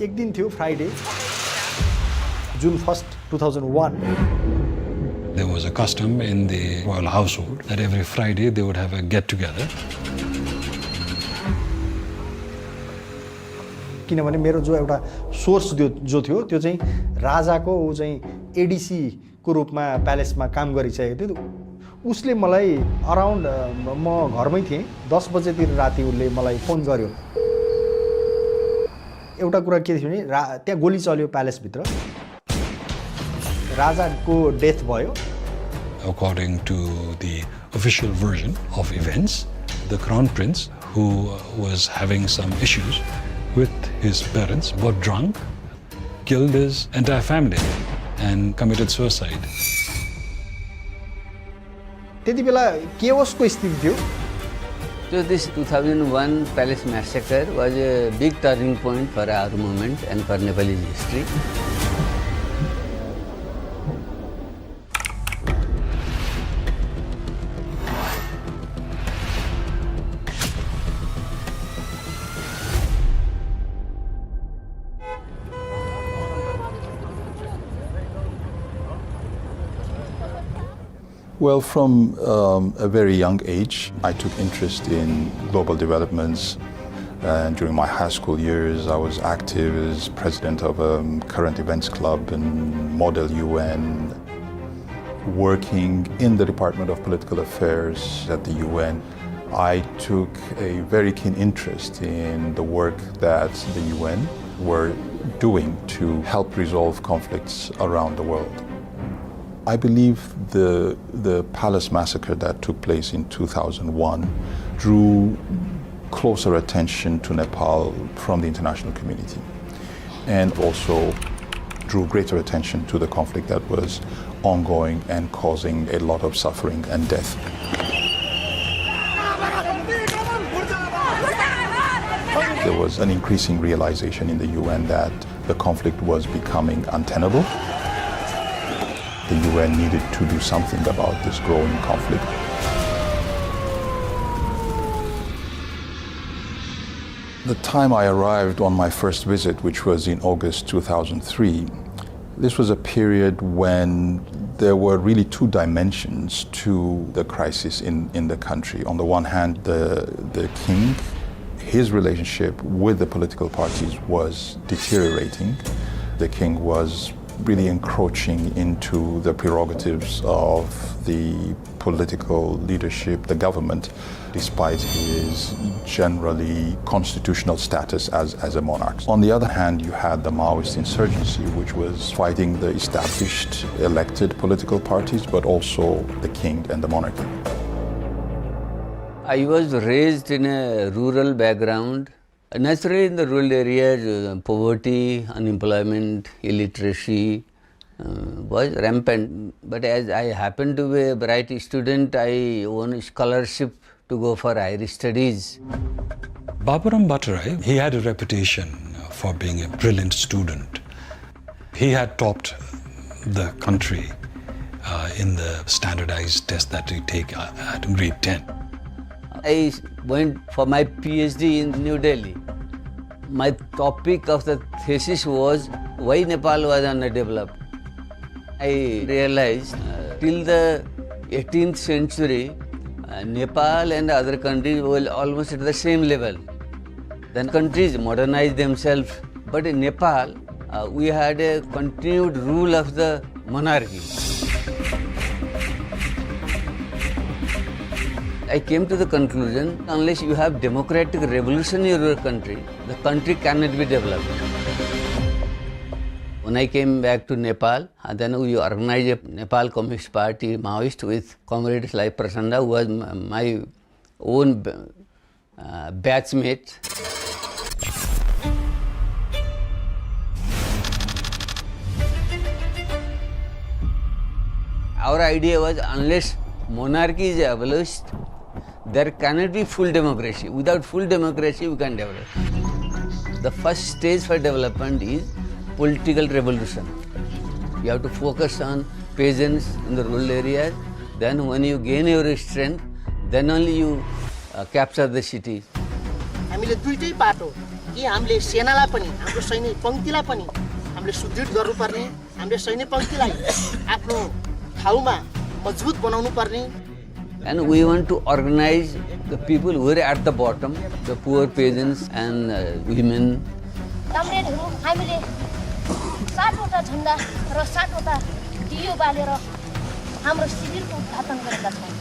एक दिन थियो Friday June 1st, 2001. There was a custom in the royal household that every Friday they would have a get-together. किनभने मेरो जो एउटा सोर्स जो थियो त्यो चाहिँ राजाको ऊ चाहिँ एडिसी को रूपमा प्यालेसमा काम गरिसकेको थियो उसले मलाई अराउन्ड म घरमै थिएँ 10 बजेतिर राति उसले मलाई फोन गर्यो एउटा कुरा के थियो भने त्यहाँ गोली चल्यो प्यालेसभित्र राजाको डेथ भयो. According to the official version of events, the crown prince, who was having some issues with his parents, got drunk, killed his entire family, and committed suicide. त्यति बेला केओसको स्थिति थियो. So this 2001 palace massacre was a big turning point for our movement and for Nepalese history. Well, from a very young age, I took interest in global developments. And during my high school years, I was active as president of a current events club and Model UN, working in the Department of Political Affairs at the UN. I took a very keen interest in the work that the UN were doing to help resolve conflicts around the world. I believe the palace massacre that took place in 2001 drew closer attention to Nepal from the international community and also drew greater attention to the conflict that was ongoing and causing a lot of suffering and death. There was an increasing realization in the UN that the conflict was becoming untenable. The UN needed to do something about this growing conflict. The time I arrived on my first visit, which was in August 2003, this was a period when there were really two dimensions to the crisis in the country. On the one hand, the king, his relationship with the political parties was deteriorating. The king was really encroaching into the prerogatives of the political leadership, the government, despite his generally constitutional status as a monarch. On the other hand, you had the Maoist insurgency, which was fighting the established elected political parties, but also the king and the monarchy. I was raised in a rural background. Naturally, in the rural areas, poverty, unemployment, illiteracy was rampant. But as I happened to be a bright student, I won a scholarship to go for higher studies. Baburam Bhattarai, he had a reputation for being a brilliant student. He had topped the country in the standardized test that we take at grade 10. I went for my PhD in New Delhi. My topic of the thesis was why Nepal was underdeveloped. I realized till the 18th century, Nepal and other countries were almost at the same level. Then countries modernized themselves, but in Nepal, we had a continued rule of the monarchy. I came to the conclusion, unless you have democratic revolution in your country, the country cannot be developed. When I came back to Nepal, then we organized a Nepal Communist Party, Maoist, with comrades like Prasanda, who was my own batchmate. Our idea was, unless monarchy is abolished, there cannot be full democracy. Without full democracy, we can't develop. The first stage for development is political revolution. You have to focus on peasants in the rural areas. Then when you gain your strength, then only you capture the cities. हामीले दुईटै बाटो कि हामीले सेनालाई पनि हाम्रो सैनिक पङ्क्तिलाई पनि हामीले सुदृढ गर्नुपर्ने, हामीले सैनिक पङ्क्तिलाई आफ्नो ठाउँमा मजबुत बनाउनु पर्ने। And we want to organize the people who are at the bottom, the poor peasants and women. कमरेडहरू हामीले 60वटा झण्डा र 60वटा दियो बालेर हाम्रो शिविरको उद्घाटन गरेका छौँ।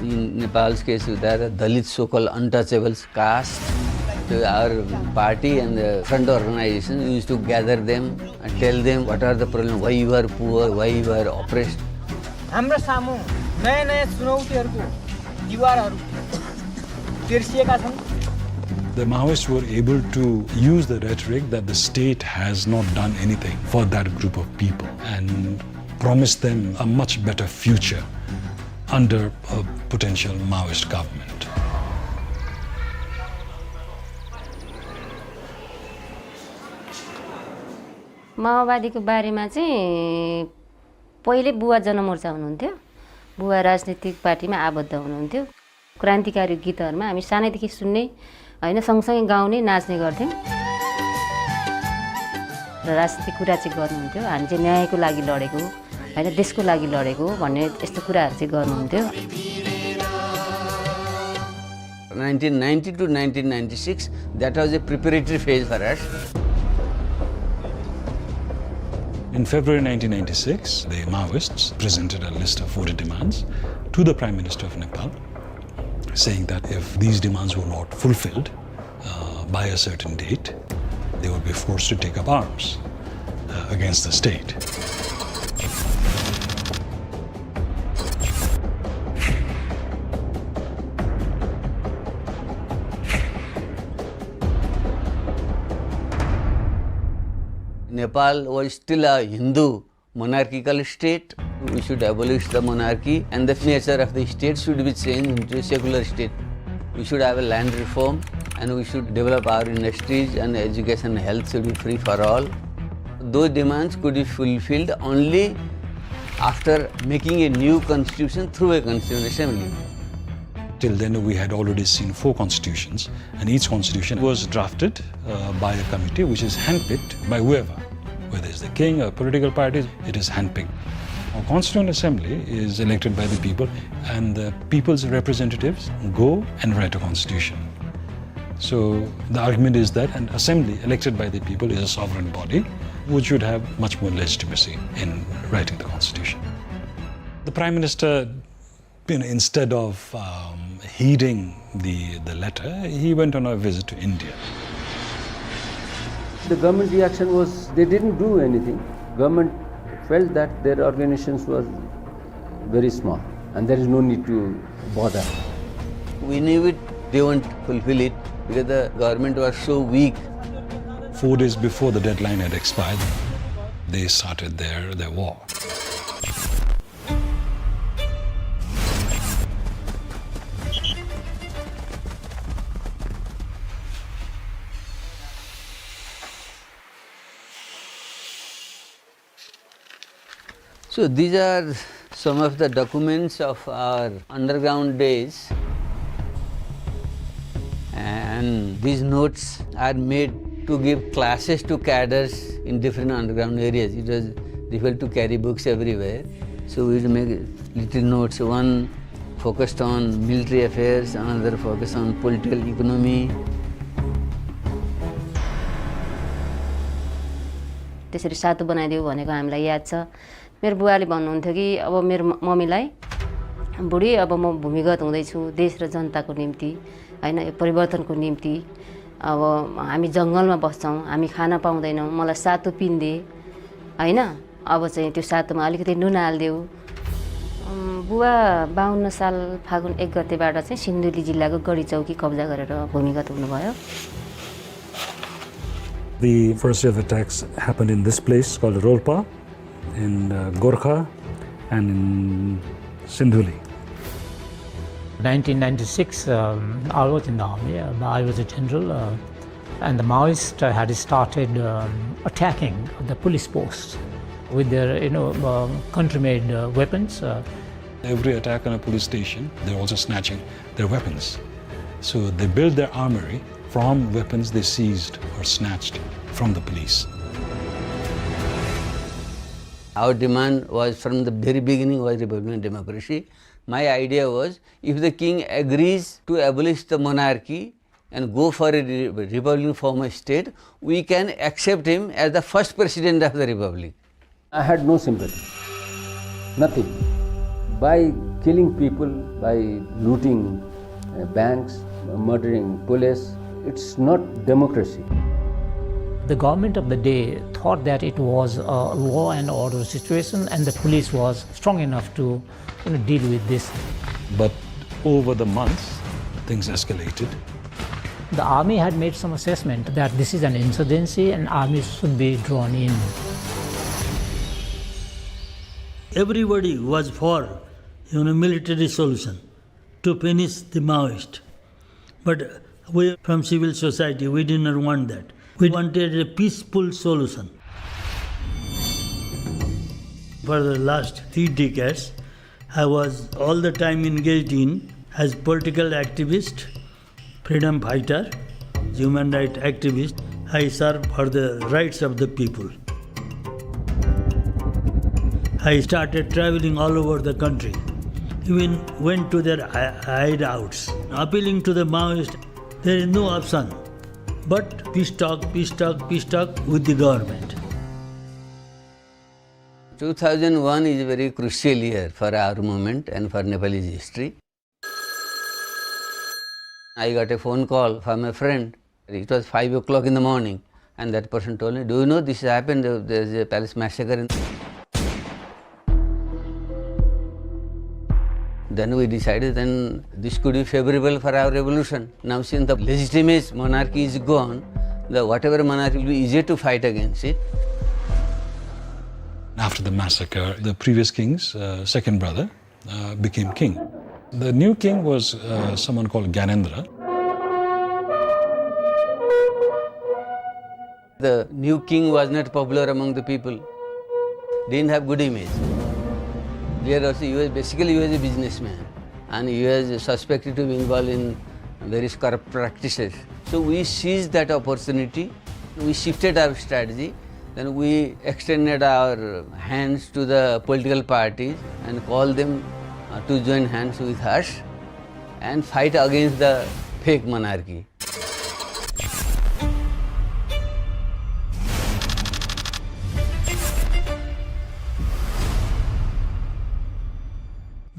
In Nepal's case, there are Dalit so-called untouchables caste. So our party and the front organization used to gather them and tell them what are the problems, why you are poor, why you are oppressed. हाम्रो सामु नयाँ नयाँ चुनौतीहरूको दिवारहरू तिर्सिएका छन्। The Maoists were able to use the rhetoric that the state has not done anything for that group of people and promise them a much better future under a potential Maoist government. माओवादीको बारेमा चाहिँ पहिले बुवा जनमोर्चा हुनुहुन्थ्यो, बुवा राजनीतिक पार्टीमा आबद्ध हुनुहुन्थ्यो। क्रान्तिकारी गीतहरूमा हामी सानैदेखि सुन्ने हैन, सँगसँगै गाउने नाच्ने गर्थ्यौँ र राजनीतिक कुरा चाहिँ गर्नुहुन्थ्यो। हामी चाहिँ न्यायको लागि लडेको हैन, देशको लागि लडेको भन्ने यस्तो कुराहरू चाहिँ गर्नुहुन्थ्यो। 1990 to 1996, that was a preparatory phase for us. In February 1996, the Maoists presented a list of 40 demands to the Prime Minister of Nepal, saying that if these demands were not fulfilled by a certain date, they would be forced to take up arms against the state. Nepal was still a Hindu monarchical state. We should abolish the monarchy and the nature of the state should be changed into a secular state. We should have a land reform and we should develop our industries and education and health should be free for all. Those demands could be fulfilled only after making a new constitution through a constituent assembly. Till then, we had already seen 4 constitutions, and each constitution was drafted by a committee which is handpicked by whoever, whether it's the king or political parties, it is handpicked. Our Constituent Assembly is elected by the people, and the people's representatives go and write a constitution. So the argument is that an assembly elected by the people is a sovereign body which should have much more legitimacy in writing the constitution. The Prime Minister, instead of heeding the letter, he went on a visit to India. The government reaction was they didn't do anything. Government felt that their organizations was very small and there is no need to bother. We knew it, they won't fulfill it because the government was so weak. 4 days before the deadline had expired, they started their war. So these are some of the documents of our underground days, and these notes are made to give classes to cadres in different underground areas. It was difficult to carry books everywhere, so we would make little notes. One focused on military affairs, another focused on political economy. त्यसरी सातो बनाइदियो भनेको हामीलाई याद छ। मेरो बुवाले भन्नुहुन्थ्यो कि अब मेरो मम्मीलाई, बुढी अब म भूमिगत हुँदैछु देश र जनताको निम्ति हैन, यो परिवर्तनको निम्ति। अब हामी जङ्गलमा बस्छौँ, हामी खाना पाउँदैनौँ, मलाई सातो पिन्दे हैन, अब चाहिँ त्यो सातोमा अलिकति नुन हाल्देऊ। बुवा 52 साल फागुन 1 गतेबाट चाहिँ सिन्धुली जिल्लाको गढी चौकी कब्जा गरेर भूमिगत हुनुभयो। The first wave attacks happened in this place called Rolpa, in Gorkha and in Sindhuli. 1996, I was in the army. I was a general, and the Maoists had started attacking the police posts with their, country-made weapons. Every attack on a police station, they're also snatching their weapons. So they built their armory from weapons they seized or snatched from the police. Our demand was from the very beginning was Republican democracy. My idea was, if the king agrees to abolish the monarchy and go for a republican form of state, we can accept him as the first president of the republic. I had no sympathy, nothing. By killing people, by looting banks, murdering police, it's not democracy. The government of the day thought that it was a law and order situation and the police was strong enough to deal with this. But over the months, things escalated. The army had made some assessment that this is an insurgency and army should be drawn in. Everybody was for military solution to finish the Maoist. But we from civil society, we did not want that. We wanted a peaceful solution. For the last 3 decades, I was all the time engaged in as political activist, freedom fighter, human rights activist. I serve for the rights of the people. I started traveling all over the country, even went to their hideouts, appealing to the Maoists. There is no option but peace talk with the government. 2001 is a very crucial year for our movement and for Nepalese history. I got a phone call from a friend. It was 5 o'clock in the morning, and that person told me, "Do you know this has happened? There is a palace massacre." Then we decided then this could be favorable for our revolution. Now since the legitimate monarchy is gone, whatever monarchy will be easier to fight against it. After the massacre, the previous king's second brother became king. The new king was someone called Gyanendra. The new king was not popular among the people, didn't have good image. There also he was a businessman, and he was suspected to be involved in various corrupt practices. So we seized that opportunity, we shifted our strategy, then we extended our hands to the political parties and called them to join hands with us and fight against the fake monarchy.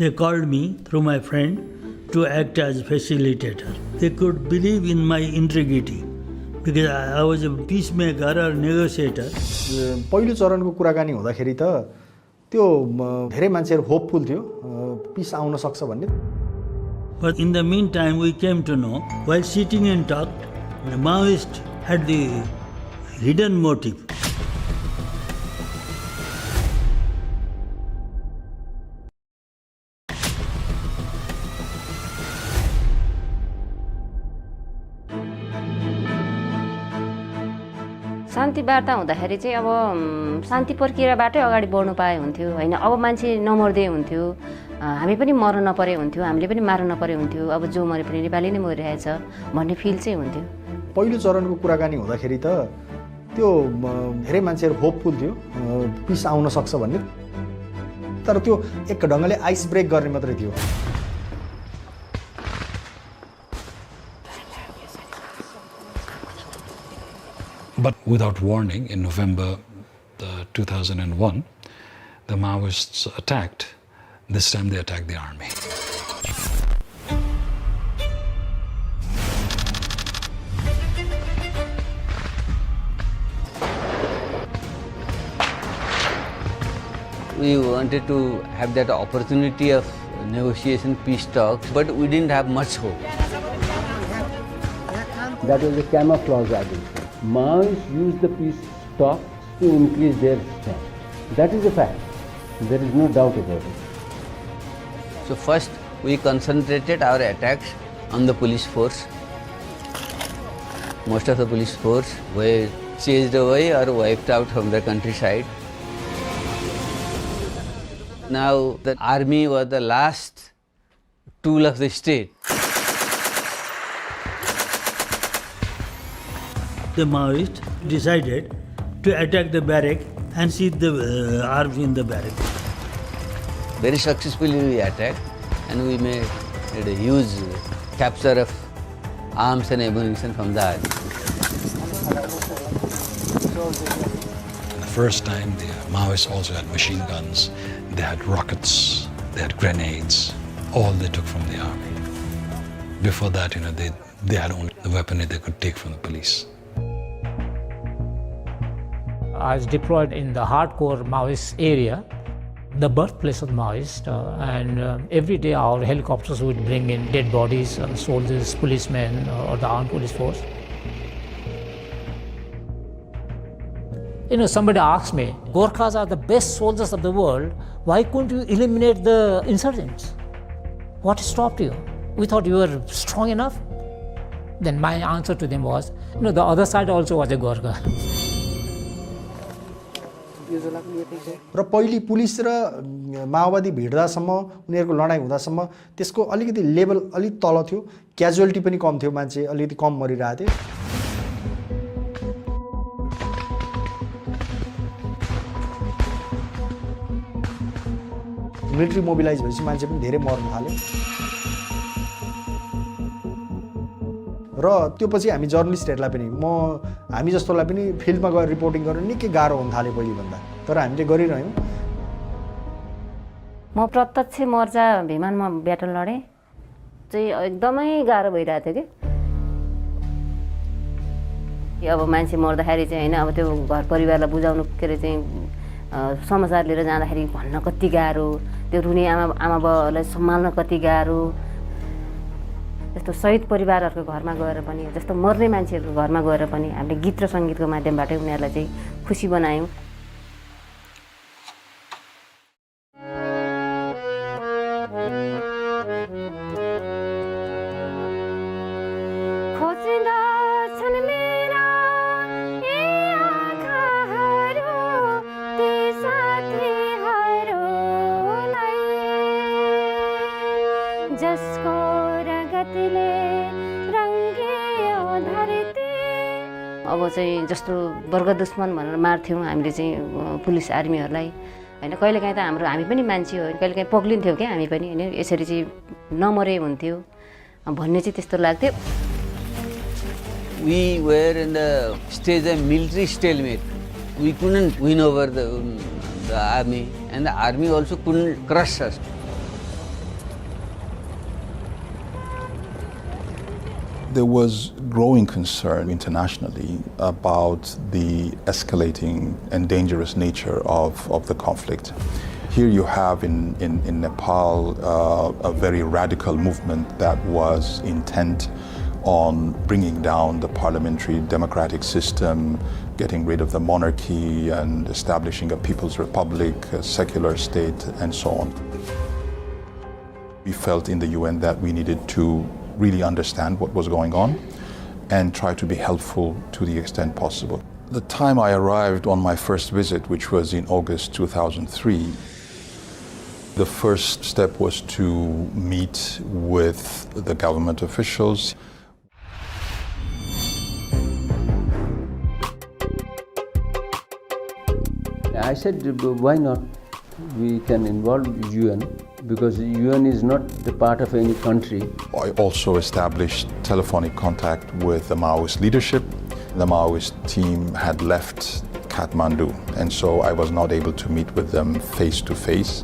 They called me through my friend to act as facilitator. They could believe in my integrity because I was a peacemaker or negotiator. पहिलो चरणको कुराकानी हुँदाखेरि त त्यो धेरै मान्छेहरू hopeful थियो पिस आउन सक्छ भन्ने. But in the meantime, we came to know, while sitting and talked, the Maoist had the hidden motive. शान्ति वार्ता हुँदाखेरि चाहिँ अब शान्ति प्रक्रियाबाटै अगाडि बढ्नु पाए हुन्थ्यो हैन. अब मान्छे नमर्दै हुन्थ्यो, हामी पनि मर्न नपरे हुन्थ्यो, हामीले पनि मार्न नपरे हुन्थ्यो. अब जो मरे पनि नेपाली नै मरिरहेछ भन्ने फिल चाहिँ हुन्थ्यो. पहिलो चरणको कुराकानी हुँदाखेरि त त्यो धेरै मान्छेहरू होपफुल थियो पिस आउन सक्छ भन्ने. तर त्यो एक ढङ्गले आइस ब्रेक गर्ने मात्रै थियो. But without warning, in November 2001, the Maoists attacked. This time they attacked the army. We wanted to have that opportunity of negotiation, peace talks, but we didn't have much hope. That was a camouflage agent. Maoists use the peace talks to increase their strength. That is a fact. There is no doubt about it. So first we concentrated our attacks on the police force. Most of the police force were chased away or wiped out from the countryside. Now the army was the last tool of the state. the Maoists decided to attack the barrack and seize the arms in the barrack. Very successfully we attacked and we made a huge capture of arms and ammunition from the army. The first time the Maoists also had machine guns, they had rockets, they had grenades, all they took from the army. Before that, they had only the weaponry they could take from the police. I was deployed in the hardcore Maoist area, the birthplace of the Maoist, and every day our helicopters would bring in dead bodies, soldiers, policemen, or the armed police force. Somebody asked me, Gorkhas are the best soldiers of the world, why couldn't you eliminate the insurgents? What stopped you? We thought you were strong enough. Then my answer to them was, the other side also was a Gorkha. र पहिली police र माओवादी भिड्दासम्म उनीहरूको लडाइँ हुँदासम्म त्यसको अलिकति level अलिक तल थियो, casualty पनि कम थियो, मान्छे अलिकति कम मरिरहेको थियो। मिलिट्री मोबिलाइज भएपछि मान्छे पनि धेरै मर्न थाल्यो र त्यो पछि हामी जर्नलिस्टहरूलाई पनि हामी जस्तोलाई पनि फिल्डमा गएर रिपोर्टिङ गर्न निकै गाह्रो हुन थाल्यो पहिले भन्दा, तर हामीले गरिरह्यौँ। म प्रत्यक्ष मोर्चा भिमानमा ब्याटल लडेँ चाहिँ एकदमै गाह्रो भइरहेको थियो कि अब मान्छे मर्दाखेरि चाहिँ होइन, अब त्यो घर परिवारलाई बुझाउनु के अरे चाहिँ समाचार लिएर जाँदाखेरि भन्न कति गाह्रो, त्यो रुने आमा बाउलाई सम्हाल्न कति गाह्रो, जस्तो शहीद परिवारहरूको घरमा गएर पनि, जस्तो मर्ने मान्छेहरूको घरमा गएर पनि हामीले गीत र सङ्गीतको माध्यमबाटै उनीहरूलाई चाहिँ खुसी बनायौँ। अब चाहिँ जस्तो वर्ग दुश्मन भनेर मार्थ्यौँ हामीले चाहिँ पुलिस आर्मीहरूलाई होइन, कहिलेकाहीँ त हामी पनि मान्छे हो, कहिलेकाहीँ पग्लिन्थ्यौँ क्या हामी पनि होइन, यसरी चाहिँ नमरे हुन्थ्यो भन्ने चाहिँ त्यस्तो लाग्थ्यो। We were in the stage of military stalemate. We couldn't win over the army, and the army also couldn't crush us. There was growing concern internationally about the escalating and dangerous nature of the conflict. Here you have in Nepal a very radical movement that was intent on bringing down the parliamentary democratic system, getting rid of the monarchy and establishing a people's republic, a secular state, and so on. We felt in the UN that we needed to really understand what was going on and try to be helpful to the extent possible. The time I arrived on my first visit, which was in August 2003, the first step was to meet with the government officials. I said, why not? We can involve UN because the UN is not the part of any country. I also established telephonic contact with the Maoist leadership. The Maoist team had left Kathmandu, and so I was not able to meet with them face to face.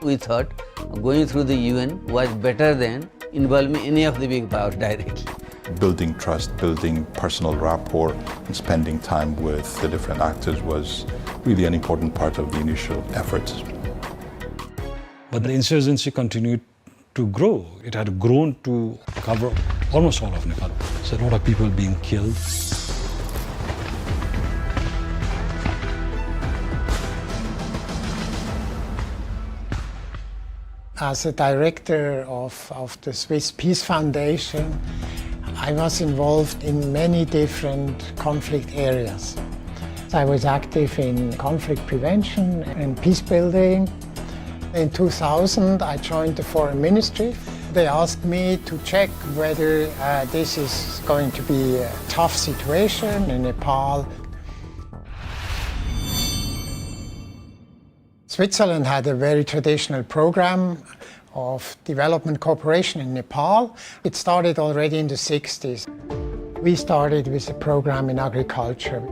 We thought going through the UN was better than involving any of the big powers directly. Building trust, building personal rapport, and spending time with the different actors was really an important part of the initial efforts. But the insurgency continued to grow. It had grown to cover almost all of Nepal. So a lot of people being killed. As a director of the Swiss Peace Foundation, I was involved in many different conflict areas. I was active in conflict prevention and peace building. In 2000, I joined the Foreign Ministry. They asked me to check whether this is going to be a tough situation in Nepal. Switzerland had a very traditional program of development cooperation in Nepal. It started already in the 60s. We started with a program in agriculture.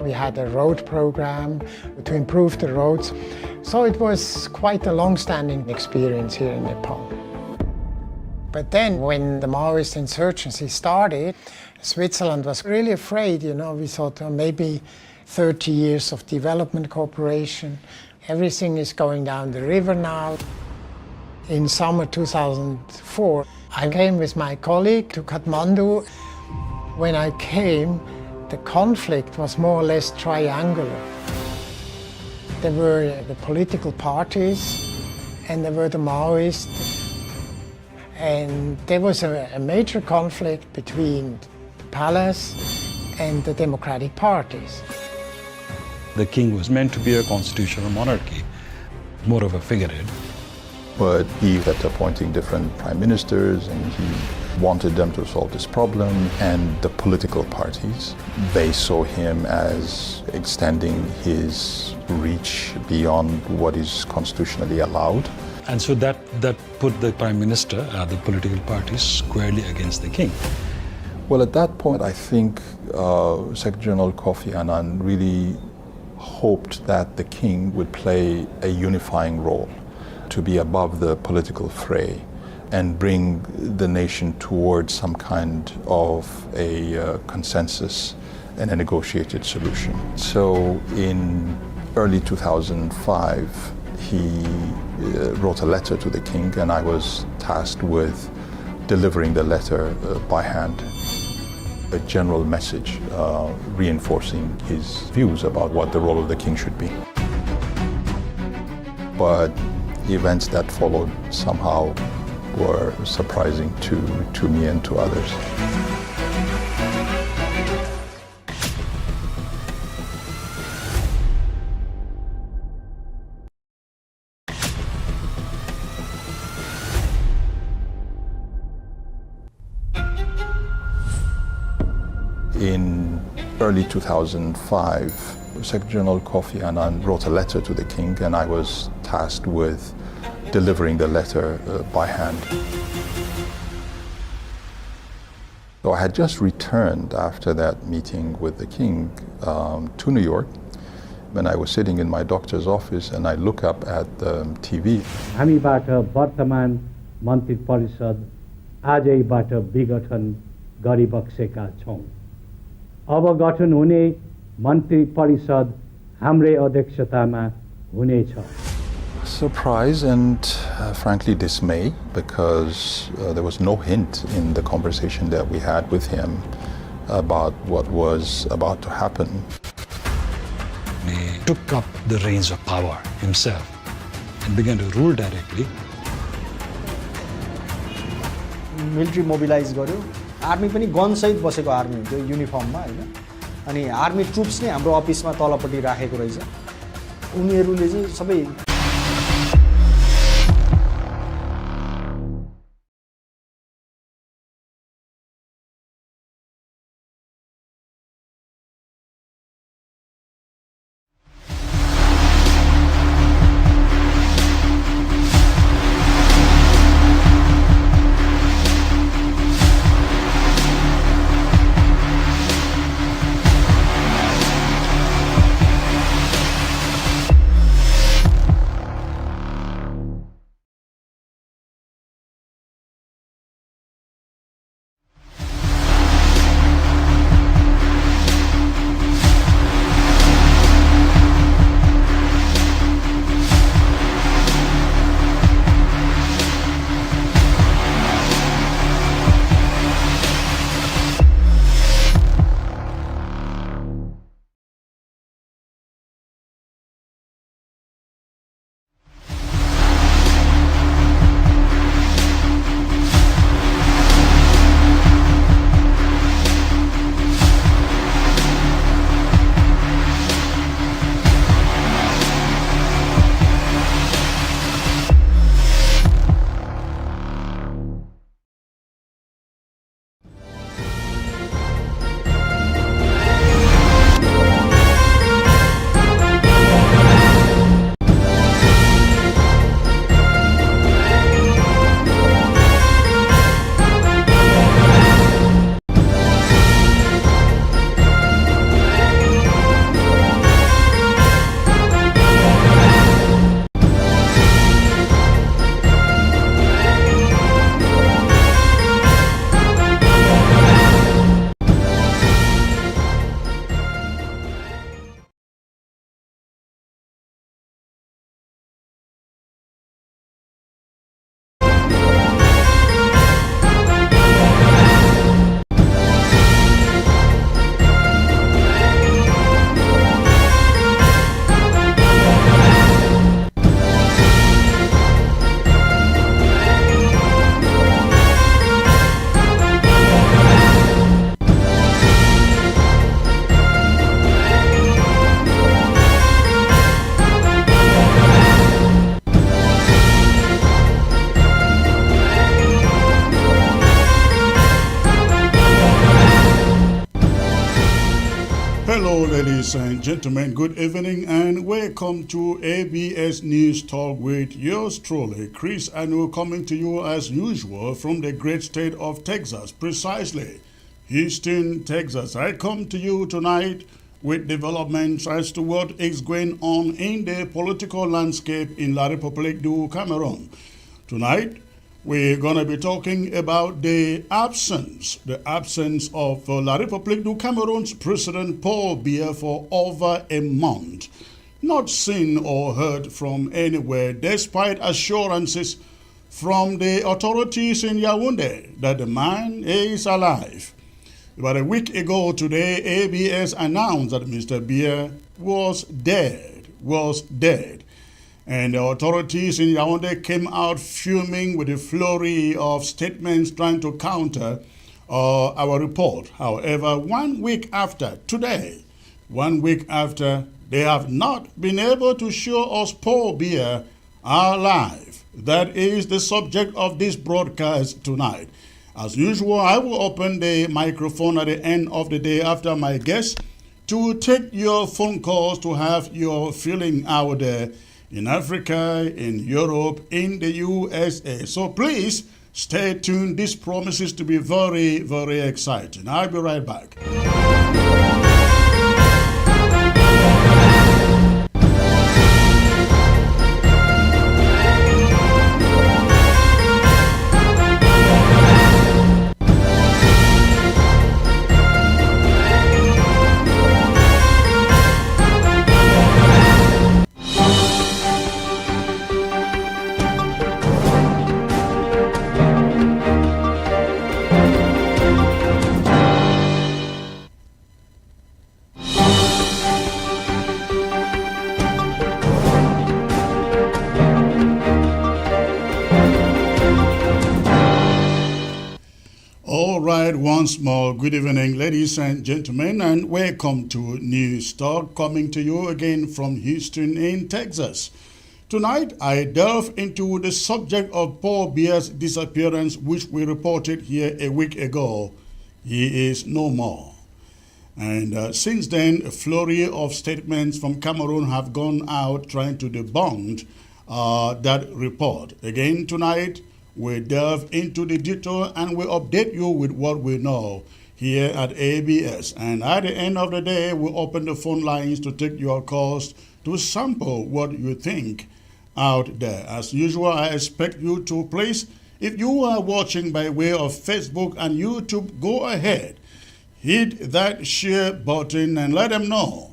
We had a road program to improve the roads. So it was quite a long-standing experience here in Nepal. But then when the Maoist insurgency started, Switzerland was really afraid, we thought maybe 30 years of development cooperation. Everything is going down the river now. In summer 2004, I came with my colleague to Kathmandu. When I came, the conflict was more or less triangular. There were the political parties, and there were the Maoists. And there was a major conflict between the palace and the democratic parties. The king was meant to be a constitutional monarchy, more of a figurehead. But he kept appointing different prime ministers, and he wanted them to solve this problem. And the political parties, they saw him as extending his reach beyond what is constitutionally allowed. And so that put the prime minister, the political parties, squarely against the king. Well, at that point, I think Secretary General Kofi Annan really hoped that the king would play a unifying role, to be above the political fray and bring the nation towards some kind of a consensus and a negotiated solution. So in early 2005, he wrote a letter to the king, and I was tasked with delivering the letter by hand. A general message reinforcing his views about what the role of the king should be. But the events that followed somehow were surprising to me and to others. In early 2005, Secretary General Kofi Annan wrote a letter to the king, and I was tasked with delivering the letter by hand. So I had just returned after that meeting with the king to New York, when I was sitting in my doctor's office, and I look up at the TV. हामीबाट वर्तमान मन्त्री परिषद आजैबाट विघटन गरिबक्सेका छौं। अब गठन हुने मन्त्री परिषद हाम्रै अध्यक्षतामा हुनेछ। Surprise and frankly dismay, because there was no hint in the conversation that we had with him about what was about to happen. He took up the reins of power himself and began to rule directly. Military mobilise गर्यो, army पनि गनसहित बसेको army त्यो युनिफर्ममा हैन, अनि army troops नै हाम्रो अफिसमा तलपट्टि राखेको रहेछ। उनीहरूले चाहिँ सबै Hello, ladies and gentlemen. Good evening and welcome to ABS News Talk with yours truly, Chris Anu, coming to you as usual from the great state of Texas, precisely Houston, Texas. I come to you tonight with developments as to what is going on in the political landscape in La République du Cameroon. Tonight, we're going to be talking about the absence of La République du Cameroon's President Paul Biya for over a month. Not seen or heard from anywhere, despite assurances from the authorities in Yaoundé that the man is alive. About a week ago today, ABS announced that Mr. Biya was dead. And the authorities in Yaoundé came out fuming with a flurry of statements trying to counter our report. However, 1 week after today, they have not been able to show us Paul Biya alive. That is the subject of this broadcast tonight. As usual, I will open the microphone at the end of the day after my guests to take your phone calls to have your feeling out there in Africa, in Europe, in the USA. So please stay tuned. This promises to be very, very exciting. I'll be right back. Once more, good evening, ladies and gentlemen, and welcome to News Talk, coming to you again from Houston in Texas. Tonight, I delve into the subject of Paul Biya's disappearance, which we reported here a week ago. He is no more. And since then, a flurry of statements from Cameroon have gone out trying to debunk that report. Again, tonight, we delve into the detail and we update you with what we know here at ABS. And at the end of the day, we open the phone lines to take your calls to sample what you think out there. As usual, I expect you to please, if you are watching by way of Facebook and YouTube, go ahead, hit that share button and let them know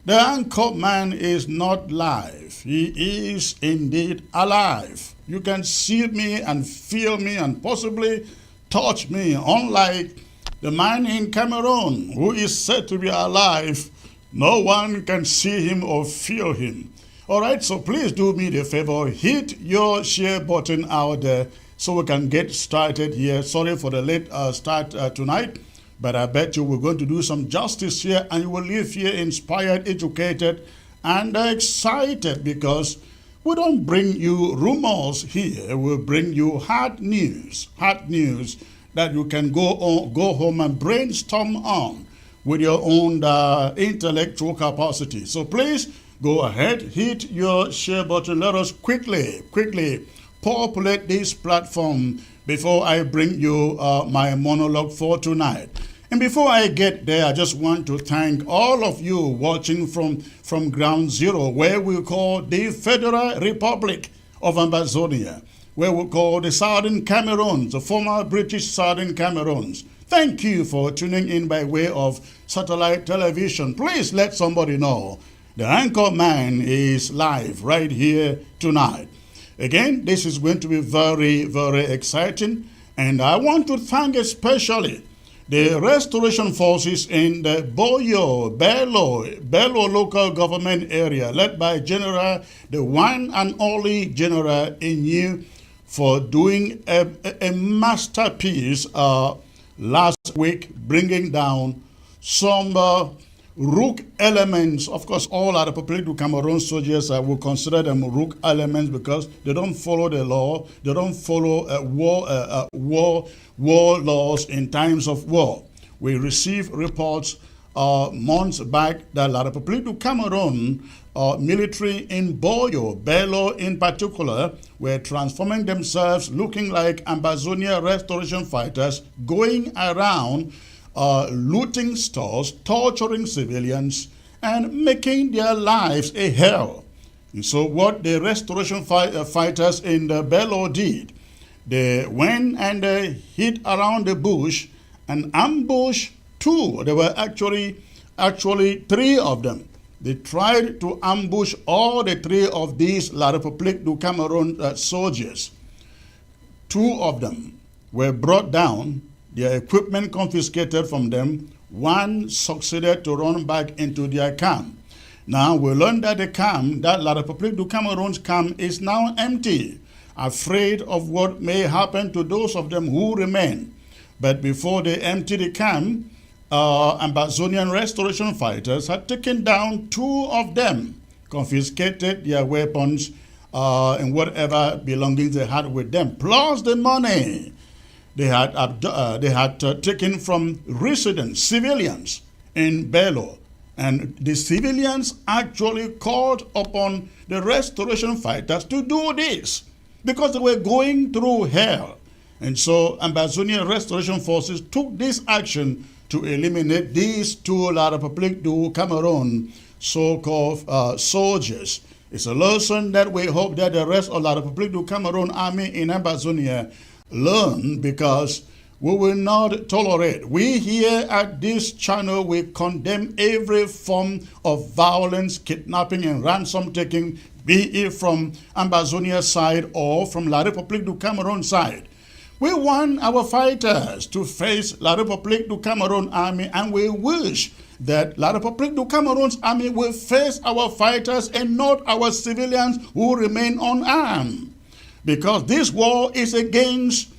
the anchor man is not live. He is indeed alive. You can see me and feel me and possibly touch me, unlike the man in Cameroon who is said to be alive. No one can see him or feel him. All right, so please do me the favor, hit your share button out there so we can get started here. Sorry for the late start tonight, but I bet you we're going to do some justice here and you will leave here inspired, educated, and excited, because we don't bring you rumors here. We bring you hard news that you can go home and brainstorm on with your own intellectual capacity. So please go ahead, hit your share button. Let us quickly populate this platform before I bring you my monologue for tonight. And before I get there, I just want to thank all of you watching from Ground Zero, where we call the Federal Republic of Ambazonia, where we call the Southern Cameroons, the former British Southern Cameroons. Thank you for tuning in by way of satellite television. Please let somebody know the anchor man is live right here tonight. Again, this is going to be very, very exciting. And I want to thank especially the restoration forces in the Bello local government area, led by the one and only General Inyu, for doing a masterpiece last week, bringing down some rook elements. Of course, all our Republic du Cameroon soldiers will consider them rook elements because they don't follow the law. They don't follow war laws in times of war. We receive reports months back that La République du Cameroon military in Bello in particular, were transforming themselves, looking like Ambazonia restoration fighters, going around looting stores, torturing civilians, and making their lives a hell. And so what the restoration fighters in the Bello did, they went and hid around the bush and ambushed two. There were actually three of them. They tried to ambush all the three of these La République du Cameroon soldiers. Two of them were brought down, their equipment confiscated from them. One succeeded to run back into their camp. Now we learned that the camp, that La République du Cameroon's camp, is now empty, afraid of what may happen to those of them who remain. But before they empty the camp, Ambazonian restoration fighters had taken down two of them, confiscated their weapons and whatever belongings they had with them, plus the money they had taken from residents, civilians in Bello. And the civilians actually called upon the restoration fighters to do this because they were going through hell. And so Ambazonian restoration forces took this action to eliminate these two La République du Cameroon so-called soldiers. It's a lesson that we hope that the rest of La République du Cameroon army in Ambazonia learn, because we will not tolerate. We here at this channel, we condemn every form of violence, kidnapping and ransom taking, be it from Ambazonia side or from La République du Cameroon side. We want our fighters to face La République du Cameroon army, and we wish that La République du Cameroon's army will face our fighters and not our civilians who remain unarmed. Because this war is against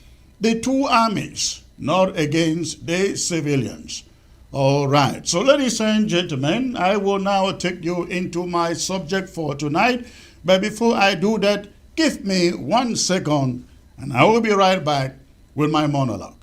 the two armies, not against the civilians. All right. So ladies and gentlemen, I will now take you into my subject for tonight. But before I do that, give me 1 second and I will be right back with my monologue.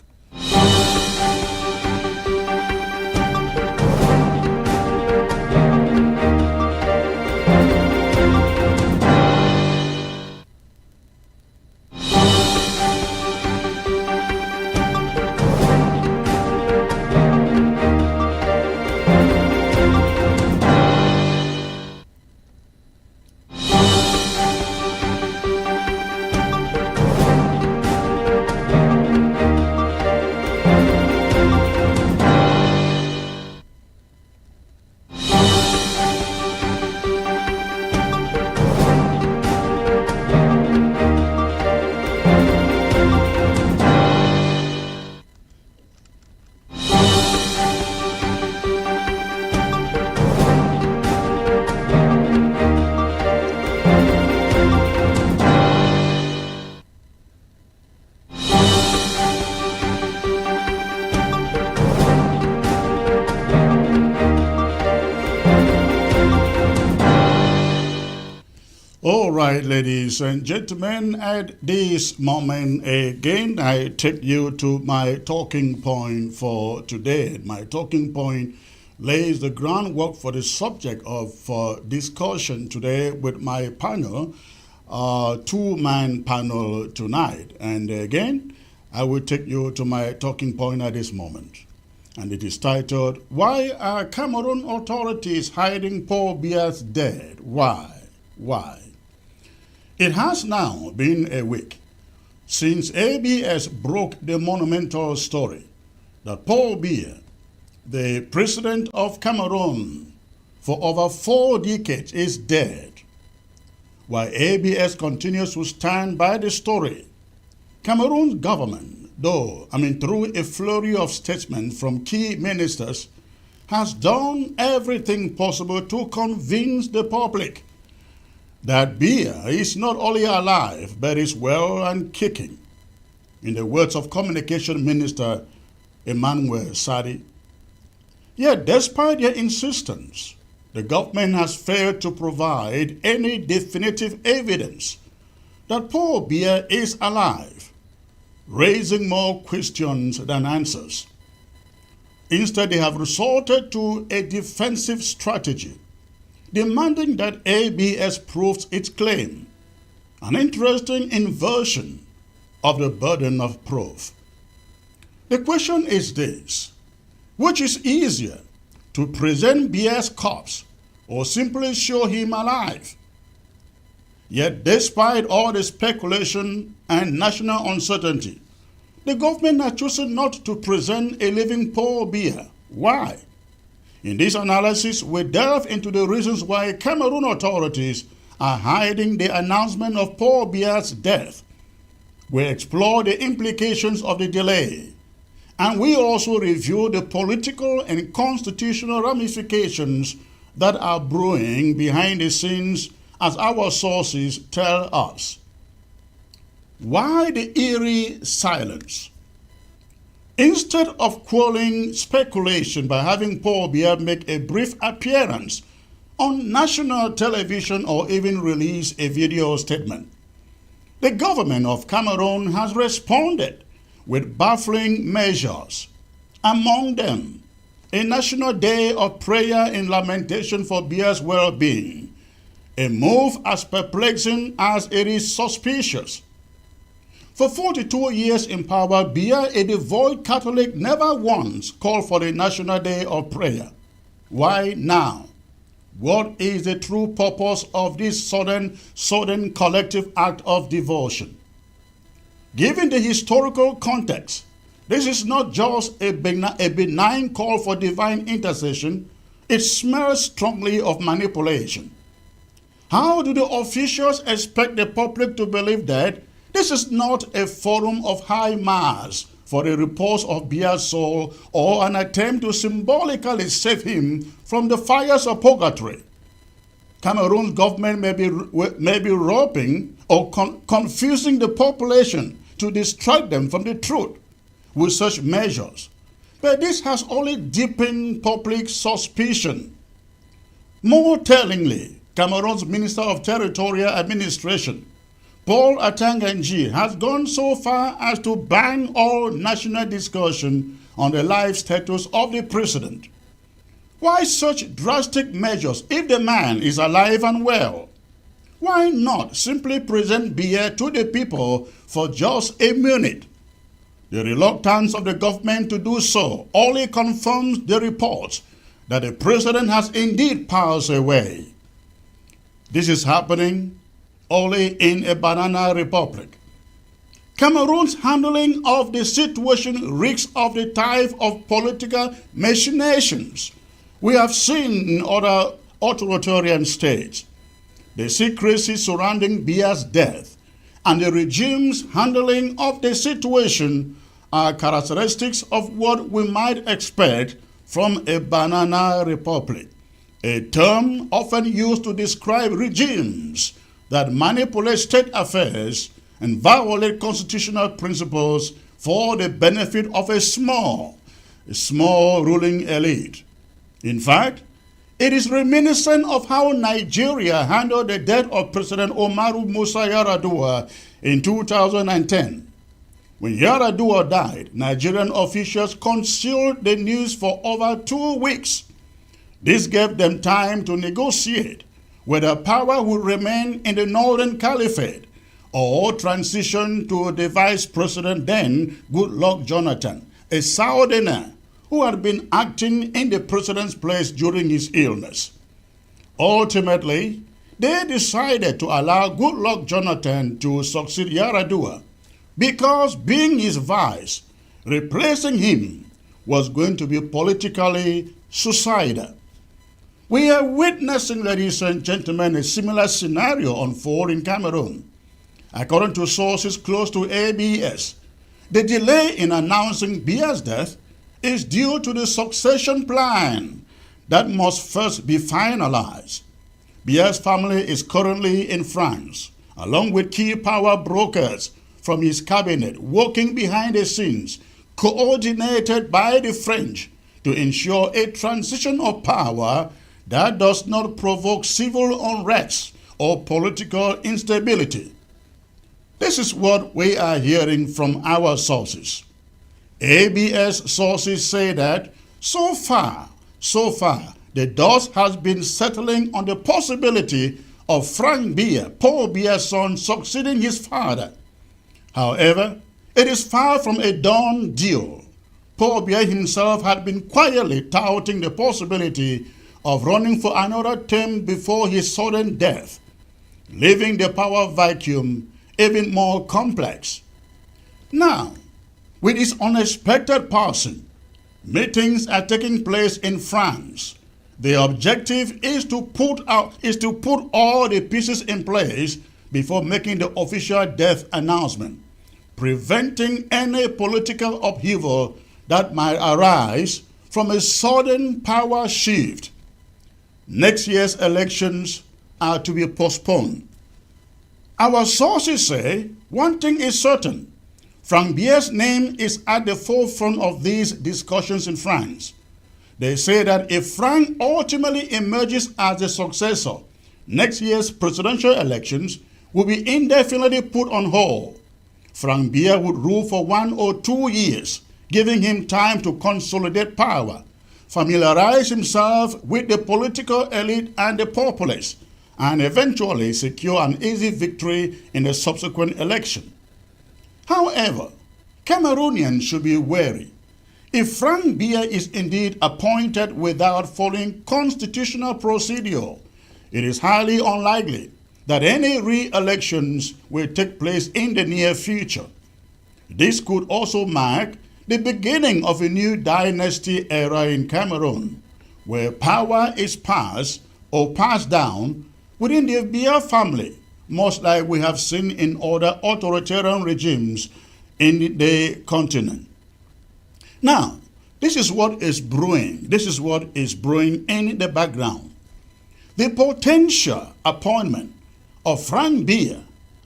All right, ladies and gentlemen, at this moment again, I take you to my talking point for today. My talking point lays the groundwork for the subject of discussion today with my panel, two-man panel tonight. And again, I will take you to my talking point at this moment. And it is titled, Why are Cameroon authorities hiding Paul Biya's death? Why? Why? It has now been a week since ABS broke the monumental story that Paul Biya, the president of Cameroon for over 4 decades, is dead. While ABS continues to stand by the story, Cameroon's government, through a flurry of statements from key ministers, has done everything possible to convince the public that Biya is not only alive, but is well and kicking. In the words of Communication Minister Emmanuel Sadi. Yet, despite their insistence, the government has failed to provide any definitive evidence that Paul Biya is alive, raising more questions than answers. Instead, they have resorted to a defensive strategy, demanding that ABS proves its claim. An interesting inversion of the burden of proof. The question is this: which is easier, to present Biya's corpse or simply show him alive? Yet, despite all the speculation and national uncertainty, the government has chosen not to present a living Paul Biya. Why? In this analysis, we delve into the reasons why Cameroon authorities are hiding the announcement of Paul Biya's death. We explore the implications of the delay, and we also review the political and constitutional ramifications that are brewing behind the scenes, as our sources tell us. Why the eerie silence? Instead of quelling speculation by having Paul Biya make a brief appearance on national television or even release a video statement, the government of Cameroon has responded with baffling measures. Among them, a national day of prayer and lamentation for Biya's well-being, a move as perplexing as it is suspicious. For 42 years in power, Biya, a devout Catholic, never once called for a national day of prayer. Why now? What is the true purpose of this sudden collective act of devotion? Given the historical context, this is not just a benign call for divine intercession, it smells strongly of manipulation. How do the officials expect the public to believe that this is not a forum of high mass for the repose of Biya's soul or an attempt to symbolically save him from the fires of purgatory? Cameroon's government may be roping or confusing the population to distract them from the truth with such measures, but this has only deepened public suspicion. More tellingly, Cameroon's Minister of Territorial Administration, Paul Biya, has gone so far as to ban all national discussion on the life status of the president. Why such drastic measures if the man is alive and well? Why not simply present Biya to the people for just a minute? The reluctance of the government to do so only confirms the reports that the president has indeed passed away. This is happening only in a banana republic. Cameroon's handling of the situation reeks of the type of political machinations we have seen in other authoritarian states. The secrecy surrounding Biya's death and the regime's handling of the situation are characteristics of what we might expect from a banana republic, a term often used to describe regimes that manipulate state affairs and violate constitutional principles for the benefit of a small ruling elite. In fact, it is reminiscent of how Nigeria handled the death of President Umaru Musa Yar'Adua in 2010. When Yar'Adua died, Nigerian officials concealed the news for over 2 weeks. This gave them time to negotiate whether power would remain in the Northern Caliphate or transition to the Vice President then, Goodluck Jonathan, a Southerner who had been acting in the president's place during his illness. Ultimately, they decided to allow Goodluck Jonathan to succeed Yar'Adua because being his vice, replacing him was going to be politically suicidal. We are witnessing, ladies and gentlemen, a similar scenario unfold in Cameroon. According to sources close to ABS, the delay in announcing Biya's death is due to the succession plan that must first be finalized. Biya's family is currently in France, along with key power brokers from his cabinet working behind the scenes, coordinated by the French to ensure a transition of power that does not provoke civil unrest or political instability. This is what we are hearing from our sources. ABS sources say that So far, the dust has been settling on the possibility of Frank Biya, Paul Biya's son, succeeding his father. However, it is far from a done deal. Paul Biya himself had been quietly touting the possibility of running for another term before his sudden death, leaving the power vacuum even more complex. Now, with his unexpected passing, meetings are taking place in France. The objective is to put all the pieces in place before making the official death announcement, preventing any political upheaval that might arise from a sudden power shift. Next year's elections are to be postponed. Our sources say one thing is certain: Frank Biya's name is at the forefront of these discussions in France. They say that if Frank ultimately emerges as the successor, next year's presidential elections will be indefinitely put on hold. Frank Biya would rule for 1 or 2 years, giving him time to consolidate power, familiarize himself with the political elite and the populace, and eventually secure an easy victory in the subsequent election. However, Cameroonians should be wary. If Frank Biya is indeed appointed without following constitutional procedure, it is highly unlikely that any re-elections will take place in the near future. This could also mark the beginning of a new dynasty era in Cameroon, where power is passed or passed down within the Biya family, much like we have seen in other authoritarian regimes in the continent. Now, this is what is brewing. This is what is brewing in the background. The potential appointment of Frank Biya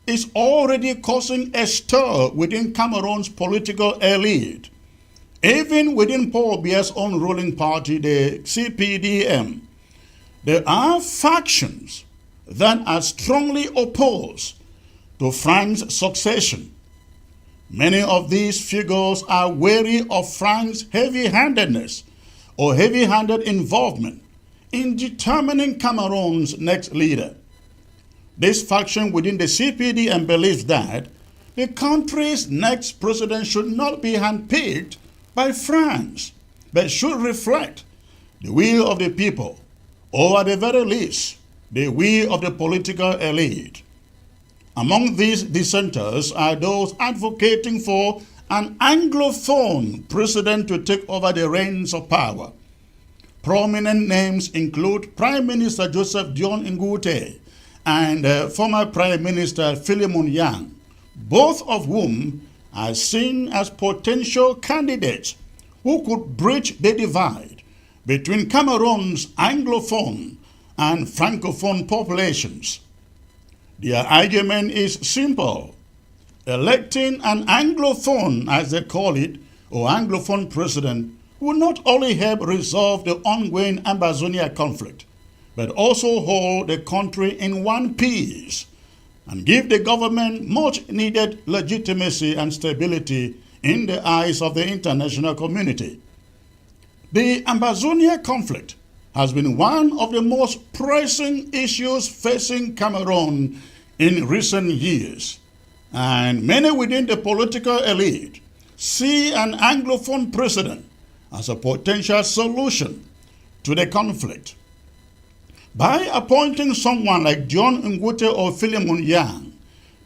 is already causing a stir within Cameroon's political elite. Even within Paul Biya's own ruling party, the CPDM, there are factions that are strongly opposed to Frank's succession. Many of these figures are wary of Frank's heavy-handedness or heavy-handed involvement in determining Cameroon's next leader. This faction within the CPDM believes that the country's next president should not be handpicked by France, but should reflect the will of the people, or at the very least, the will of the political elite. Among these dissenters are those advocating for an Anglophone president to take over the reins of power. Prominent names include Prime Minister Joseph Dion Ngute and former Prime Minister Philemon Yang, both of whom are seen as potential candidates who could bridge the divide between Cameroon's Anglophone and Francophone populations. Their argument is simple. Electing an Anglophone, as they call it, or Anglophone president, will not only help resolve the ongoing Ambazonia conflict, but also hold the country in one piece and give the government much needed legitimacy and stability in the eyes of the international community. The Ambazonia conflict has been one of the most pressing issues facing Cameroon in recent years, and many within the political elite see an Anglophone president as a potential solution to the conflict. By appointing someone like Dion Ngute or Philemon Yang,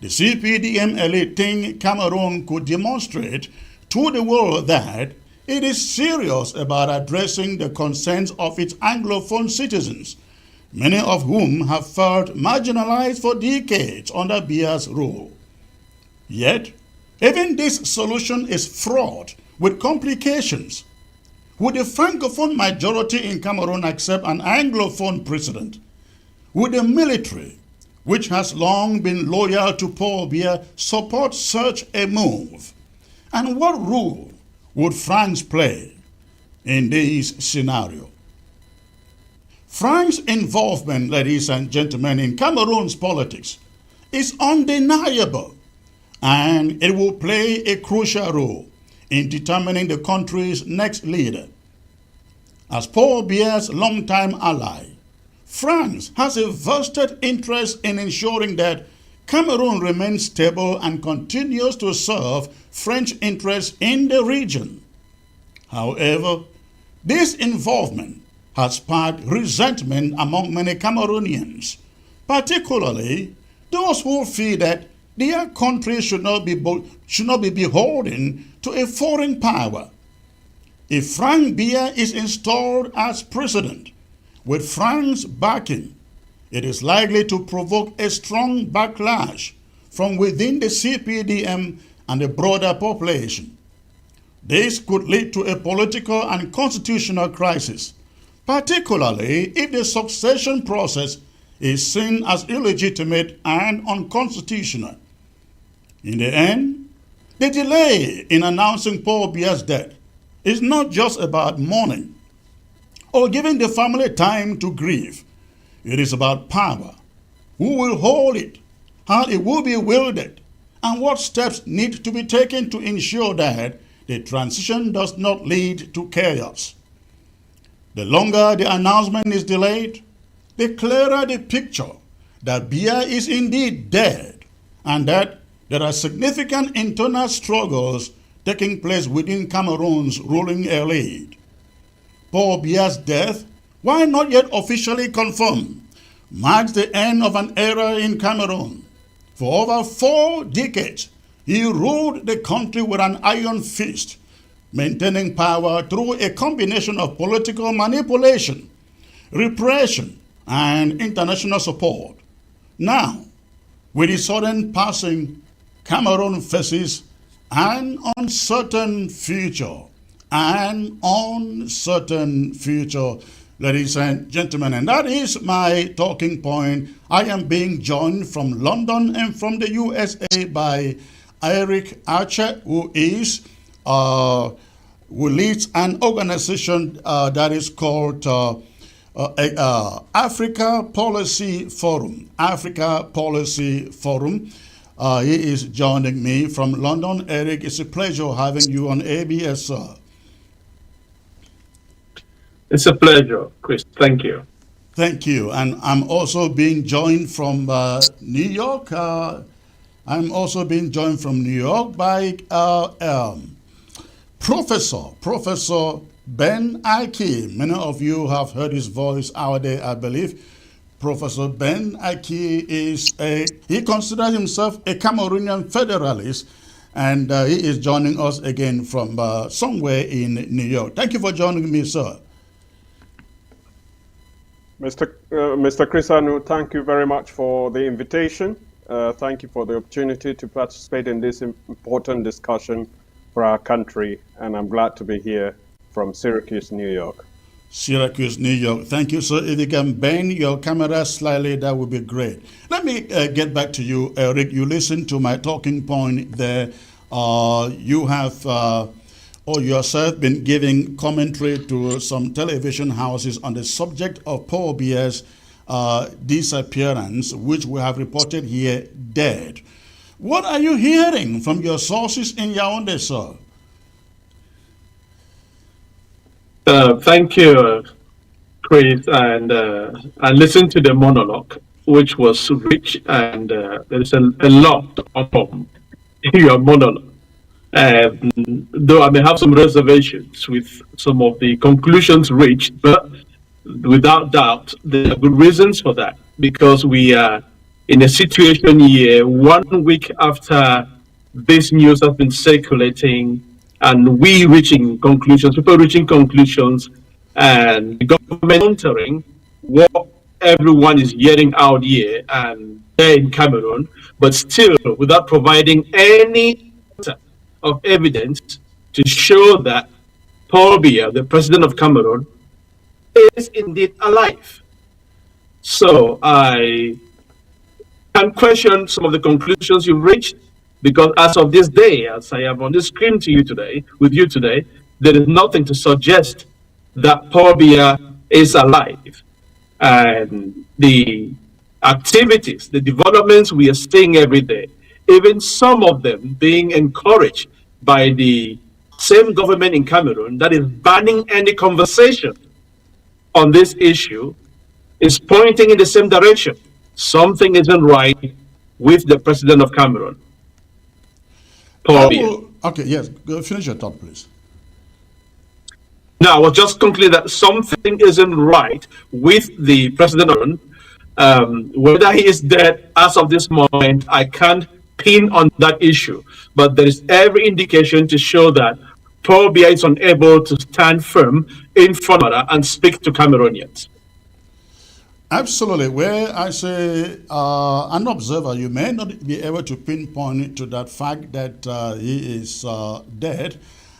the CPDM elite think Cameroon could demonstrate to the world that it is serious about addressing the concerns of its Anglophone citizens, many of whom have felt marginalized for decades under Biya's rule. Yet, even this solution is fraught with complications. Would the Francophone majority in Cameroon accept an Anglophone president? Would the military, which has long been loyal to Paul Biya, support such a move? And what role would France play in this scenario? France's involvement, ladies and gentlemen, in Cameroon's politics is undeniable, and it will play a crucial role in determining the country's next leader. As Paul Biya's longtime ally, France has a vested interest in ensuring that Cameroon remains stable and continues to serve French interests in the region. However, this involvement has sparked resentment among many Cameroonians, particularly those who feel that their country should not be beholden to a foreign power. If Frank Biya is installed as president with France's backing, it is likely to provoke a strong backlash from within the CPDM and the broader population. This could lead to a political and constitutional crisis, particularly if the succession process is seen as illegitimate and unconstitutional. In the end, the delay in announcing Paul Biya's death is not just about mourning or giving the family time to grieve. It is about power. Who will hold it? How it will be wielded? And what steps need to be taken to ensure that the transition does not lead to chaos. The longer the announcement is delayed, the clearer the picture that Biya is indeed dead and that there are significant internal struggles taking place within Cameroon's ruling elite. Paul Biya's death, while not yet officially confirmed, marks the end of an era in Cameroon. For over 4 decades, he ruled the country with an iron fist, maintaining power through a combination of political manipulation, repression, and international support. Now, with his sudden passing, Cameroon faces an uncertain future. An uncertain future, ladies and gentlemen. And that is my talking point. I am being joined from London and from the USA by Eric Archer, who leads an organization that is called Africa Policy Forum. Africa Policy Forum. He is joining me from London. Eric, it's a pleasure having you on ABS, sir. It's a pleasure, Chris. Thank you. Thank you. And I'm also being joined from New York. I'm also being joined from New York by Professor Ben Aki. Many of you have heard his voice out there, I believe. Professor Ben Aki he considers himself a Cameroonian federalist, and he is joining us again from somewhere in New York. Thank you for joining me, sir. Mr. Chris Anu, thank you very much for the invitation. Thank you for the opportunity to participate in this important discussion for our country, and I'm glad to be here from Syracuse, New York. Syracuse, New York. Thank you, sir. If you can bend your camera slightly, that would be great. Let me get back to you, Eric. You listened to my talking point there. You have yourself been giving commentary to some television houses on the subject of Paul Biya's disappearance, which we have reported here dead. What are you hearing from your sources in Yaoundé, sir? Thank you, Chris, and I listened to the monologue, which was rich, and there's a lot in your monologue. Though I may have some reservations with some of the conclusions reached, but without doubt, there are good reasons for that, because we are in a situation here, 1 week after this news has been circulating, and we reaching conclusions, people reaching conclusions, and the government monitoring what everyone is hearing out here and there in Cameroon, but still without providing any of evidence to show that Paul Biya, the president of Cameroon, is indeed alive. So I can question some of the conclusions you've reached, because as of this day, as I am on the screen to you today, with you today, there is nothing to suggest that Paul Biya is alive. And the activities, the developments we are seeing every day, even some of them being encouraged by the same government in Cameroon that is banning any conversation on this issue is pointing in the same direction. Something isn't right with the president of Cameroon. Paul Biya. Okay, yes, go finish your thought, please. Now, I was just concluding that something isn't right with the president of Cameroon. Whether he is dead as of this moment, I can't pin on that issue. But there is every indication to show that Paul Biya is unable to stand firm in front of her and speak to Cameroonians. Absolutely. Where I say an observer, you may not be able to pinpoint to that fact that he is dead.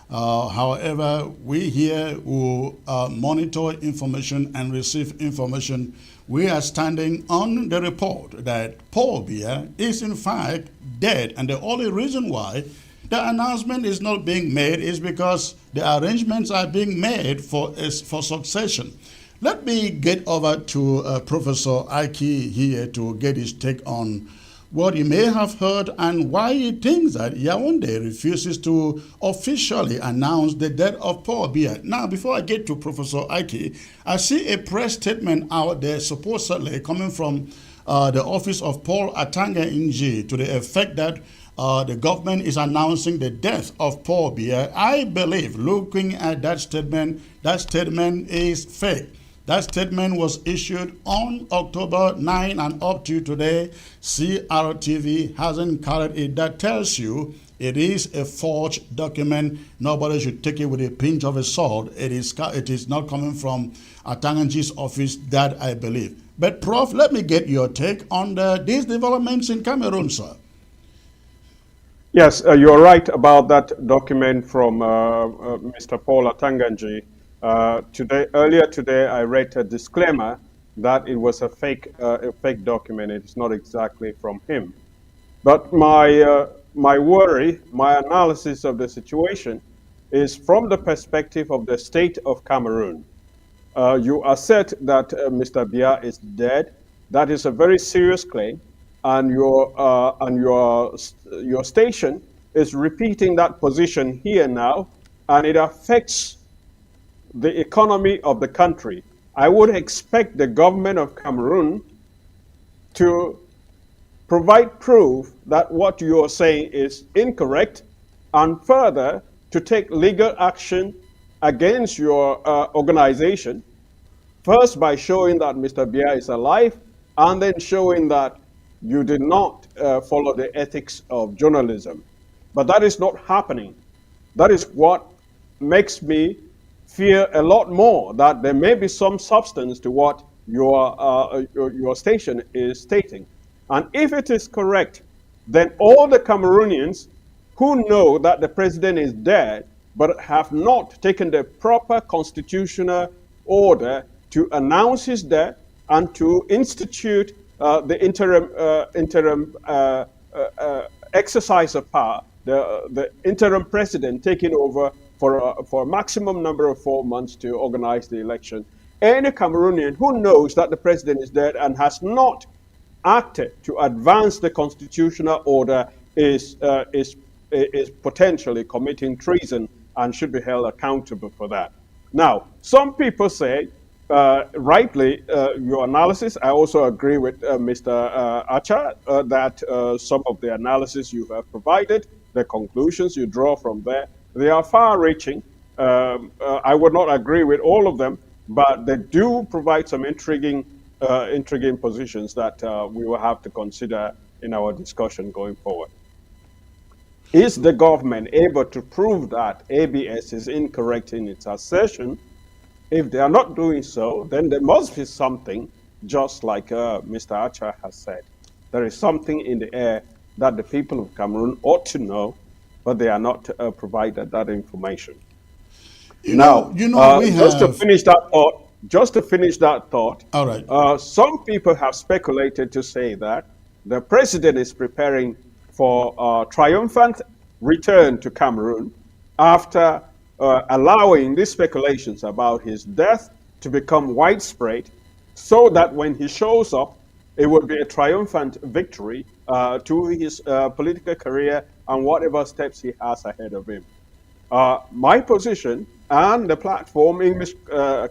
However, we here who monitor information and receive information, we are standing on the report that Paul Biya is in fact dead. And the only reason why the announcement is not being made is because the arrangements are being made for succession. Let me get over to Professor Aki here to get his take on what he may have heard and why he thinks that Yaoundé refuses to officially announce the death of Paul Biya. Now, before I get to Professor Aki, I see a press statement out there supposedly coming from the office of Paul Atanga Nji to the effect that the government is announcing the death of Paul Biya. I believe, looking at that statement is fake. That statement was issued on October 9 and up to today, CRTV hasn't carried it. That tells you it is a forged document. Nobody should take it with a pinch of salt. It is not coming from Atanganji's office, that I believe. But Prof, let me get your take on these developments in Cameroon, sir. Yes, you're right about that document from Mr. Paul Atanganji. Earlier today, I read a disclaimer that it was a fake document. It's not exactly from him. But my worry, my analysis of the situation is from the perspective of the state of Cameroon. You assert that Mr. Biya is dead. That is a very serious claim, and your station is repeating that position here now, and it affects the economy of the country. I would expect the government of Cameroon to provide proof that what you are saying is incorrect, and further to take legal action against your organization, first by showing that Mr. Biya is alive, and then showing that you did not follow the ethics of journalism. But that is not happening. That is what makes me fear a lot more that there may be some substance to what your station is stating. And if it is correct, then all the Cameroonians who know that the president is dead but have not taken the proper constitutional order to announce his death and to institute the interim exercise of power, the interim president taking over for a maximum number of 4 months to organize the election. Any Cameroonian who knows that the president is dead and has not acted to advance the constitutional order is potentially committing treason and should be held accountable for that. Now, some people say, rightly, your analysis, I also agree with Mr. Acha, that some of the analysis you have provided, the conclusions you draw from there, they are far-reaching. I would not agree with all of them, but they do provide some intriguing positions that we will have to consider in our discussion going forward. Is the government able to prove that ABS is incorrect in its assertion? If they are not doing so, then there must be something, just like Mr. Acha has said. There is something in the air that the people of Cameroon ought to know, but they are not provided that information. Just to finish that thought, all right. Some people have speculated to say that the president is preparing for a triumphant return to Cameroon after allowing these speculations about his death to become widespread, so that when he shows up, it would be a triumphant victory to his political career and whatever steps he has ahead of him. My position and the platform English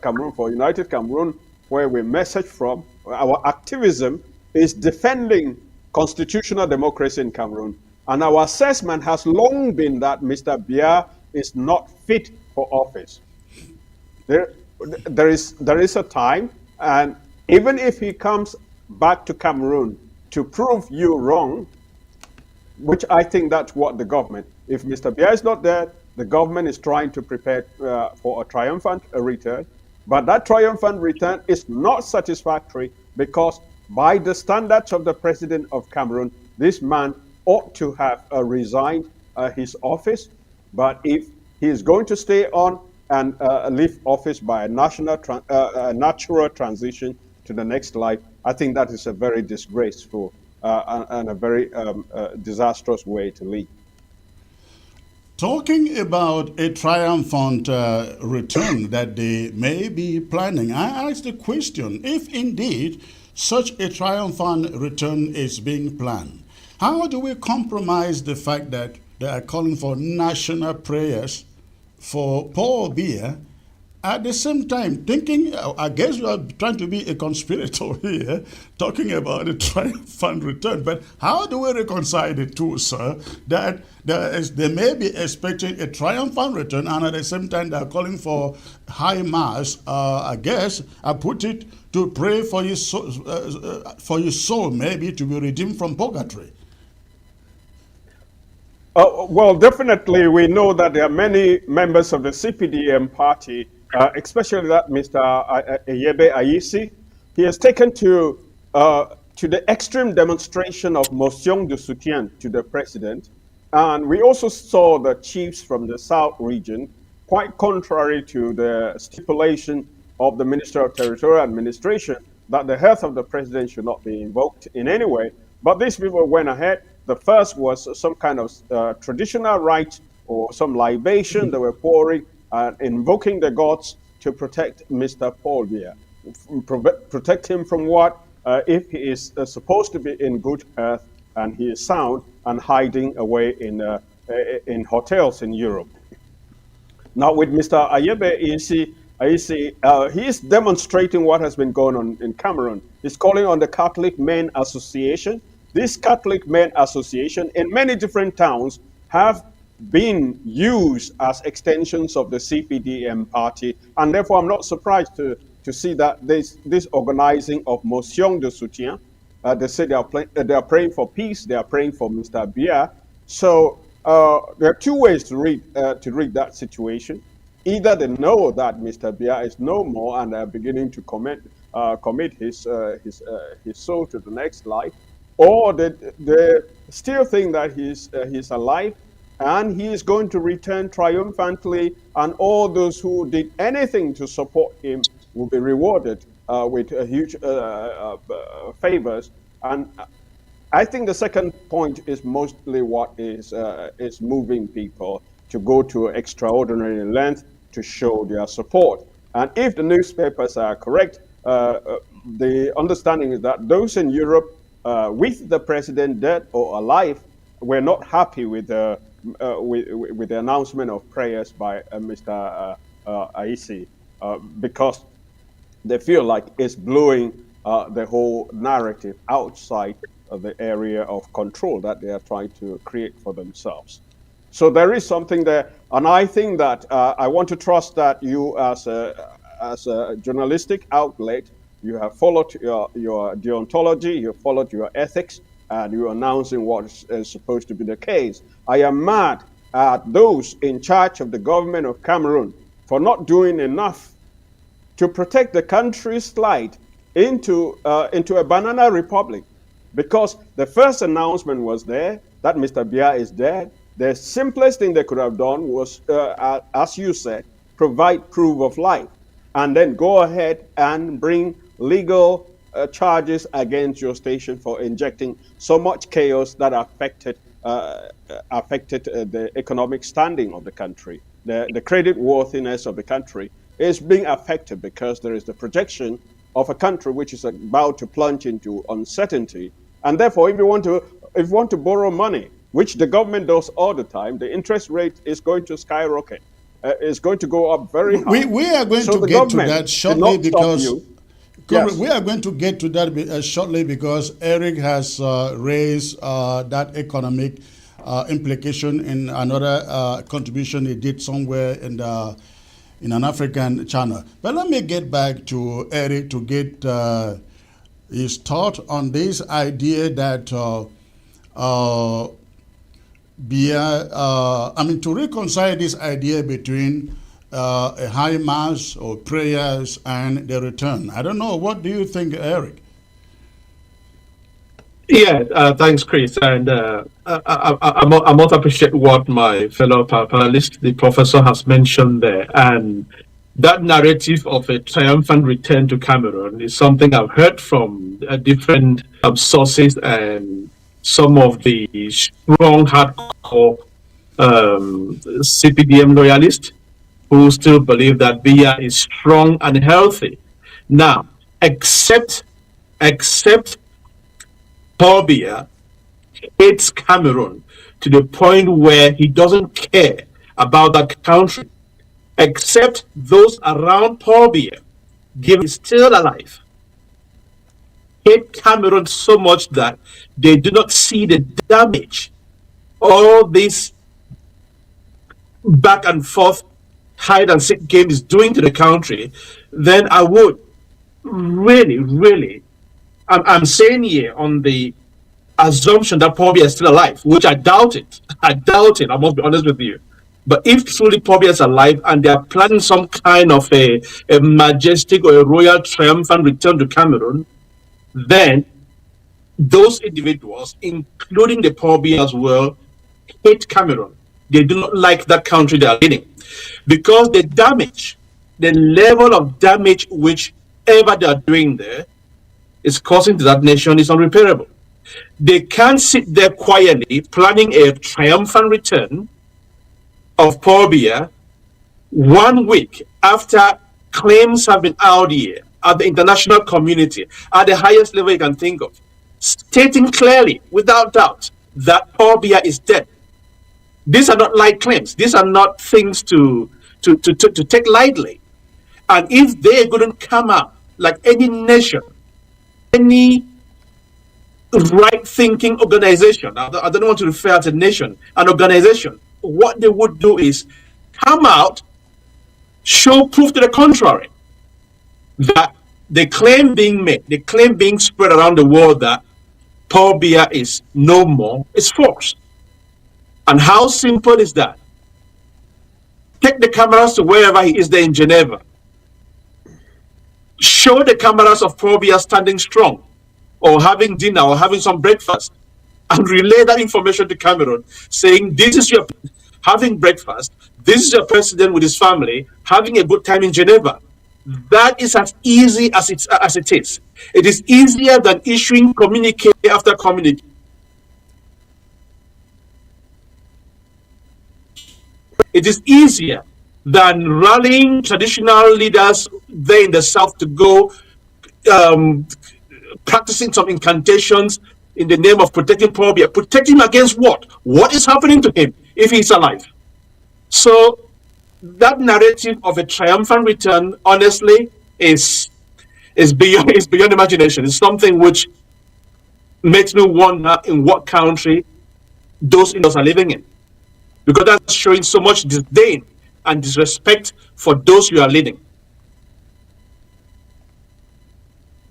Cameroon for United Cameroon, where we message from, our activism is defending constitutional democracy in Cameroon. And our assessment has long been that Mr. Biya is not fit for office. There is a time, and even if he comes back to Cameroon to prove you wrong, which I think that's what the government, if Mr. Biya is not there, the government is trying to prepare for a triumphant return. But that triumphant return is not satisfactory because by the standards of the president of Cameroon, this man ought to have resigned his office. But if he is going to stay on and leave office by a natural transition to the next life, I think that is a very disgraceful and a very disastrous way to lead. Talking about a triumphant return that they may be planning, I ask the question, if indeed such a triumphant return is being planned, how do we compromise the fact that they are calling for national prayers for Paul Biya, at the same time thinking, I guess you are trying to be a conspirator here, talking about a triumphant return, but how do we reconcile the two, sir, that they may be expecting a triumphant return and at the same time they are calling for high mass, I guess, I put it, to pray for your soul maybe to be redeemed from purgatory? Well, definitely we know that there are many members of the CPDM party, especially that Mr. Ayebe Ayisi. He has taken to the extreme demonstration of motion de soutien to the president. And we also saw the chiefs from the South region, quite contrary to the stipulation of the Minister of Territorial Administration, that the health of the president should not be invoked in any way. But these people went ahead. The first was some kind of traditional rite or some libation they were pouring and invoking the gods to protect Mr. Paul Biya. Protect him from what? If he is supposed to be in good health and he is sound and hiding away in hotels in Europe. Now with Mr. Ayebe he is demonstrating what has been going on in Cameroon. He's calling on the Catholic Men Association. This Catholic Men Association in many different towns have been used as extensions of the CPDM party, and therefore I'm not surprised to see that this organizing of motion de soutien, they say they are praying for peace, they are praying for Mr. Biya. So there are two ways to read that situation. Either they know that Mr. Biya is no more and are beginning to commit his soul to the next life, or they still think that he's alive and he is going to return triumphantly, and all those who did anything to support him will be rewarded with huge favors. And I think the second point is mostly what is moving people to go to extraordinary length to show their support. And if the newspapers are correct, the understanding is that those in Europe with the president dead or alive were not happy with the announcement of prayers by Mr. Ayisi because they feel like it's blowing the whole narrative outside of the area of control that they are trying to create for themselves. So there is something there, and I think that I want to trust that you, as a journalistic outlet, you have followed your deontology, you have followed your ethics, and you're announcing what is supposed to be the case. I am mad at those in charge of the government of Cameroon for not doing enough to protect the country's slide into a banana republic, because the first announcement was there that Mr. Biya is dead. The simplest thing they could have done was, as you said, provide proof of life, and then go ahead and bring legal charges against your station for injecting so much chaos that affected the economic standing of the country. The credit worthiness of the country is being affected because there is the projection of a country which is about to plunge into uncertainty. And therefore, if you want to borrow money, which the government does all the time, the interest rate is going to skyrocket. It's going to go up very high. We are going So to the get to government that did shortly not stop because you. Comrade, Yes. we are going to get to that shortly because Eric has raised that economic implication in another contribution he did somewhere in an African channel. But let me get back to Eric to get his thought on this idea that to reconcile this idea between a high mass or prayers and the return. I don't know. What do you think, Eric? Yeah, thanks, Chris. And I most appreciate what my fellow panelist, the professor, has mentioned there. And that narrative of a triumphant return to Cameroon is something I've heard from different sources and some of the strong, hardcore CPDM loyalists who still believe that Biya is strong and healthy. Now, except Paul Biya hates Cameroon to the point where he doesn't care about that country, except those around Paul Biya, given he's still alive, hate Cameroon so much that they do not see the damage all this back and forth hide and seek game is doing to the country, then I would really, I'm saying here on the assumption that Paul Biya is still alive, which I doubt it. I must be honest with you. But if truly Paul Biya is alive and they are planning some kind of a majestic or a royal triumphant return to Cameroon, then those individuals, including the Paul Biya as well, hate Cameroon. They do not like that country they are leading. Because the damage, the level of damage whichever they are doing there is causing to that nation is unrepairable. They can't sit there quietly planning a triumphant return of Paul Biya 1 week after claims have been out here at the international community at the highest level you can think of, stating clearly, without doubt, that Paul Biya is dead. These are not light claims. These are not things to take lightly. And if they couldn't come out like any nation, any right-thinking organization, I don't want to refer to a nation, an organization, what they would do is come out, show proof to the contrary, that the claim being made, the claim being spread around the world that Paul Biya is no more, is false. And how simple is that? Take the cameras to wherever he is there in Geneva. Show the cameras of Paul Biya standing strong, or having dinner, or having some breakfast, and relay that information to Cameroon, saying, this is your having breakfast, this is your president with his family, having a good time in Geneva. That is as easy as it is. It is easier than issuing communique after communique. It is easier than rallying traditional leaders there in the south to go practicing some incantations in the name of protecting Paul Biya. Protect him against what? What is happening to him if he's alive? So that narrative of a triumphant return, honestly, is beyond imagination. It's something which makes me wonder in what country those Indians are living in. Because that's showing so much disdain and disrespect for those you are leading.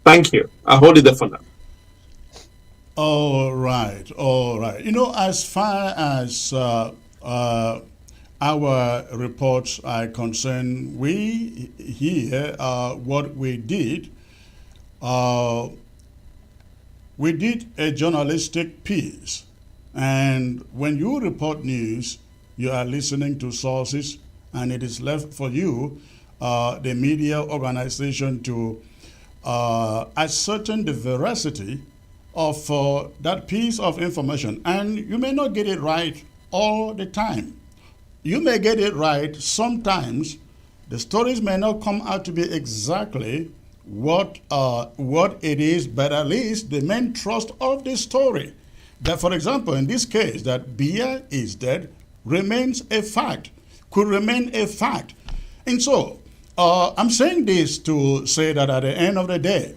Thank you. I hold it there for now. All right. You know, as far as our reports are concerned, we here what we did a journalistic piece. And when you report news, you are listening to sources, and it is left for you, the media organization, to ascertain the veracity of that piece of information. And you may not get it right all the time. You may get it right sometimes. The stories may not come out to be exactly what it is, but at least the main thrust of the story, that, for example, in this case, that Biya is dead remains a fact, could remain a fact. And so, I'm saying this to say that at the end of the day,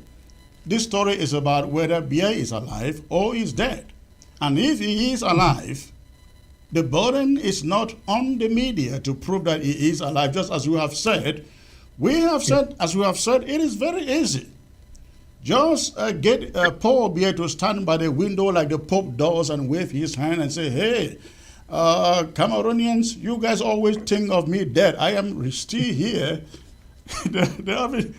this story is about whether Biya is alive or is dead. And if he is alive, the burden is not on the media to prove that he is alive. Just as you have said, as we have said, it is very easy. Just get Paul Biya to stand by the window like the Pope does and wave his hand and say, hey, Cameroonians, you guys always think of me dead. I am still here. They haven't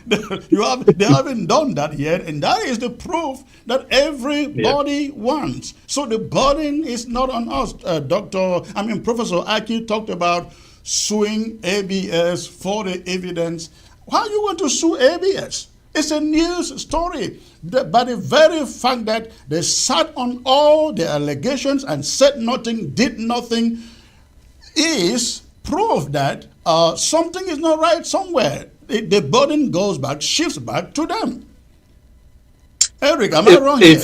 done that yet, and that is the proof that everybody wants. So the burden is not on us. Professor Aki talked about suing ABS for the evidence. How are you going to sue ABS? It's a news story. But the very fact that they sat on all the allegations and said nothing, did nothing, is proof that something is not right somewhere. The burden goes back, shifts back to them. Eric, am I wrong here?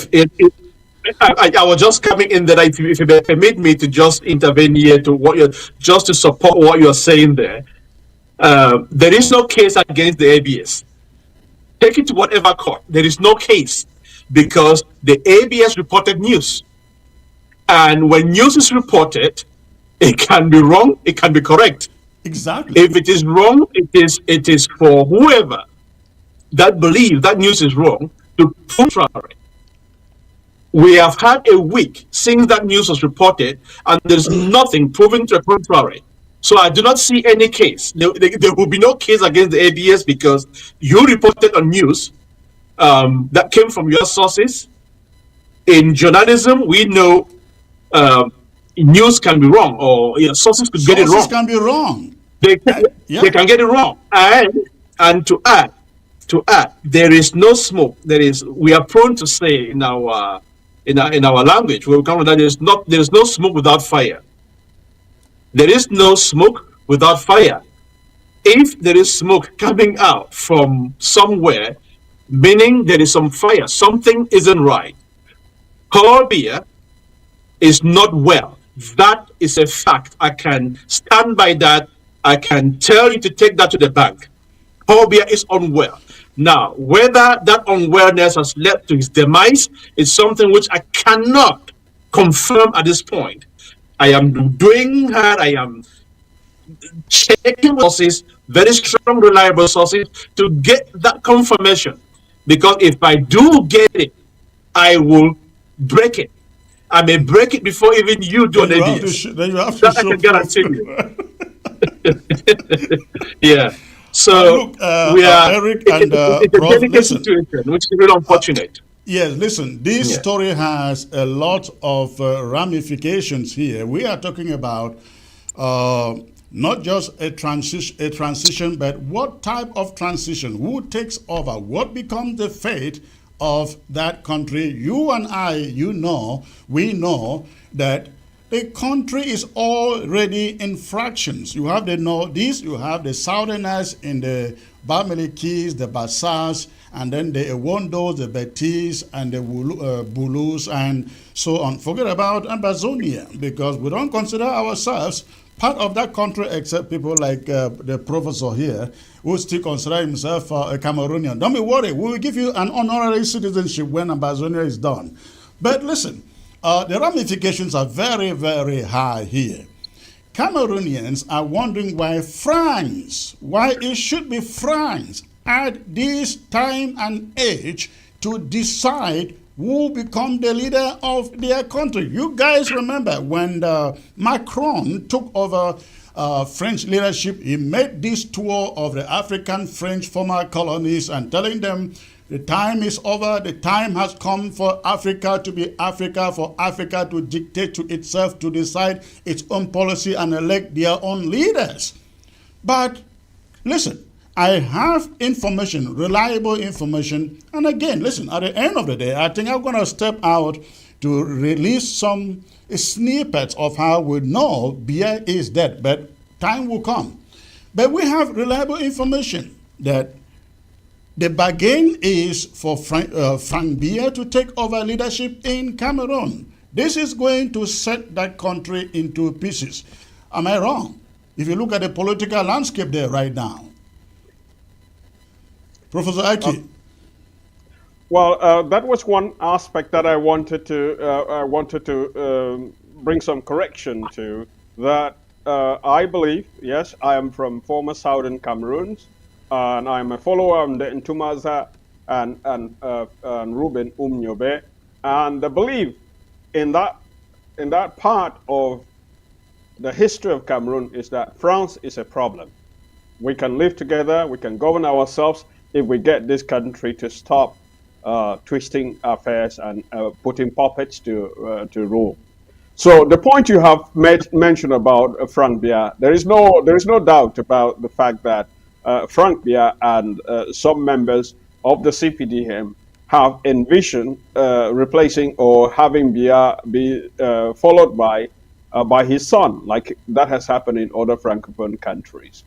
I was just coming in that if you permit me to just intervene here just to support what you're saying there. There is no case against the ABS. Take it to whatever court. There is no case because the ABS reported news. And when news is reported, it can be wrong, it can be correct. Exactly. If it is wrong, it is for whoever that believes that news is wrong to prove contrary. We have had a week since that news was reported, and there's nothing proven to the contrary. So I do not see any case. There will be no case against the ABS because you reported on news that came from your sources. In journalism, we know news can be wrong, or sources could get it wrong. Sources can be wrong. They can get it wrong. And to add, there is no smoke. We are prone to say in our language, where we come from, that there is no smoke without fire. There is no smoke without fire. If there is smoke coming out from somewhere, meaning there is some fire, something isn't right. Paul Biya is not well. That is a fact. I can stand by that. I can tell you to take that to the bank. Paul Biya is unwell. Now, whether that unwellness has led to his demise is something which I cannot confirm at this point. I am doing that. I am checking sources, very strong, reliable sources, to get that confirmation. Because if I do get it, I will break it. I may break it before even you do an ABS. That I can guarantee you. Yeah. So we are Eric and it's a delicate situation, which is really unfortunate. Yes, listen, this story has a lot of ramifications here. We are talking about not just a transition, but what type of transition? Who takes over? What becomes the fate of that country? You and I, we know that the country is already in fractions. You have the Northeast, you have the Southerners in the Bamilekis, the Bassas, and then the Ewondos, the Betis, and the Bulus, and so on. Forget about Ambazonia, because we don't consider ourselves part of that country, except people like the professor here, who still consider himself a Cameroonian. Don't be worried. We will give you an honorary citizenship when Ambazonia is done. But listen, the ramifications are very, very high here. Cameroonians are wondering why it should be France at this time and age to decide who become the leader of their country. You guys remember when Macron took over French leadership, he made this tour of the African French former colonies and telling them the time is over, the time has come for Africa to be Africa, for Africa to dictate to itself, to decide its own policy and elect their own leaders. But listen, I have information, reliable information, and again, listen, at the end of the day, I think I'm going to step out to release some snippets of how we know Biya is dead, but time will come. But we have reliable information that the bargain is for Frank Biya to take over leadership in Cameroon. This is going to set that country into pieces. Am I wrong? If you look at the political landscape there right now. Professor Aki. Well, that was one aspect that I wanted to bring some correction to. That I believe, yes, I am from former Southern Cameroon, and I'm a follower of the Ntumaza and Ruben Umnyobe, and I believe in that part of the history of Cameroon is that France is a problem. We can live together, we can govern ourselves if we get this country to stop twisting affairs and putting puppets to rule. So the point you have mentioned about Frank Biya, there is no doubt about the fact that Frank Biya and some members of the CPDM have envisioned replacing or having Biya be followed by his son, like that has happened in other Francophone countries.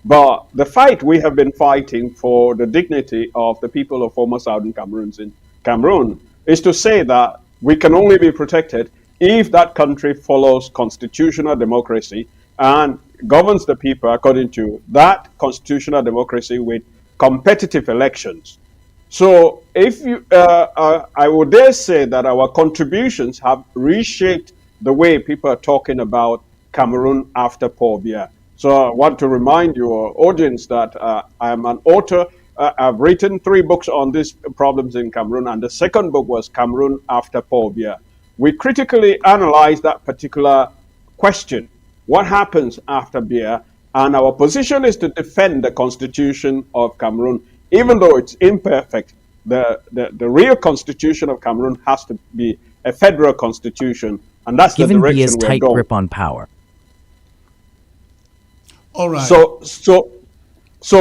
But the fight we have been fighting for the dignity of the people of former Southern Cameroons in Cameroon is to say that we can only be protected if that country follows constitutional democracy and governs the people according to that constitutional democracy with competitive elections. So if you, I would dare say that our contributions have reshaped the way people are talking about Cameroon after Paul Biya. So I want to remind your audience that I am an author. I've written 3 books on these problems in Cameroon, and the second book was Cameroon after Paul Biya. We critically analyze that particular question, what happens after Biya, and our position is to defend the constitution of Cameroon. Even though it's imperfect, the real constitution of Cameroon has to be a federal constitution, and that's Given the direction Biya's we're tight going. grip on power. All right. So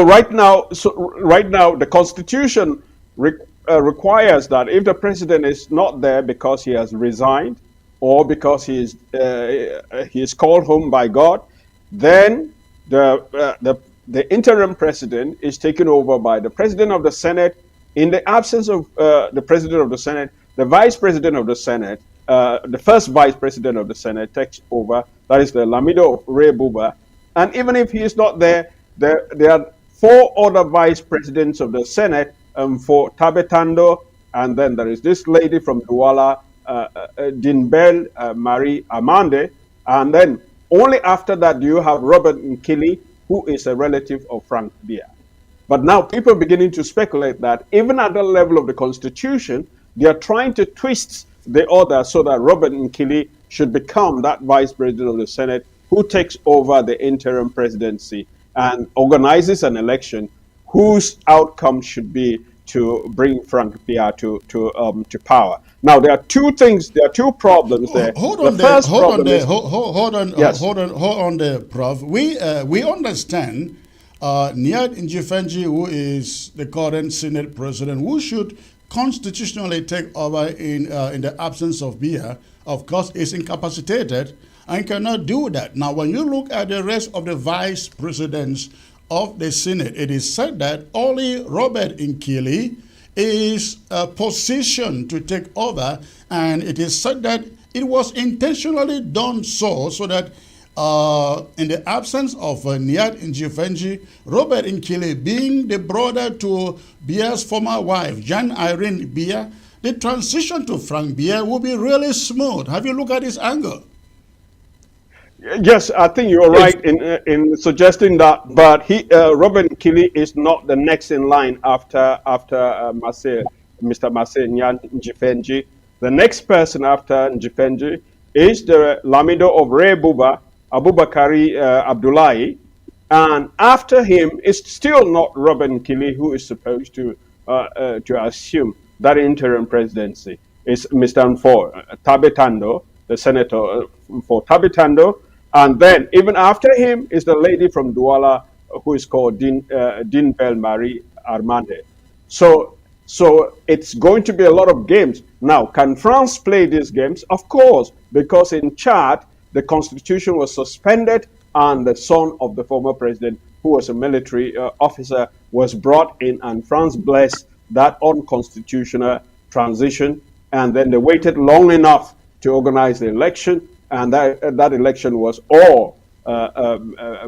right now, the Constitution requires that if the president is not there because he has resigned or because he is called home by God, then the interim president is taken over by the president of the Senate. In the absence of the president of the Senate, the vice president of the Senate, the first vice president of the Senate takes over. That is the Lamido of Ray Buba. And even if he is not there, there are 4 other vice presidents of the Senate for Tabetando, and then there is this lady from Douala, Dinbel Marie Amande, and then only after that do you have Robert Nkili, who is a relative of Frank Biya. But now people are beginning to speculate that even at the level of the Constitution, they are trying to twist the order so that Robert Nkili should become that vice president of the Senate who takes over the interim presidency and organizes an election whose outcome should be to bring Frank Biya to power. Now there are 2 things, there are 2 problems there. Hold on there, Prof. We understand Niad Njifenji, who is the current Senate president, who should constitutionally take over in the absence of Biya, of course, is incapacitated and cannot do that. Now, when you look at the rest of the vice presidents of the Senate, it is said that only Robert Nkili is positioned to take over, and it is said that it was intentionally done so that in the absence of Niad Njifenji, Robert Nkili, being the brother to Biya's former wife, Jean Irene Biya, the transition to Frank Biya will be really smooth. Have you looked at this angle? Yes, I think you're right in suggesting that, but Robert Nkili is not the next in line after Mr. Nyan Njifenji. The next person after Njifenji is the Lamido of Ray Buba, Abubakari Abdullahi, and after him is still not Robert Nkili, who is supposed to assume that interim presidency. It's Mr. Tabetando, the senator for Tabetando. And then, even after him, is the lady from Douala, who is called Dinbel Marie Armande. So it's going to be a lot of games. Now, can France play these games? Of course, because in Chad, the constitution was suspended, and the son of the former president, who was a military officer, was brought in, and France blessed that unconstitutional transition. And then they waited long enough to organize the election, and that election was all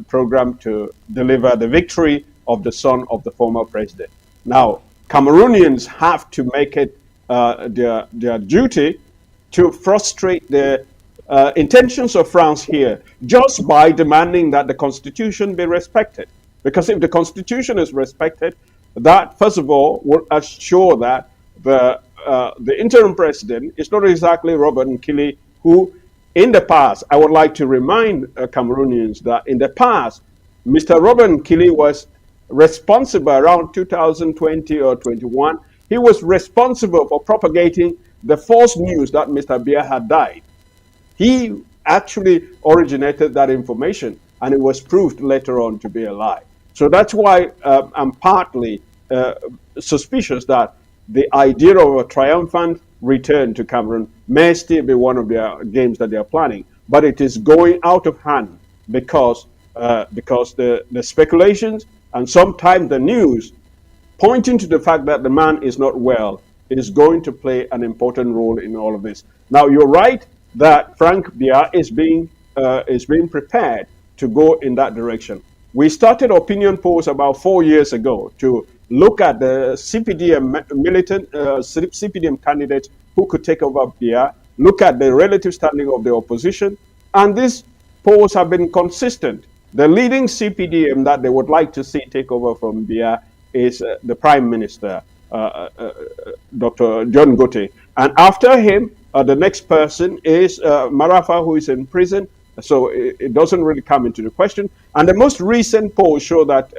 programmed to deliver the victory of the son of the former president. Now, Cameroonians have to make it their duty to frustrate the intentions of France here just by demanding that the constitution be respected. Because if the constitution is respected, that first of all will assure that the interim president is not exactly Robert Nkili, who in the past, I would like to remind Cameroonians that in the past, Mr. Robert Nkili was responsible around 2020 or 21. He was responsible for propagating the false news that Mr. Biya had died. He actually originated that information, and it was proved later on to be a lie. So that's why I'm partly suspicious that the idea of a triumphant return to Cameroon may still be one of their games that they are planning, but it is going out of hand because the speculations and sometimes the news pointing to the fact that the man is not well is going to play an important role in all of this. Now, you're right that Frank Biya is being prepared to go in that direction. We started opinion polls about 4 years ago to look at the CPDM militant, CPDM candidates who could take over Biya, look at the relative standing of the opposition, and these polls have been consistent. The leading CPDM that they would like to see take over from Biya is the Prime Minister, Dr. John Gote. And after him, the next person is Marafa, who is in prison. So it doesn't really come into the question. And the most recent polls show that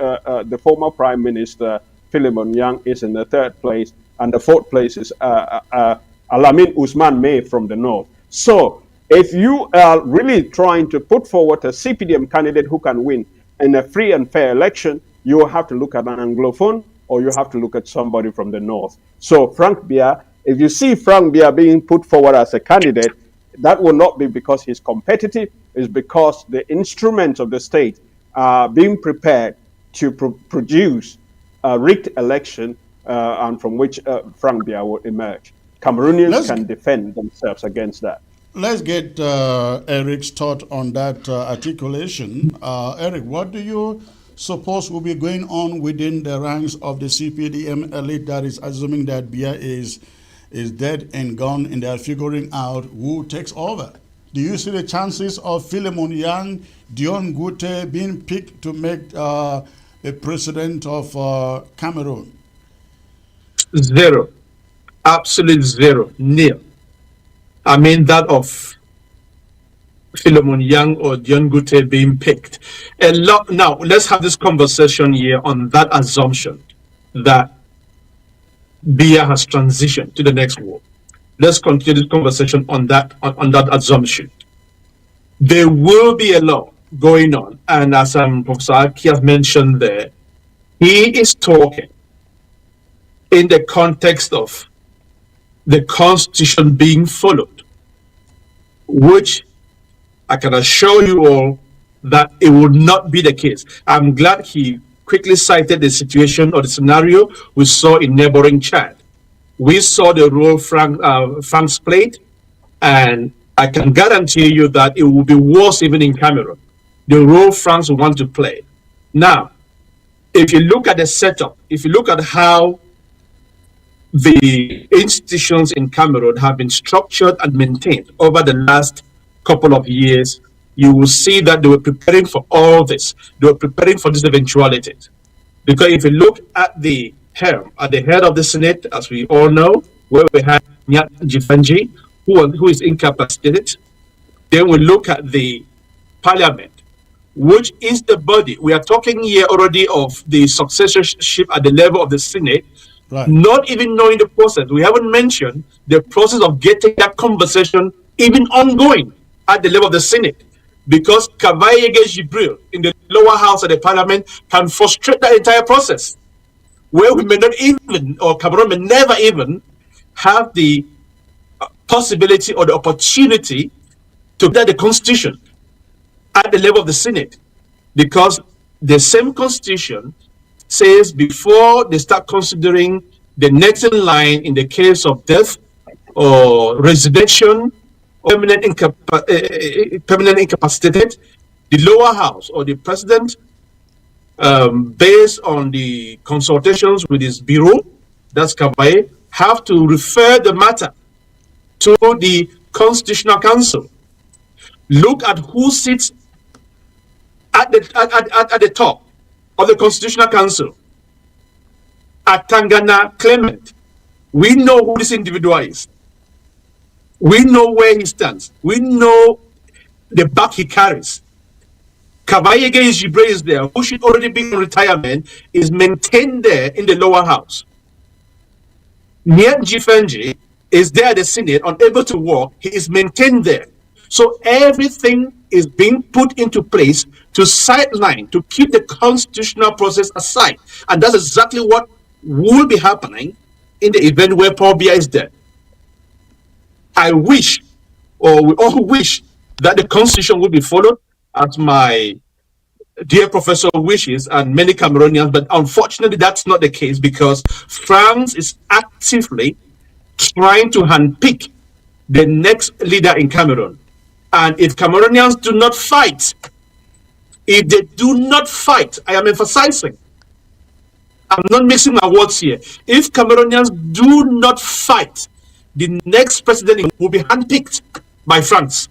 the former Prime Minister, Philemon Yang, is in the third place. And the fourth place is Alamin Usman May from the north. So if you are really trying to put forward a CPDM candidate who can win in a free and fair election, you will have to look at an Anglophone or you have to look at somebody from the north. So Frank Biya, if you see Frank Biya being put forward as a candidate, that will not be because he's competitive, it's because the instruments of the state are being prepared to produce a rigged election and from which Frank Biya will emerge. Cameroonians can defend themselves against that. Let's get Eric's thought on that articulation. Eric, what do you suppose will be going on within the ranks of the CPDM elite that is assuming that Biya is dead and gone and they are figuring out who takes over? Do you see the chances of Philemon Yang, Dion Gute being picked to make a president of Cameroon? Zero. Absolute zero. Nil. I mean that of Philemon Yang or Dion Gute being picked. A lot. Now, let's have this conversation here on that assumption that Biya has transitioned to the next war. Let's continue this conversation on that assumption. There will be a lot going on, and as Professor Aki has mentioned there, he is talking in the context of the constitution being followed, which I can assure you all that it will not be the case. I'm glad he quickly cited the situation or the scenario we saw in neighboring Chad. We saw the role France played, and I can guarantee you that it will be worse even in Cameroon, the role France will want to play. Now, if you look at the setup, if you look at how the institutions in Cameroon have been structured and maintained over the last couple of years, you will see that they were preparing for all this. They were preparing for these eventualities. Because if you look at the helm, at the head of the Senate, as we all know, where we have Nyat Jifanji, who is incapacitated. Then we look at the parliament, which is the body. We are talking here already of the successorship at the level of the Senate, right. Not even knowing the process. We haven't mentioned the process of getting that conversation even ongoing at the level of the Senate, because Kavaye Jibril in the lower house of the parliament can frustrate that entire process, where we may not even, or Cameroon may never even have the possibility or the opportunity to get the constitution at the level of the Senate, because the same constitution says before they start considering the next in line in the case of death or resignation or permanent incapacitated, the lower house or the president, based on the consultations with his bureau, that's Kabaye, have to refer the matter to the Constitutional Council. Look at who sits at the top of the Constitutional Council. Atangana Clement. We know who this individual is. We know where he stands. We know the back he carries. Kabaye Jibre is there, who should already be in retirement, is maintained there in the lower house. Nian Jifenji is there at the Senate, unable to work, he is maintained there. So everything is being put into place to sideline, to keep the constitutional process aside. And that's exactly what will be happening in the event where Paul Biya is dead. I wish, or we all wish, that the constitution will be followed, as my dear professor wishes and many Cameroonians, but unfortunately that's not the case, because France is actively trying to handpick the next leader in Cameroon. And if Cameroonians do not fight, if they do not fight, I am emphasizing, I'm not mixing my words here. If Cameroonians do not fight, the next president will be handpicked by France.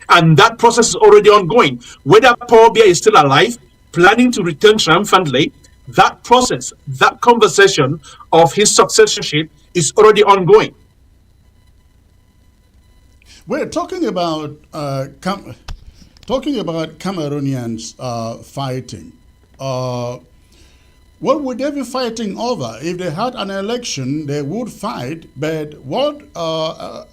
And that process is already ongoing. Whether Paul Biya is still alive, planning to return triumphantly, that process, that conversation of his successorship is already ongoing. We're talking about Cameroonians fighting. What would they be fighting over? If they had an election, they would fight. But what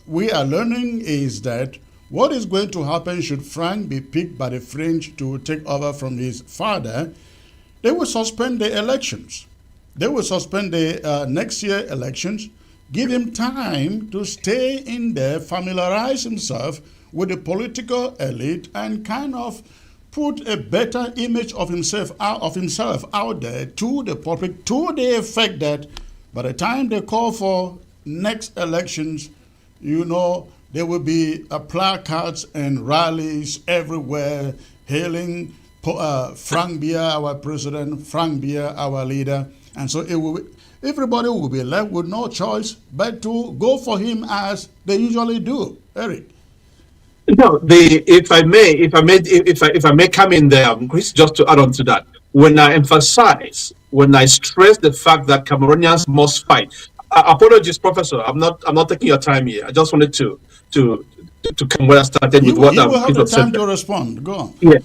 we are learning is that what is going to happen should Frank be picked by the French to take over from his father, they will suspend the elections. They will suspend the next year elections, give him time to stay in there, familiarize himself with the political elite, and kind of put a better image of himself out there to the public, to the effect that by the time they call for next elections, you know, there will be placards and rallies everywhere hailing Frank Biya, our president, Frank Biya, our leader. And so everybody will be left with no choice but to go for him as they usually do. Eric. No, if I may come in there, Chris, just to add on to that. When I stress the fact that Cameroonians must fight. Apologies, Professor. I'm not taking your time here. I just wanted to come where I started with what you will have the time to respond. Go on. Yeah.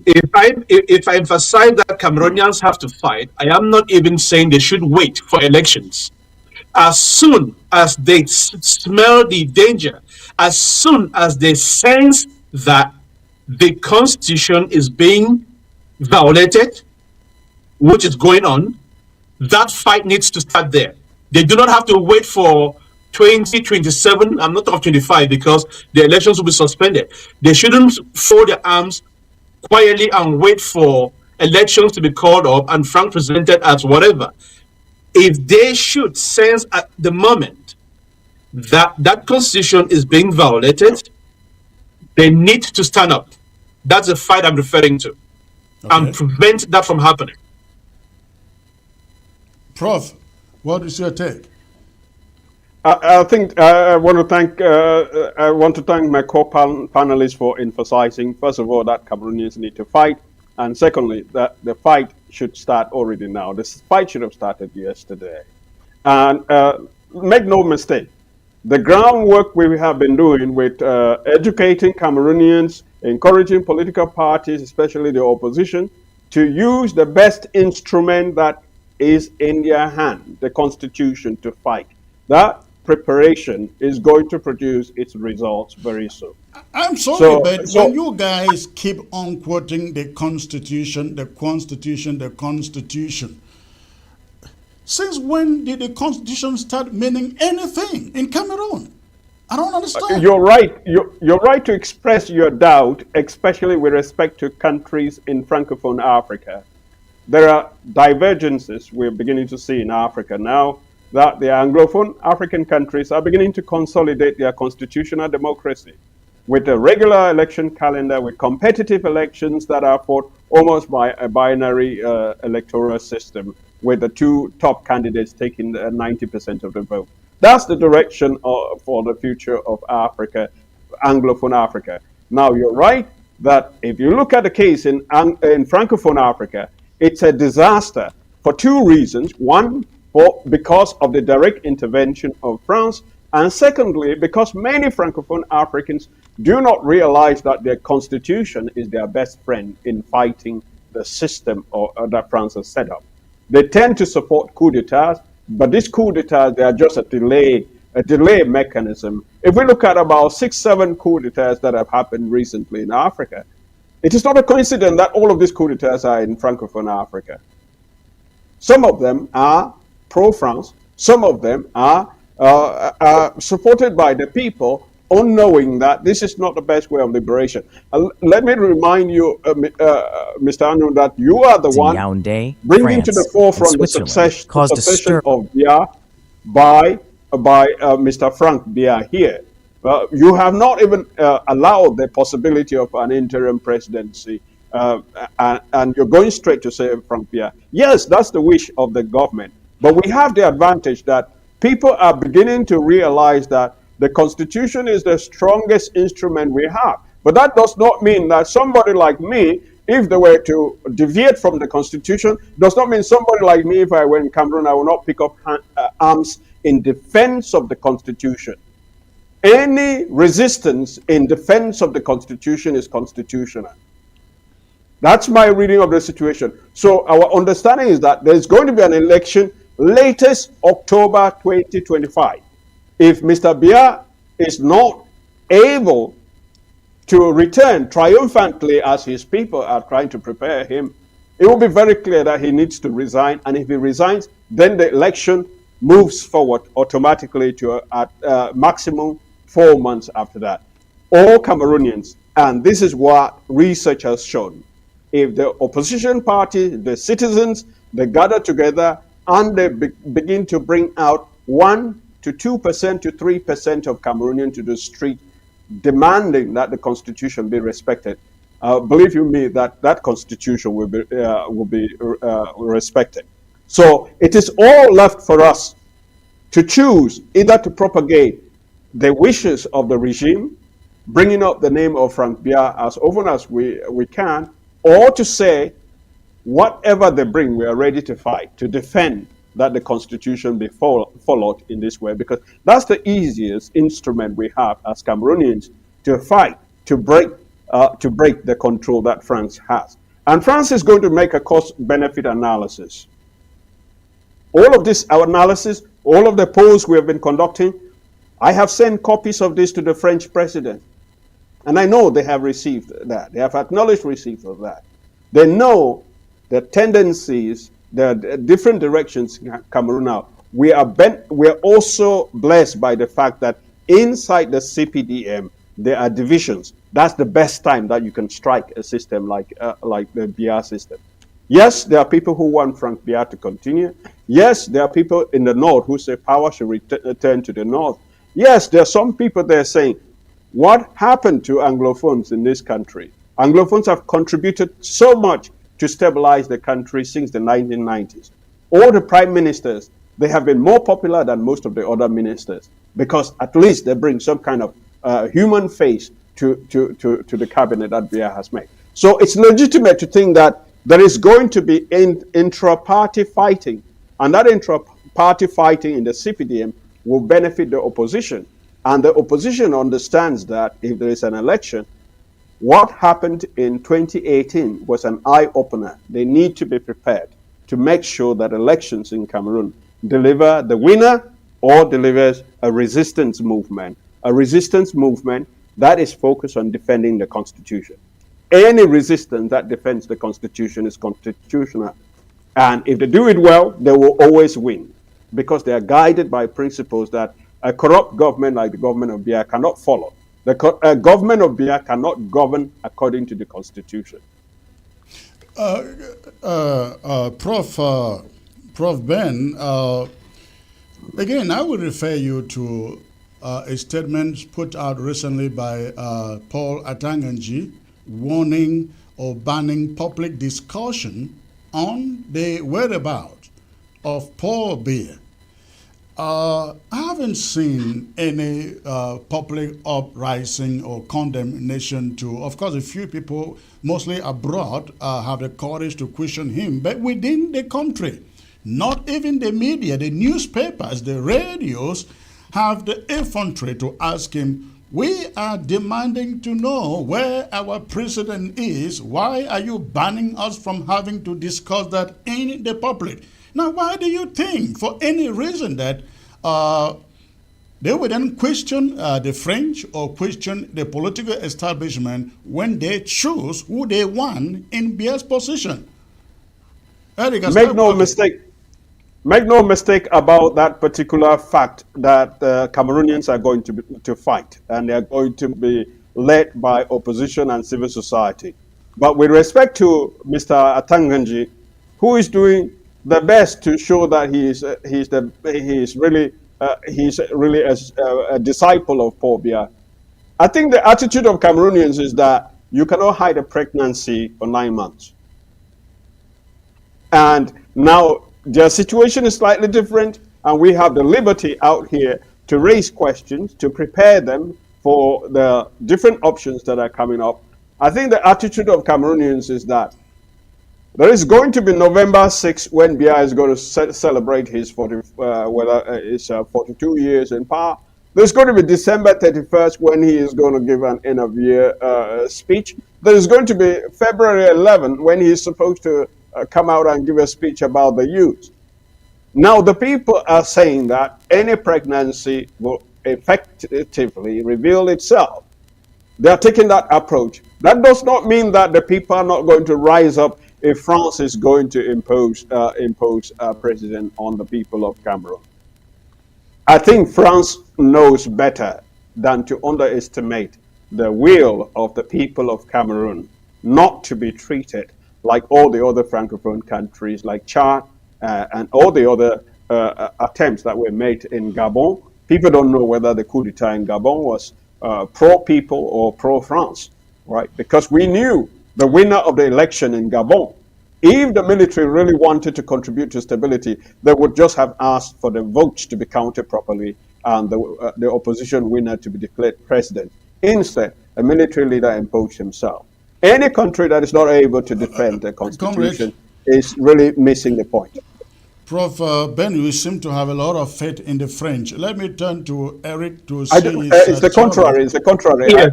If I emphasize that Cameroonians have to fight, I am not even saying they should wait for elections. As soon as they smell the danger, as soon as they sense that the Constitution is being violated, which is going on, that fight needs to start there. They do not have to wait for 2027. I'm not talking 25 because the elections will be suspended. They shouldn't fold their arms quietly and wait for elections to be called up and Frank presented as whatever. If they should sense at the moment that that constitution is being violated, they need to stand up. That's the fight I'm referring to, and prevent that from happening. Prof, what is your take? I think I want to thank my co-panelists for emphasizing, first of all, that Cameroonians need to fight, and secondly, that the fight should start already now. The fight should have started yesterday. And make no mistake, the groundwork we have been doing with educating Cameroonians, encouraging political parties, especially the opposition, to use the best instrument that is in their hand, the Constitution, to fight. That preparation is going to produce its results very soon. I'm sorry, but when you guys keep on quoting the Constitution, the Constitution, the Constitution, since when did the Constitution start meaning anything in Cameroon? I don't understand. You're right. You're right to express your doubt, especially with respect to countries in Francophone Africa. There are divergences we're beginning to see in Africa now, that the Anglophone African countries are beginning to consolidate their constitutional democracy. with a regular election calendar, with competitive elections that are fought almost by a binary electoral system, with the two top candidates taking 90% of the vote. That's the direction for the future of Africa, Anglophone Africa. Now, you're right that if you look at the case in Francophone Africa, it's a disaster for two reasons. One, because of the direct intervention of France, and secondly, because many Francophone Africans do not realize that their constitution is their best friend in fighting the system that France has set up. They tend to support coup d'etats, but these coup d'etats, they are just a delay mechanism. If we look at about 6-7 coup d'etats that have happened recently in Africa, it is not a coincidence that all of these coup d'etats are in Francophone Africa. Some of them are pro-France, some of them are supported by the people, unknowing that this is not the best way of liberation. Let me remind you, Mr. Anu, that you are the one Yaoundé, bringing France, to the forefront the succession of Biya by Mr. Frank Biya here. You have not even allowed the possibility of an interim presidency, and you're going straight to say Frank Biya. Yes, that's the wish of the government, but we have the advantage that people are beginning to realize that the Constitution is the strongest instrument we have. But that does not mean that somebody like me, if they were to deviate from the Constitution, does not mean somebody like me, if I were in Cameroon, I will not pick up arms in defense of the Constitution. Any resistance in defense of the Constitution is constitutional. That's my reading of the situation. So our understanding is that there's going to be an election latest October 2025. If Mr. Biya is not able to return triumphantly as his people are trying to prepare him, it will be very clear that he needs to resign. And if he resigns, then the election moves forward automatically to a maximum 4 months after that. All Cameroonians, and this is what research has shown, if the opposition party, the citizens, they gather together and they begin to bring out 1 to 2% to 3% of Cameroonians to the street, demanding that the Constitution be respected. Believe you me, that Constitution will be respected. So it is all left for us to choose either to propagate the wishes of the regime, bringing up the name of Frank Biya as often as we can, or to say, whatever they bring, we are ready to fight, to defend that the Constitution be followed in this way, because that's the easiest instrument we have as Cameroonians to fight, to break the control that France has. And France is going to make a cost-benefit analysis. All of this, our analysis, all of the polls we have been conducting, I have sent copies of this to the French president. And I know they have received that. They have acknowledged receipt of that. They know the tendencies, the different directions in Cameroon now. We are also blessed by the fact that inside the CPDM, there are divisions. That's the best time that you can strike a system like the Biya system. Yes, there are people who want Frank Biya to continue. Yes, there are people in the north who say power should return to the north. Yes, there are some people there saying, what happened to Anglophones in this country? Anglophones have contributed so much to stabilize the country since the 1990s. All the prime ministers, they have been more popular than most of the other ministers because at least they bring some kind of human face to the cabinet that Biya has made. So it's legitimate to think that there is going to be intra-party fighting, and that intra-party fighting in the CPDM will benefit the opposition. And the opposition understands that if there is an election, what happened in 2018 was an eye-opener. They need to be prepared to make sure that elections in Cameroon deliver the winner or delivers a resistance movement that is focused on defending the Constitution. Any resistance that defends the Constitution is constitutional. And if they do it well, they will always win because they are guided by principles that a corrupt government like the government of Biya cannot follow. The government of Biya cannot govern according to the Constitution. Prof. Ben, again, I would refer you to a statement put out recently by Paul Atanganji warning or banning public discussion on the whereabouts of Paul Biya. I haven't seen any public uprising or condemnation to, of course, a few people, mostly abroad, have the courage to question him, but within the country, not even the media, the newspapers, the radios, have the effrontery to ask him, we are demanding to know where our president is. Why are you banning us from having to discuss that in the public? Now, why do you think, for any reason, that they would then question the French or question the political establishment when they choose who they want in Biya's position? Eric, Make no mistake about that particular fact that Cameroonians are going to fight, and they are going to be led by opposition and civil society. But with respect to Mr. Atanganji, who is doing the best to show that he's really a disciple of Paul Biya, I think the attitude of Cameroonians is that you cannot hide a pregnancy for 9 months. And now their situation is slightly different, and we have the liberty out here to raise questions, to prepare them for the different options that are coming up. I think the attitude of Cameroonians is that there is going to be November 6th when Biya is going to celebrate his 42 years in power. There's going to be December 31st when he is going to give an end of year speech. There is going to be February 11th when he is supposed to come out and give a speech about the youth. Now the people are saying that any pregnancy will effectively reveal itself. They are taking that approach. That does not mean that the people are not going to rise up if France is going to impose a president on the people of Cameroon. I think France knows better than to underestimate the will of the people of Cameroon not to be treated like all the other Francophone countries, like Chad and all the other attempts that were made in Gabon. People don't know whether the coup d'etat in Gabon was pro-people or pro-France, right? Because we knew the winner of the election in Gabon. If the military really wanted to contribute to stability, they would just have asked for the votes to be counted properly and the opposition winner to be declared president. Instead, a military leader imposed himself. Any country that is not able to defend the constitution is really missing the point. Prof. Ben, you seem to have a lot of faith in the French. Let me turn to Eric to see it's the contrary. It's the contrary. Yeah.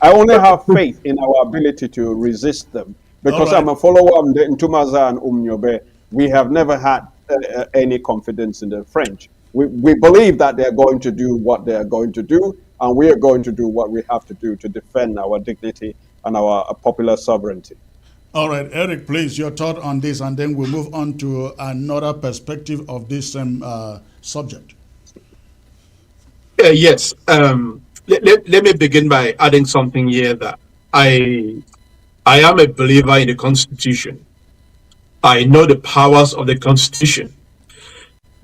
I only have faith in our ability to resist them. Because I'm a follower of the Ntumaza and Umnyobe, we have never had any confidence in the French. We believe that they're going to do what they're going to do, and we are going to do what we have to do to defend our dignity and our popular sovereignty. All right, Eric, please, your thought on this, and then we'll move on to another perspective of this subject. Yes. Let me begin by adding something here that I am a believer in the Constitution. I know the powers of the Constitution.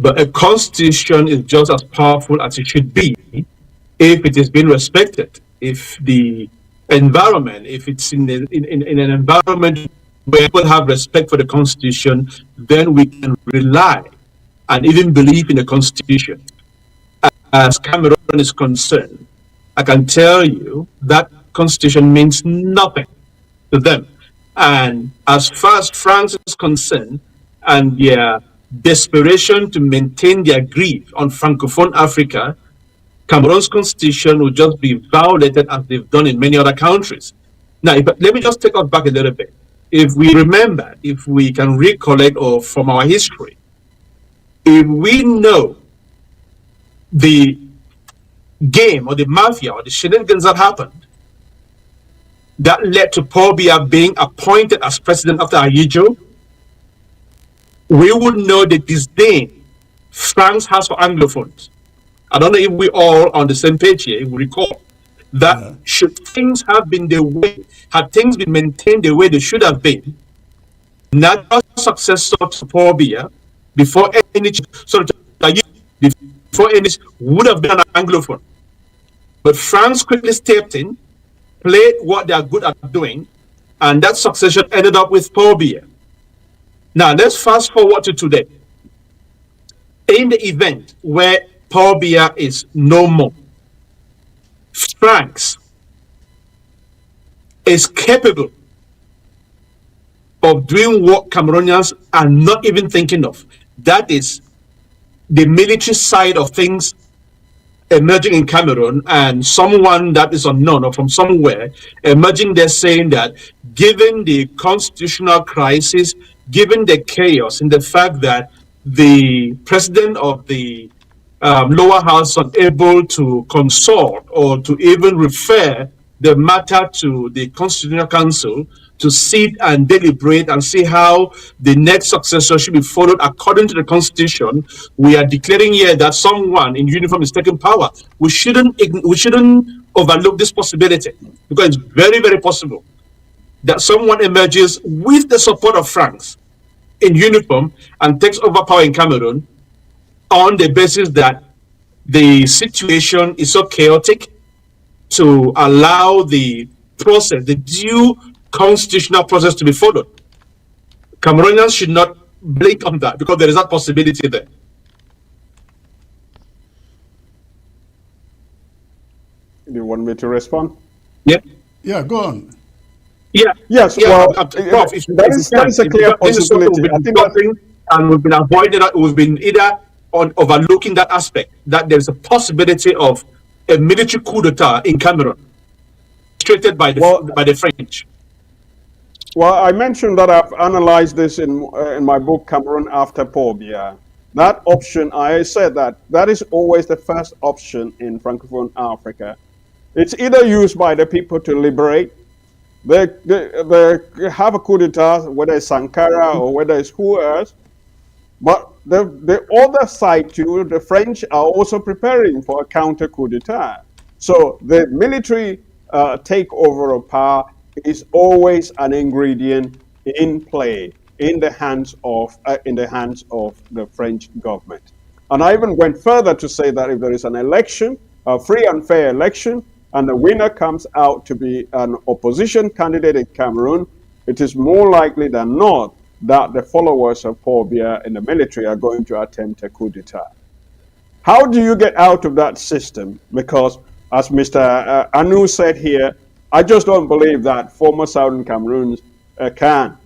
But a Constitution is just as powerful as it should be if it is being respected. If the environment, if it's in an environment where people have respect for the Constitution, then we can rely and even believe in the Constitution. As Cameroon is concerned, I can tell you that Constitution means nothing to them. And as far as France is concerned, and their desperation to maintain their grip on Francophone Africa, Cameroon's constitution will just be violated as they've done in many other countries. Now, let me just take us back a little bit. If we remember, if we can recollect or from our history, if we know the game or the mafia or the shenanigans that happened, that led to Paul Biya being appointed as president after Ayijo, we would know the disdain France has for Anglophones. I don't know if we all on the same page here, if we recall that should things have been the way, had things been maintained the way they should have been, natural successor to Paul Biya, before any sort of before English would have been an Anglophone. But France quickly stepped in, played what they are good at doing, and that succession ended up with Paul Biya. Now, let's fast forward to today. In the event where Paul Biya is no more, France is capable of doing what Cameroonians are not even thinking of. That is the military side of things emerging in Cameroon, and someone that is unknown or from somewhere emerging there saying that given the constitutional crisis, given the chaos in the fact that the president of the lower house is unable to consult or to even refer the matter to the Constitutional Council to sit and deliberate and see how the next successor should be followed according to the Constitution, we are declaring here that someone in uniform is taking power. We shouldn't overlook this possibility, because it's very, very possible that someone emerges with the support of France in uniform and takes over power in Cameroon on the basis that the situation is so chaotic to allow the process, the due constitutional process to be followed. Cameroonians should not blink on that, because there is that possibility there. Do you want me to respond? Yeah. Yeah, go on. Yeah. Yes. Yeah, well, Prof, that is a clear possibility. I think and we've been avoiding that. We've been either on overlooking that aspect, that there's a possibility of a military coup d'etat in Cameroon, created by the French. Well, I mentioned that I've analyzed this in my book, Cameroon After Paul Biya. That option, I said that is always the first option in Francophone Africa. It's either used by the people to liberate, they have a coup d'etat, whether it's Sankara or whether it's who else, but the other side too, the French are also preparing for a counter coup d'etat. So the military takeover of power is always an ingredient in play in the hands of the French government. And I even went further to say that if there is an election, a free and fair election, and the winner comes out to be an opposition candidate in Cameroon, it is more likely than not that the followers of Paul Biya in the military are going to attempt a coup d'etat. How do you get out of that system? Because as Mr. Anu said here, I just don't believe that former Southern Cameroons can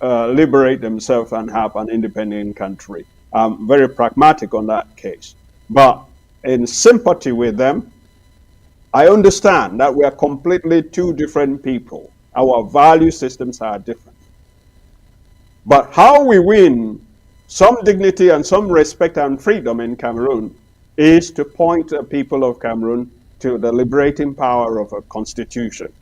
liberate themselves and have an independent country. I'm very pragmatic on that case. But in sympathy with them, I understand that we are completely two different people. Our value systems are different. But how we win some dignity and some respect and freedom in Cameroon is to point the people of Cameroon to the liberating power of a constitution.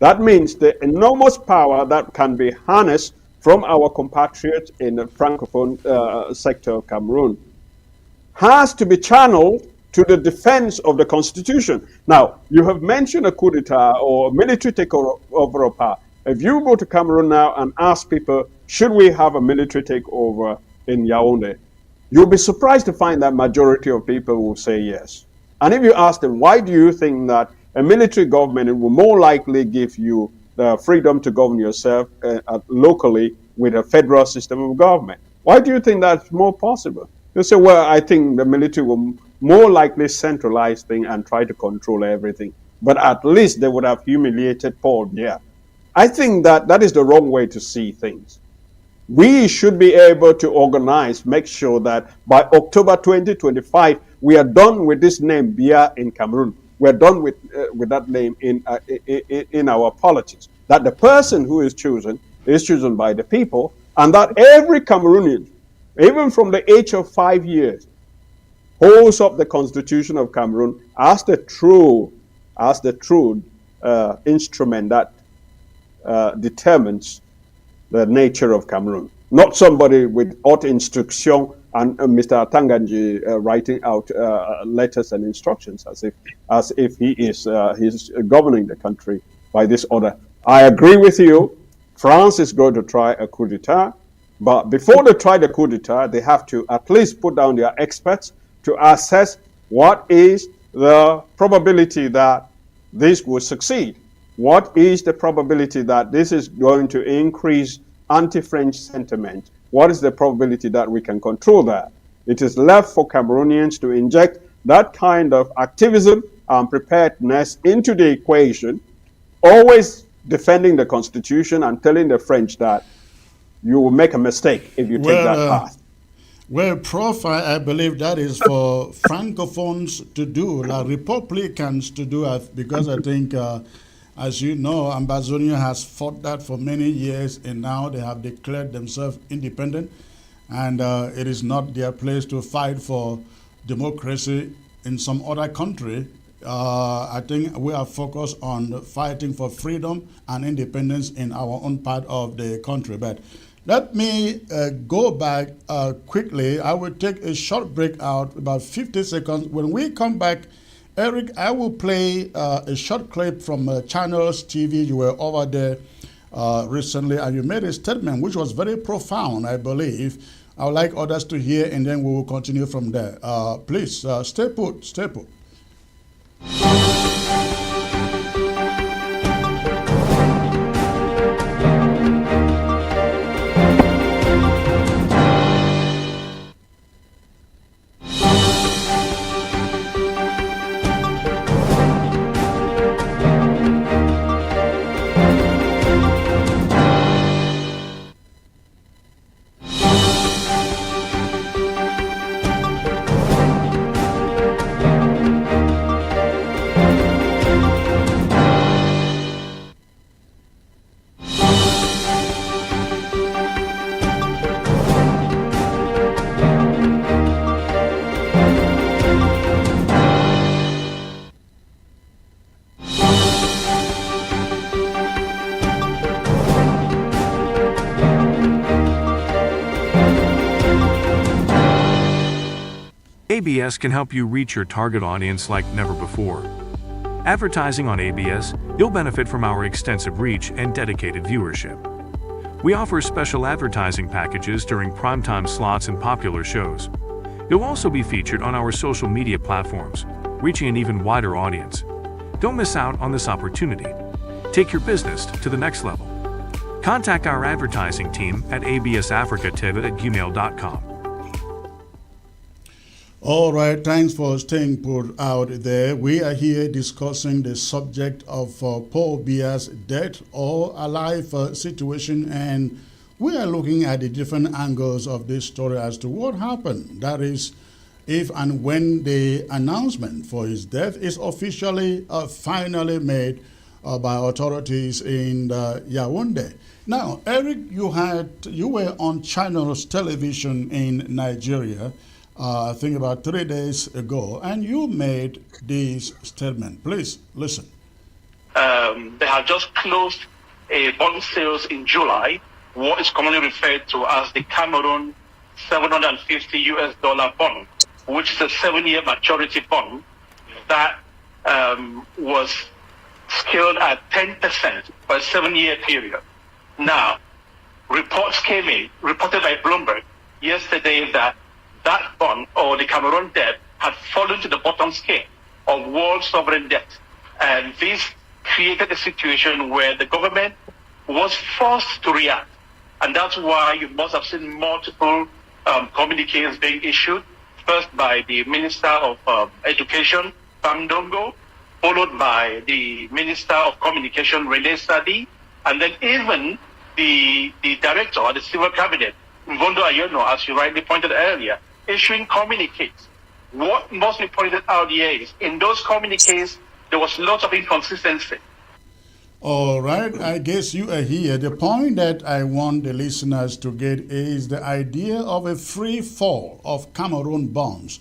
That means the enormous power that can be harnessed from our compatriots in the Francophone sector of Cameroon has to be channeled to the defense of the constitution. Now, you have mentioned a coup d'etat or military takeover of power. If you go to Cameroon now and ask people, should we have a military takeover in Yaoundé? You'll be surprised to find that majority of people will say yes. And if you ask them, why do you think that a military government will more likely give you the freedom to govern yourself locally with a federal system of government? Why do you think that's more possible? They say, well, I think the military will more likely centralize things and try to control everything. But at least they would have humiliated Paul Biya. I think that is the wrong way to see things. We should be able to organize, make sure that by October 2025, we are done with this name Biya in Cameroon. We're done with that name in our politics. That the person who is chosen by the people, and that every Cameroonian, even from the age of 5 years, holds up the Constitution of Cameroon as the true instrument that determines the nature of Cameroon. Not somebody with haute instruction and Mr. Atanganji writing out letters and instructions as if he is he's governing the country by this order. I agree with you. France is going to try a coup d'etat, but before they try the coup d'etat, they have to at least put down their experts to assess what is the probability that this will succeed. What is the probability that this is going to increase anti-French sentiment? What is the probability that we can control that? It is left for Cameroonians to inject that kind of activism and preparedness into the equation, always defending the constitution and telling the French that you will make a mistake if you take that path. Well, Prof, I believe that is for Francophones to do, like Republicans to do, because I think, as you know, Ambazonia has fought that for many years, and now they have declared themselves independent, and it is not their place to fight for democracy in some other country. I think we are focused on fighting for freedom and independence in our own part of the country. But let me go back quickly. I will take a short break out, about 50 seconds. When we come back, Eric, I will play a short clip from Channels TV. You were over there recently, and you made a statement which was very profound, I believe. I would like others to hear, and then we will continue from there. Please, stay put, stay put. ABS can help you reach your target audience like never before. Advertising on ABS, you'll benefit from our extensive reach and dedicated viewership. We offer special advertising packages during primetime slots and popular shows. You'll also be featured on our social media platforms, reaching an even wider audience. Don't miss out on this opportunity. Take your business to the next level. Contact our advertising team at absafricatv@gmail.com. All right, thanks for staying put out there. We are here discussing the subject of Paul Biya's death or alive situation, and we are looking at the different angles of this story as to what happened. That is, if and when the announcement for his death is officially finally made by authorities in Yaoundé. Now, Eric, you were on Channels Television in Nigeria. I think about 3 days ago, and you made this statement. Please listen. They have just closed a bond sales in July, what is commonly referred to as the Cameroon $750 bond, which is a 7-year maturity bond that was scaled at 10% for a 7-year period. Now, reports came in, reported by Bloomberg yesterday, that bond, or the Cameroon debt, had fallen to the bottom scale of world sovereign debt. And this created a situation where the government was forced to react. And that's why you must have seen multiple communiques being issued, first by the Minister of Education, Pamdongo, followed by the Minister of Communication, Rene Sadi, and then even the Director of the Civil Cabinet, Mvondo Ayono, as you rightly pointed earlier, issuing communiques. What must be pointed out here is, in those communiques, there was lots of inconsistency. All right, I guess you are here. The point that I want the listeners to get is the idea of a free fall of Cameroon bonds.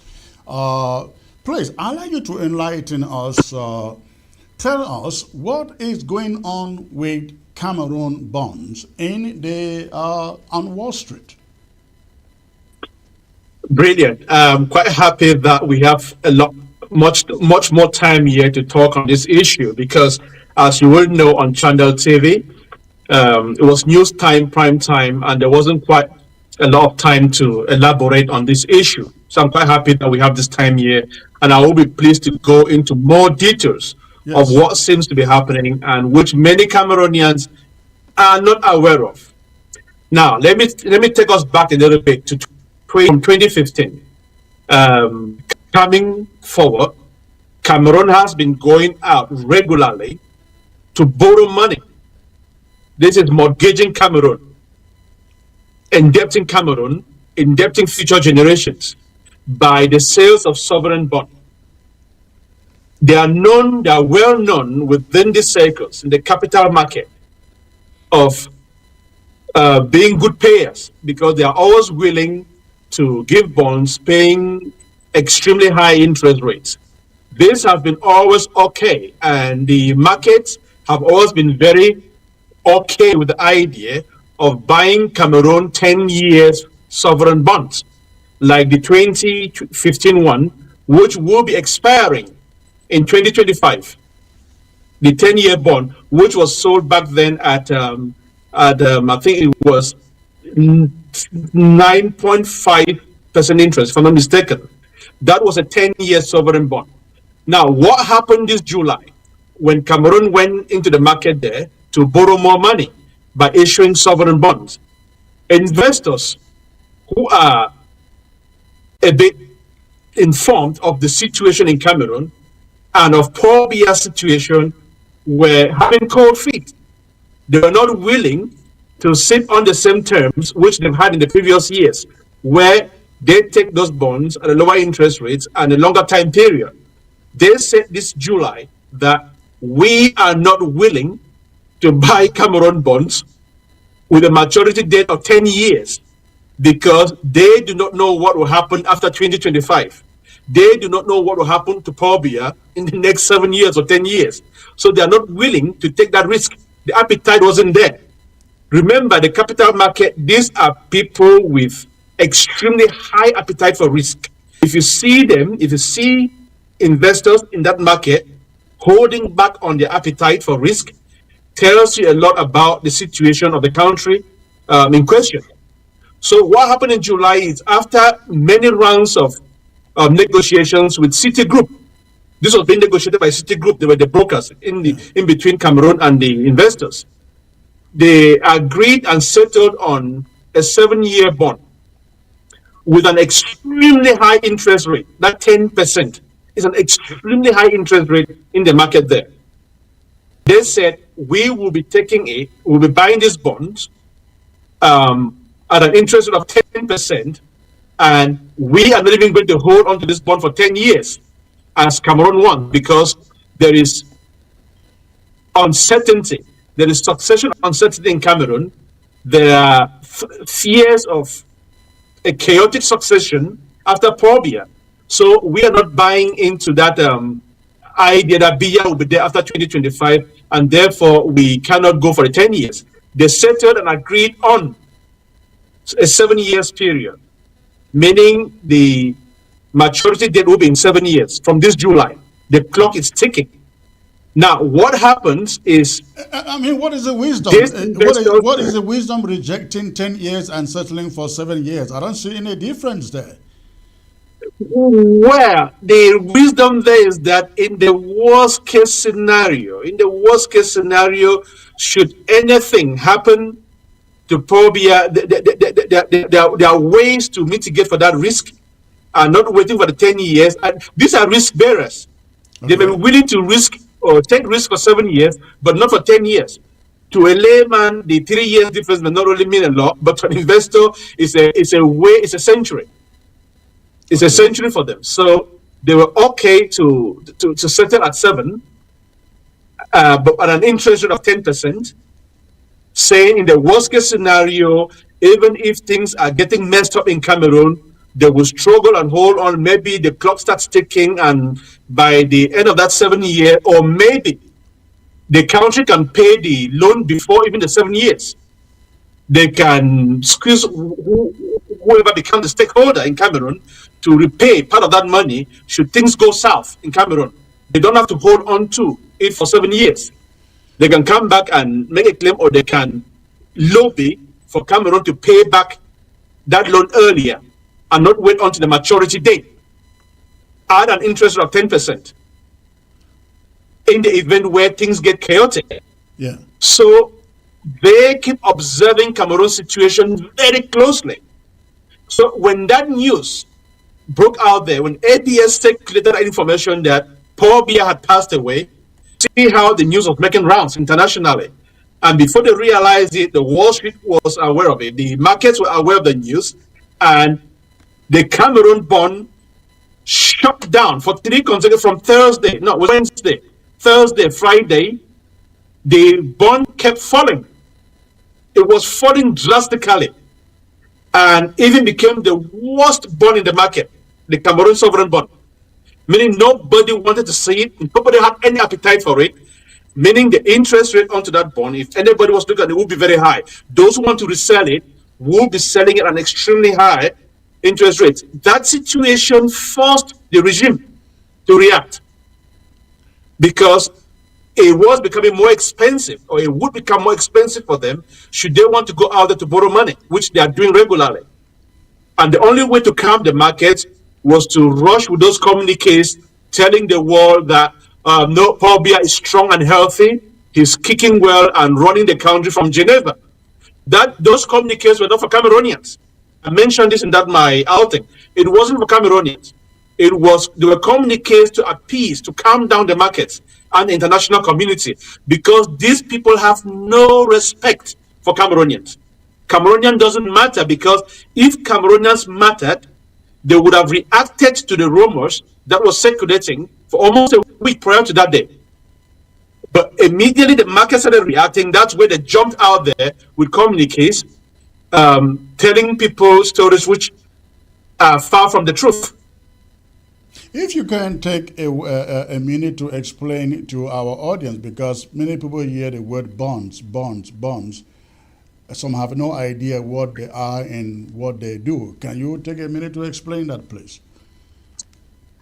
Please, I'd like you to enlighten us. Tell us what is going on with Cameroon bonds on Wall Street. Brilliant. I'm quite happy that we have much more time here to talk on this issue, because as you will know, on Channel TV, it was news time, prime time, and there wasn't quite a lot of time to elaborate on this issue. So I'm quite happy that we have this time here, and I will be pleased to go into more details of what seems to be happening and which many Cameroonians are not aware of. Now, let me take us back a little bit to 2015. Coming forward, Cameroon has been going out regularly to borrow money. This is mortgaging Cameroon, indebting Cameroon, indebting future generations by the sales of sovereign bond. They are well known within the circles in the capital market of being good payers, because they are always willing to give bonds paying extremely high interest rates. This has been always okay, and the markets have always been very okay with the idea of buying Cameroon 10 years sovereign bonds, like the 2015 one, which will be expiring in 2025. The 10-year bond, which was sold back then at I think it was 9.5% interest, if I'm not mistaken. That was a 10-year sovereign bond. Now, what happened this July when Cameroon went into the market there to borrow more money by issuing sovereign bonds? Investors who are a bit informed of the situation in Cameroon and of Paul Biya's situation were having cold feet. They were not willing to sit on the same terms which they've had in the previous years, where they take those bonds at a lower interest rates and a longer time period. They said this July that we are not willing to buy Cameroon bonds with a maturity date of 10 years because they do not know what will happen after 2025. They do not know what will happen to Paul Biya in the next 7 years or 10 years. So they are not willing to take that risk. The appetite wasn't there. Remember, the capital market, these are people with extremely high appetite for risk. If you see them, if you see investors in that market holding back on their appetite for risk, tells you a lot about the situation of the country in question. So what happened in July is, after many rounds of negotiations with Citigroup, this was being negotiated by Citigroup, they were the brokers in between Cameroon and the investors. They agreed and settled on a 7-year bond with an extremely high interest rate. That 10% is an extremely high interest rate in the market there. They said, we will be taking it, we'll be buying these bonds at an interest rate of 10%, and we are not even going to hold on to this bond for 10 years as Cameroon won, because there is uncertainty. There is succession uncertainty in Cameroon. There are fears of a chaotic succession after Paul Biya. So we are not buying into that idea that Biya will be there after 2025, and therefore we cannot go for the 10 years. They settled and agreed on a 7 years period, meaning the maturity date will be in 7 years from this July. The clock is ticking. Now, what happens is... I mean, what is the wisdom? What is the wisdom rejecting 10 years and settling for 7 years? I don't see any difference there. Well, the wisdom there is that in the worst case scenario, should anything happen to Paul Biya, there are ways to mitigate for that risk, and not waiting for the 10 years. And these are risk bearers. Okay. They may be willing to risk or take risk for 7 years, but not for 10 years. To a layman, the 3 years difference may not really mean a lot, but to an investor, it's a century. It's a century for them. So they were okay to settle at 7, but at an interest rate of 10%, saying in the worst case scenario, even if things are getting messed up in Cameroon, they will struggle and hold on. Maybe the clock starts ticking, and by the end of that 7 year, or maybe the country can pay the loan before even the 7 years. They can squeeze whoever becomes the stakeholder in Cameroon to repay part of that money should things go south in Cameroon. They don't have to hold on to it for 7 years. They can come back and make a claim, or they can lobby for Cameroon to pay back that loan earlier. and not wait until the maturity date. Add an interest rate of 10% in the event where things get chaotic. Yeah. So they keep observing Cameroon's situation very closely. So when that news broke out there, when ABS circulated that information that Paul Biya had passed away, see how the news was making rounds internationally. And before they realized it, the Wall Street was aware of it. The markets were aware of the news. And the Cameroon bond shut down for 3 consecutive from Thursday, no, it was Wednesday, Thursday, Friday, the bond kept falling. It was falling drastically and even became the worst bond in the market, the Cameroon sovereign bond. Meaning nobody wanted to see it, nobody had any appetite for it, meaning the interest rate onto that bond, if anybody was looking at it, would be very high. Those who want to resell it will be selling it at an extremely high interest rate. That situation forced the regime to react because it was becoming more expensive, or it would become more expensive for them should they want to go out there to borrow money, which they are doing regularly. And the only way to calm the market was to rush with those communiques telling the world that no, Paul Biya is strong and healthy, he's kicking well and running the country from Geneva. Those communiques were not for Cameroonians. I mentioned this in my outing. It wasn't for Cameroonians. They were communiques to appease, to calm down the markets and the international community, because these people have no respect for Cameroonians. Cameroonian doesn't matter, because if Cameroonians mattered, they would have reacted to the rumors that was circulating for almost a week prior to that day. But immediately the market started reacting. That's where they jumped out there with communiques, telling people stories which are far from the truth. If you can take a minute to explain to our audience, because many people hear the word bonds. Some have no idea what they are and what they do. Can you take a minute to explain that, please?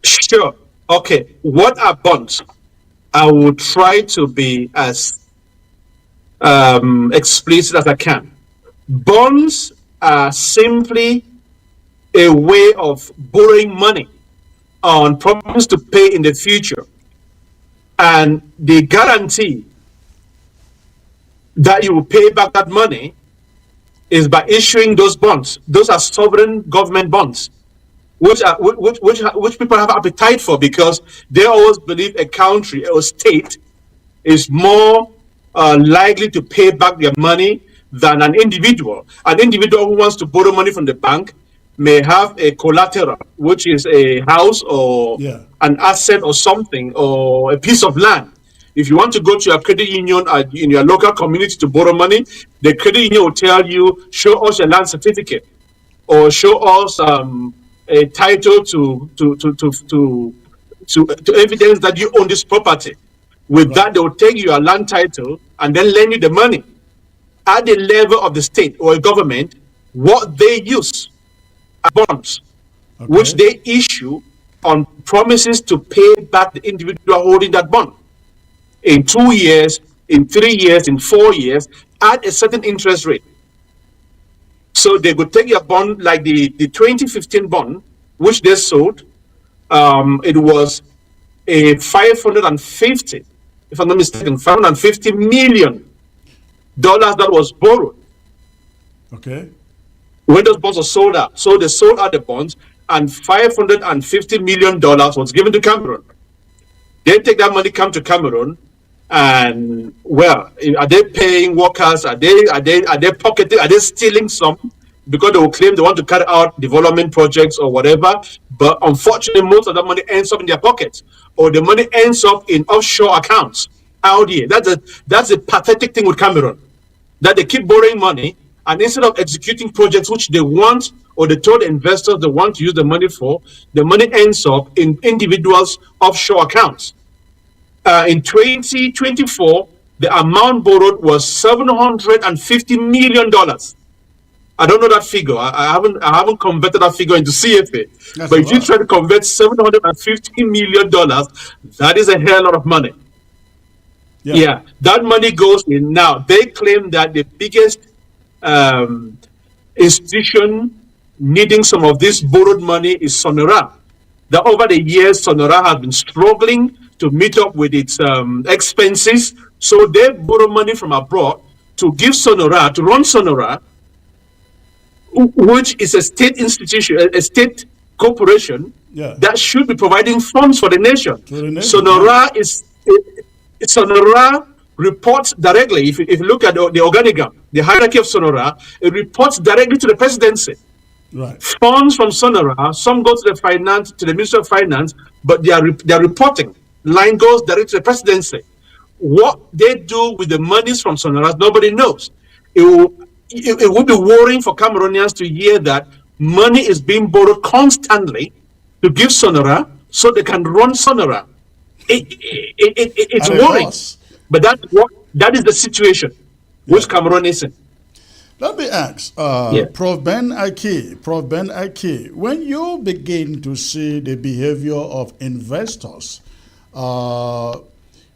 Sure. Okay. What are bonds? I will try to be as explicit as I can. Bonds are simply a way of borrowing money on promise to pay in the future. And the guarantee that you will pay back that money is by issuing those bonds. Those are sovereign government bonds, which people have appetite for, because they always believe a country or state is more likely to pay back their money than an individual. An individual who wants to borrow money from the bank may have a collateral, which is a house or an asset or something, or a piece of land. If you want to go to your credit union in your local community to borrow money, the credit union will tell you, show us your land certificate, or show us a title to evidence that you own this property. With that, they will take your land title and then lend you the money. At the level of the state or government, what they use are bonds, which they issue on promises to pay back the individual holding that bond in 2 years, in 3 years, in 4 years, at a certain interest rate. So they could take your bond, like the 2015 bond, which they sold. It was a 550, if I'm not mistaken, $550 million that was borrowed. Okay. When those bonds were sold out. So they sold out the bonds, and $550 million was given to Cameroon. They take that money, come to Cameroon, and well, are they paying workers? Are they pocketing? Are they stealing some? Because they will claim they want to carry out development projects or whatever. But unfortunately, most of that money ends up in their pockets, or the money ends up in offshore accounts out here. That's a pathetic thing with Cameroon, that they keep borrowing money, and instead of executing projects which they want, or they told investors they want to use the money for, the money ends up in individuals' offshore accounts. In 2024, the amount borrowed was $750 million. I don't know that figure. I haven't converted that figure into CFA. But if you try to convert $750 million, that is a hell lot of money. Yeah, that money goes in. Now, they claim that the biggest institution needing some of this borrowed money is Sonora. That over the years, Sonora has been struggling to meet up with its expenses. So they borrow money from abroad to give Sonora, to run Sonora, which is a state institution, a state corporation that should be providing funds for the nation. Sonora reports directly, if you look at the organigram, the hierarchy of Sonora, it reports directly to the presidency. Right. Funds from Sonora, some go to the Ministry of Finance, but they are reporting. Line goes directly to the presidency. What they do with the monies from Sonora, nobody knows. It would be worrying for Cameroonians to hear that money is being borrowed constantly to give Sonora so they can run Sonora. It's worrying. But that is the situation which Cameroon is in. Let me ask, Prof. Ben Aki, when you begin to see the behavior of investors, to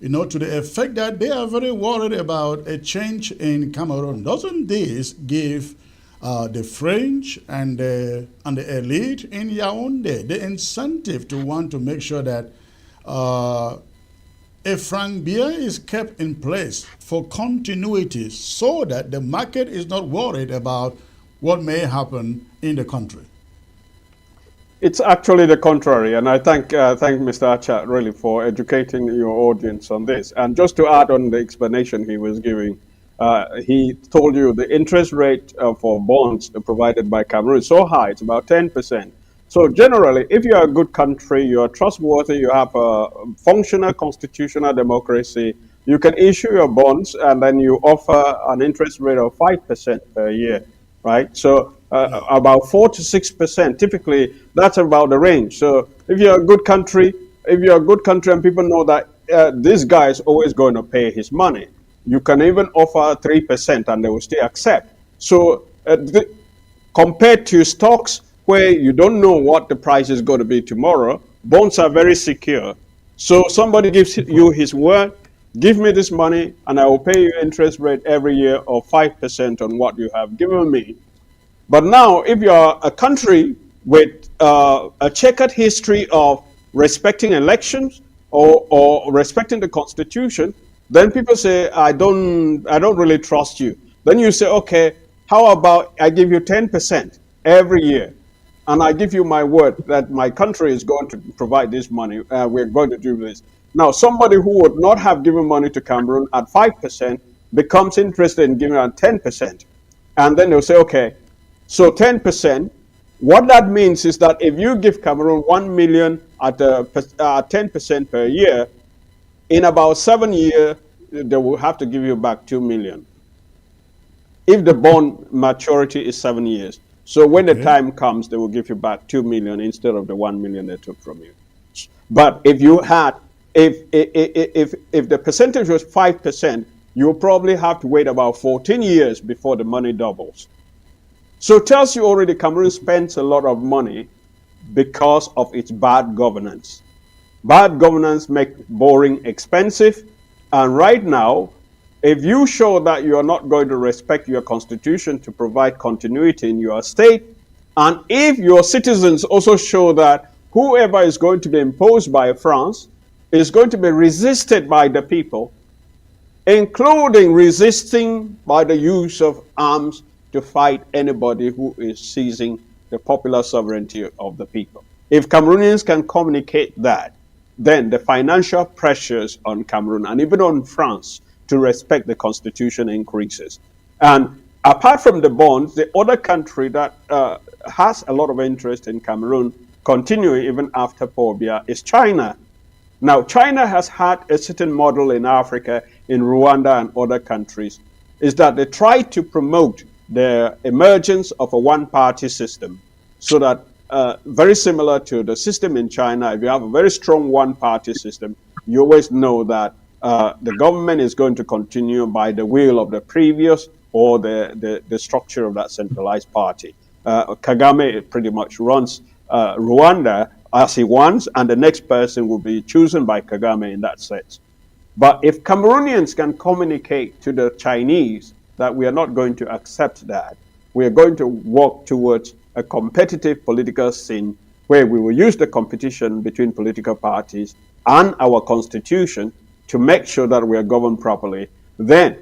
the effect that they are very worried about a change in Cameroon, doesn't this give the French and the elite in Yaoundé the incentive to want to make sure that a franc Biya is kept in place for continuity so that the market is not worried about what may happen in the country? It's actually the contrary, and I thank Mr. Achat really for educating your audience on this. And just to add on the explanation he was giving, he told you the interest rate for bonds provided by Cameroon is so high, it's about 10%. So generally, if you're a good country, you're trustworthy, you have a functional constitutional democracy, you can issue your bonds and then you offer an interest rate of 5% per year, right? So about 4 to 6%, typically that's about the range. So if you're a good country, and people know that this guy is always going to pay his money, you can even offer 3% and they will still accept. So compared to stocks, where you don't know what the price is going to be tomorrow, bonds are very secure. So somebody gives you his word, give me this money and I will pay you interest rate every year of 5% on what you have given me. But now, if you're a country with a checkered history of respecting elections or respecting the constitution, then people say, I don't really trust you. Then you say, okay, how about I give you 10% every year? And I give you my word that my country is going to provide this money. We're going to do this. Now, somebody who would not have given money to Cameroon at 5% becomes interested in giving at 10%. And then they'll say, okay, so 10%, what that means is that if you give Cameroon 1 million at 10% per year, in about 7 years, they will have to give you back 2 million. If the bond maturity is 7 years. So when the time comes, they will give you back 2 million instead of the 1 million they took from you. But if you had, if the percentage was 5%, you'll probably have to wait about 14 years before the money doubles. So it tells you already Cameroon spends a lot of money because of its bad governance. Bad governance makes borrowing expensive, and right now, if you show that you are not going to respect your constitution to provide continuity in your state, and if your citizens also show that whoever is going to be imposed by France is going to be resisted by the people, including resisting by the use of arms to fight anybody who is seizing the popular sovereignty of the people. If Cameroonians can communicate that, then the financial pressures on Cameroon and even on France to respect the constitution increases. And apart from the bonds, the other country that has a lot of interest in Cameroon, continuing even after Paul Biya, is China. Now, China has had a certain model in Africa, in Rwanda and other countries, is that they try to promote the emergence of a one-party system, so that very similar to the system in China, if you have a very strong one-party system, you always know that the government is going to continue by the will of the previous or the structure of that centralized party. Kagame pretty much runs Rwanda as he wants, and the next person will be chosen by Kagame in that sense. But if Cameroonians can communicate to the Chinese that we are not going to accept that, we are going to walk towards a competitive political scene where we will use the competition between political parties and our constitution to make sure that we are governed properly, then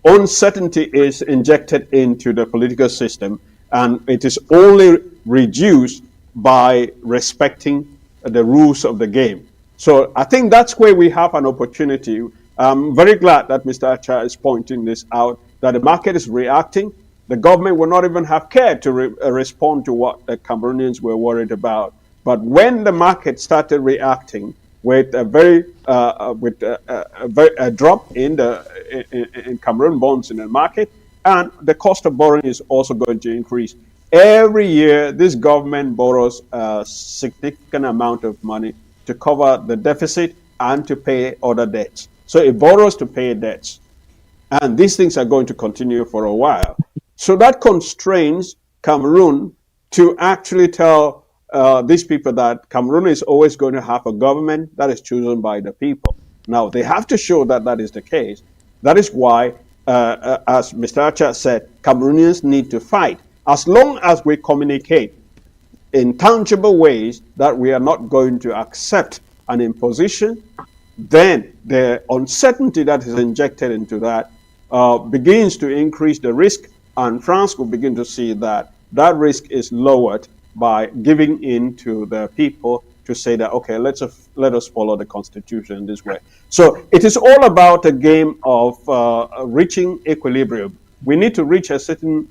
uncertainty is injected into the political system, and it is only reduced by respecting the rules of the game. So I think that's where we have an opportunity. I'm very glad that Mr. Acha is pointing this out, that the market is reacting. The government will not even have cared to respond to what the Cameroonians were worried about. But when the market started reacting with a drop in Cameroon bonds in the market, and the cost of borrowing is also going to increase. Every year, this government borrows a significant amount of money to cover the deficit and to pay other debts. So it borrows to pay debts. And these things are going to continue for a while. So that constrains Cameroon to actually tell these people that Cameroon is always going to have a government that is chosen by the people. Now, they have to show that that is the case. That is why, as Mr. Acha said, Cameroonians need to fight. As long as we communicate in tangible ways that we are not going to accept an imposition, then the uncertainty that is injected into that begins to increase the risk, and France will begin to see that that risk is lowered by giving in to the people to say that, okay, let us follow the constitution this way. So it is all about a game of reaching equilibrium. We need to reach a certain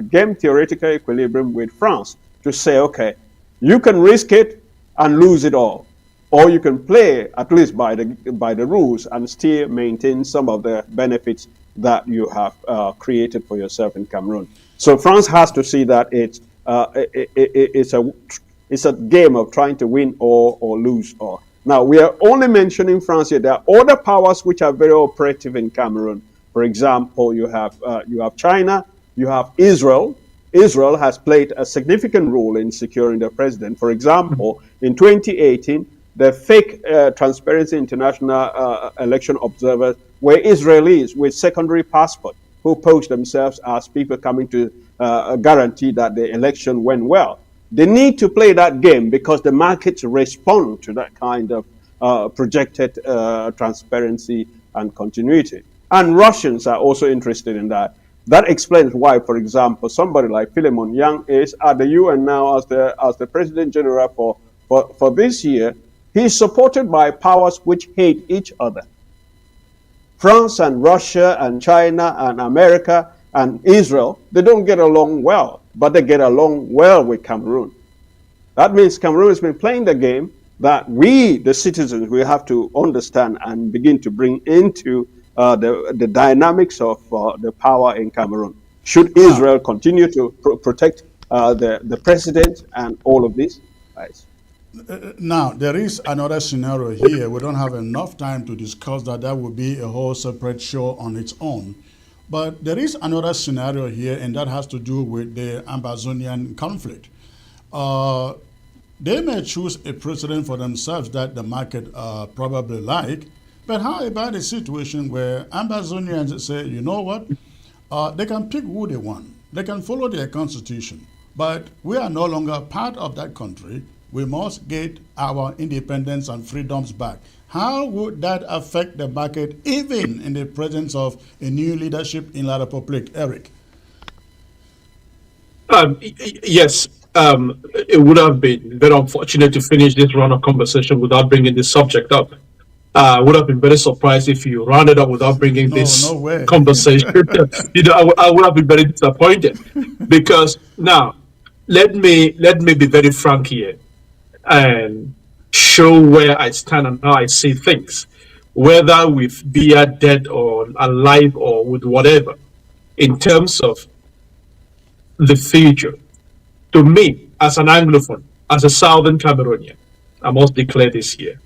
game theoretical equilibrium with France to say, okay, you can risk it and lose it all, or you can play at least by the rules and still maintain some of the benefits that you have created for yourself in Cameroon. So France has to see that it's a game of trying to win or lose all. Now, we are only mentioning France here. There are other powers which are very operative in Cameroon. For example, you have China, you have Israel. Israel has played a significant role in securing the president. For example, in 2018, the fake Transparency International election observers were Israelis with secondary passport who posed themselves as people coming to guarantee that the election went well. They need to play that game because the markets respond to that kind of projected transparency and continuity. And Russians are also interested in that. That explains why, for example, somebody like Philemon Yang is at the UN now as the President General for this year. He is supported by powers which hate each other. France and Russia and China and America and Israel, they don't get along well, but they get along well with Cameroon. That means Cameroon has been playing the game that we, the citizens, we have to understand and begin to bring into the dynamics of the power in Cameroon. Should Israel continue to protect the president and all of this? Right. Now, there is another scenario here. We don't have enough time to discuss that. That would be a whole separate show on its own. But there is another scenario here, and that has to do with the Ambazonian conflict. They may choose a president for themselves that the market probably like, but how about a situation where Ambazonians say, you know what, they can pick who they want. They can follow their constitution, but we are no longer part of that country. We must get our independence and freedoms back. How would that affect the market, even in the presence of a new leadership in La République? Eric? Yes, it would have been very unfortunate to finish this round of conversation without bringing this subject up. I would have been very surprised if you rounded up without bringing this conversation. I would have been very disappointed, because now let me be very frank here and show where I stand and how I see things, whether with Biya dead or alive or with whatever, in terms of the future. To me, as an Anglophone, as a Southern Cameroonian, I must declare this here.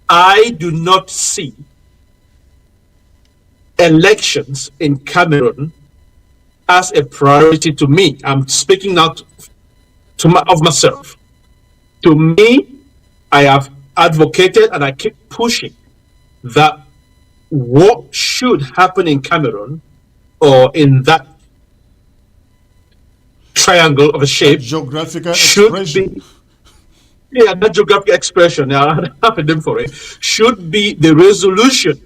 I do not see elections in Cameroon as a priority to me. I'm speaking out of myself. To me, I have advocated and I keep pushing that what should happen in Cameroon, or in that triangle of a shape geographical should expression. be, yeah, that geographic expression, I have a name for it, should be the resolution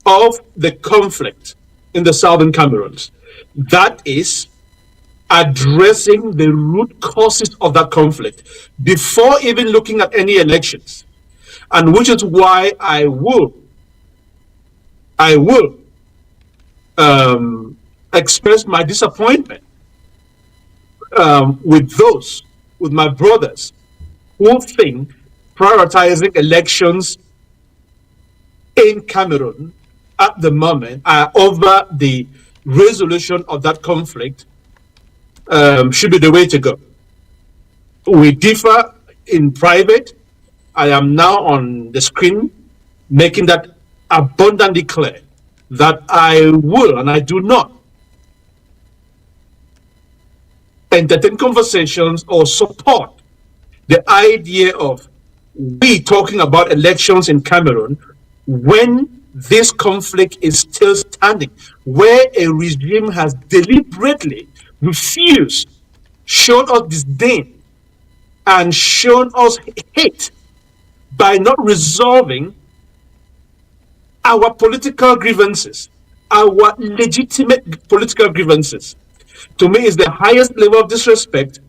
of the conflict in the southern Cameroons. That is addressing the root causes of that conflict before even looking at any elections. And which is why I will express my disappointment with my brothers who think prioritizing elections in Cameroon at the moment over the resolution of that conflict should be the way to go. We differ in private. I am now on the screen making that abundantly clear that I will and I do not entertain conversations or support the idea of we talking about elections in Cameroon when this conflict is still standing, where a regime has deliberately refused, shown us disdain, and shown us hate by not resolving our political grievances, our legitimate political grievances. To me, is the highest level of disrespect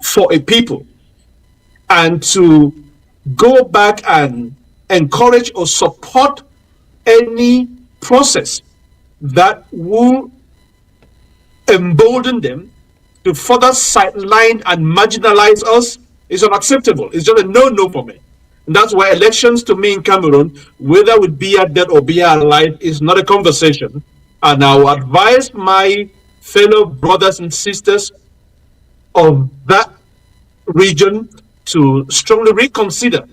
for a people. And to go back and encourage or support any process that will embolden them to further sideline and marginalize us is unacceptable. It's just a no-no for me. And that's why elections to me in Cameroon, whether with Biya dead or Biya alive, is not a conversation. And I will advise my fellow brothers and sisters of that region to strongly reconsider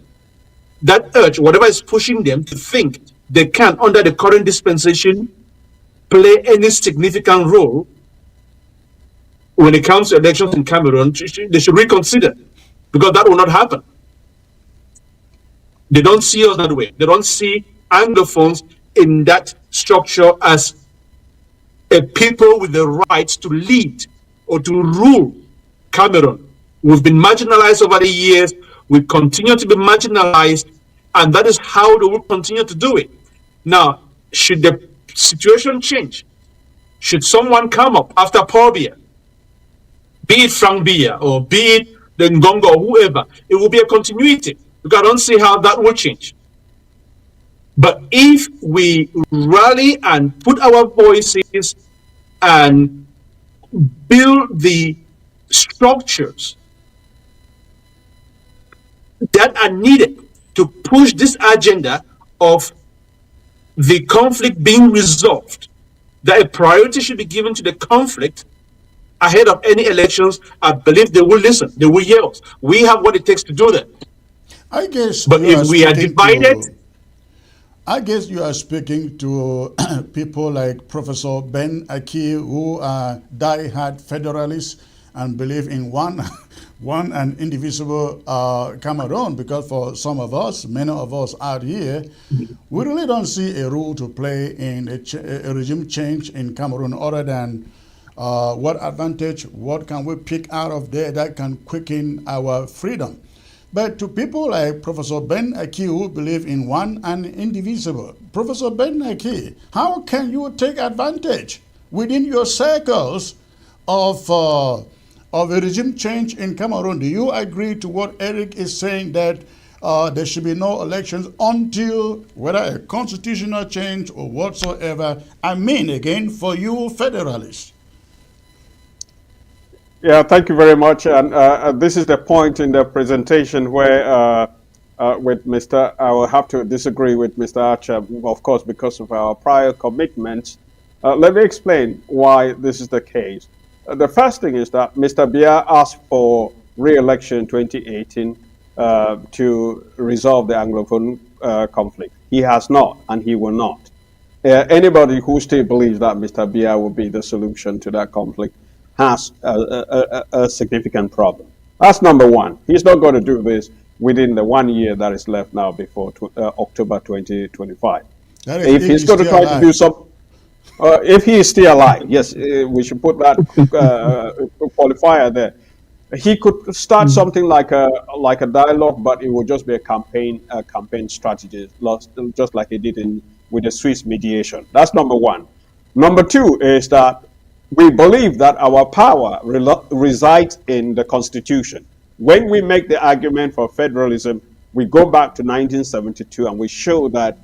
that urge, whatever is pushing them to think they can, under the current dispensation, play any significant role when it comes to elections in Cameroon. They should reconsider, because that will not happen. They don't see us that way. They don't see Anglophones in that structure as a people with the rights to lead or to rule Cameroon. We've been marginalized over the years. We continue to be marginalized, and that is how they will continue to do it. Now, should the situation change, should someone come up after Paul Biya, be it Frank Biya or be it the Ngongo or whoever, it will be a continuity, because I don't see how that will change. But if we rally and put our voices and build the structures that are needed to push this agenda of the conflict being resolved, that a priority should be given to the conflict ahead of any elections, I believe they will listen, they will hear us. We have what it takes to do that. I guess, but if we are divided, I guess you are speaking to people like Professor Ben Aki, who are die-hard federalists and believe in one and indivisible Cameroon, because for some of us, many of us out here, we really don't see a role to play in a regime change in Cameroon other than what advantage, what can we pick out of there that can quicken our freedom. But to people like Professor Ben Aki, who believe in one and indivisible, Professor Ben Aki, how can you take advantage within your circles of a regime change in Cameroon? Do you agree to what Eric is saying, that there should be no elections until whether a constitutional change or whatsoever? I mean, again, for you federalists. Yeah, thank you very much. And this is the point in the presentation where with Mr. I will have to disagree with Mr. Archer, of course, because of our prior commitments. Let me explain why this is the case. The first thing is that Mr. Biya asked for re-election in 2018 to resolve the Anglophone conflict. He has not, and he will not. Anybody who still believes that Mr. Biya will be the solution to that conflict has a significant problem. That's number one. He's not going to do this within the 1 year that is left now before October 2025. If he's going to try to do something, If he is still alive, yes, we should put that qualifier there. He could start something like a dialogue, but it would just be a campaign strategy, just like he did with the Swiss mediation. That's number one. Number two is that we believe that our power resides in the Constitution. When we make the argument for federalism, we go back to 1972 and we show that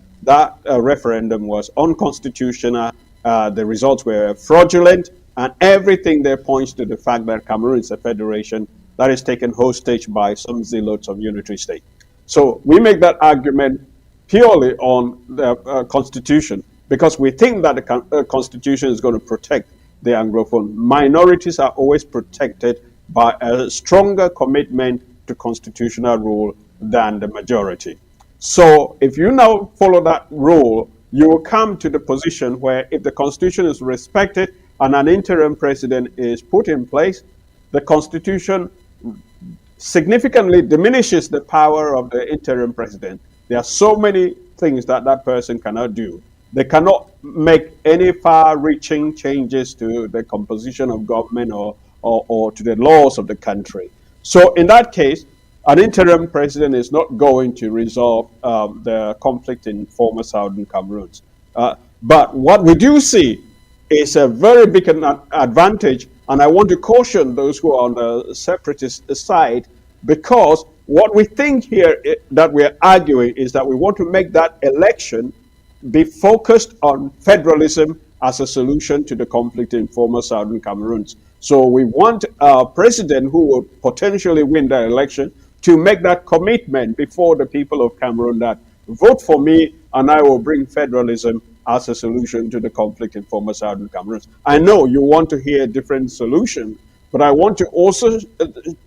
referendum was unconstitutional, the results were fraudulent, and everything there points to the fact that Cameroon is a federation that is taken hostage by some zealots of unitary state. So we make that argument purely on the Constitution because we think that the Constitution is going to protect the Anglophone. Minorities are always protected by a stronger commitment to constitutional rule than the majority. So if you now follow that rule, you will come to the position where if the Constitution is respected and an interim president is put in place, the Constitution significantly diminishes the power of the interim president. There are so many things that that person cannot do. They cannot make any far-reaching changes to the composition of government or to the laws of the country. So in that case, an interim president is not going to resolve the conflict in former Southern Cameroon. But what we do see is a very big advantage, and I want to caution those who are on the separatist side, because what we think here that we're arguing is that we want to make that election be focused on federalism as a solution to the conflict in former Southern Cameroon. So we want a president who will potentially win the election to make that commitment before the people of Cameroon that vote for me and I will bring federalism as a solution to the conflict in former Southern Cameroon. I know you want to hear a different solution, but I want to also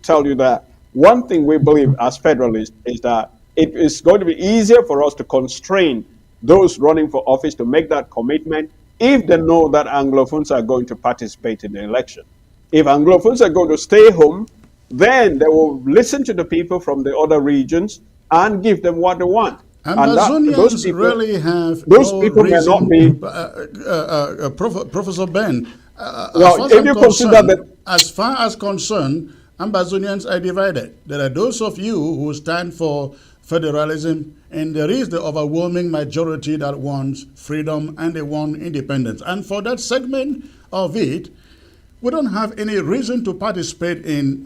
tell you that one thing we believe as federalists is that it is going to be easier for us to constrain those running for office to make that commitment if they know that Anglophones are going to participate in the election. If Anglophones are going to stay home, then they will listen to the people from the other regions and give them what they want. Ambazonians really have those no people may not reason, be. Professor Ben, Well, if you consider that, as far as concerned, Ambazonians are divided. There are those of you who stand for federalism, and there is the overwhelming majority that wants freedom and they want independence. And for that segment of it, we don't have any reason to participate in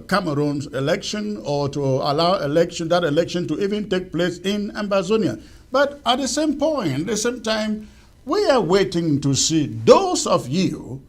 Cameroon's election or to allow that election to even take place in Ambazonia. But at the same point, at the same time, we are waiting to see those of you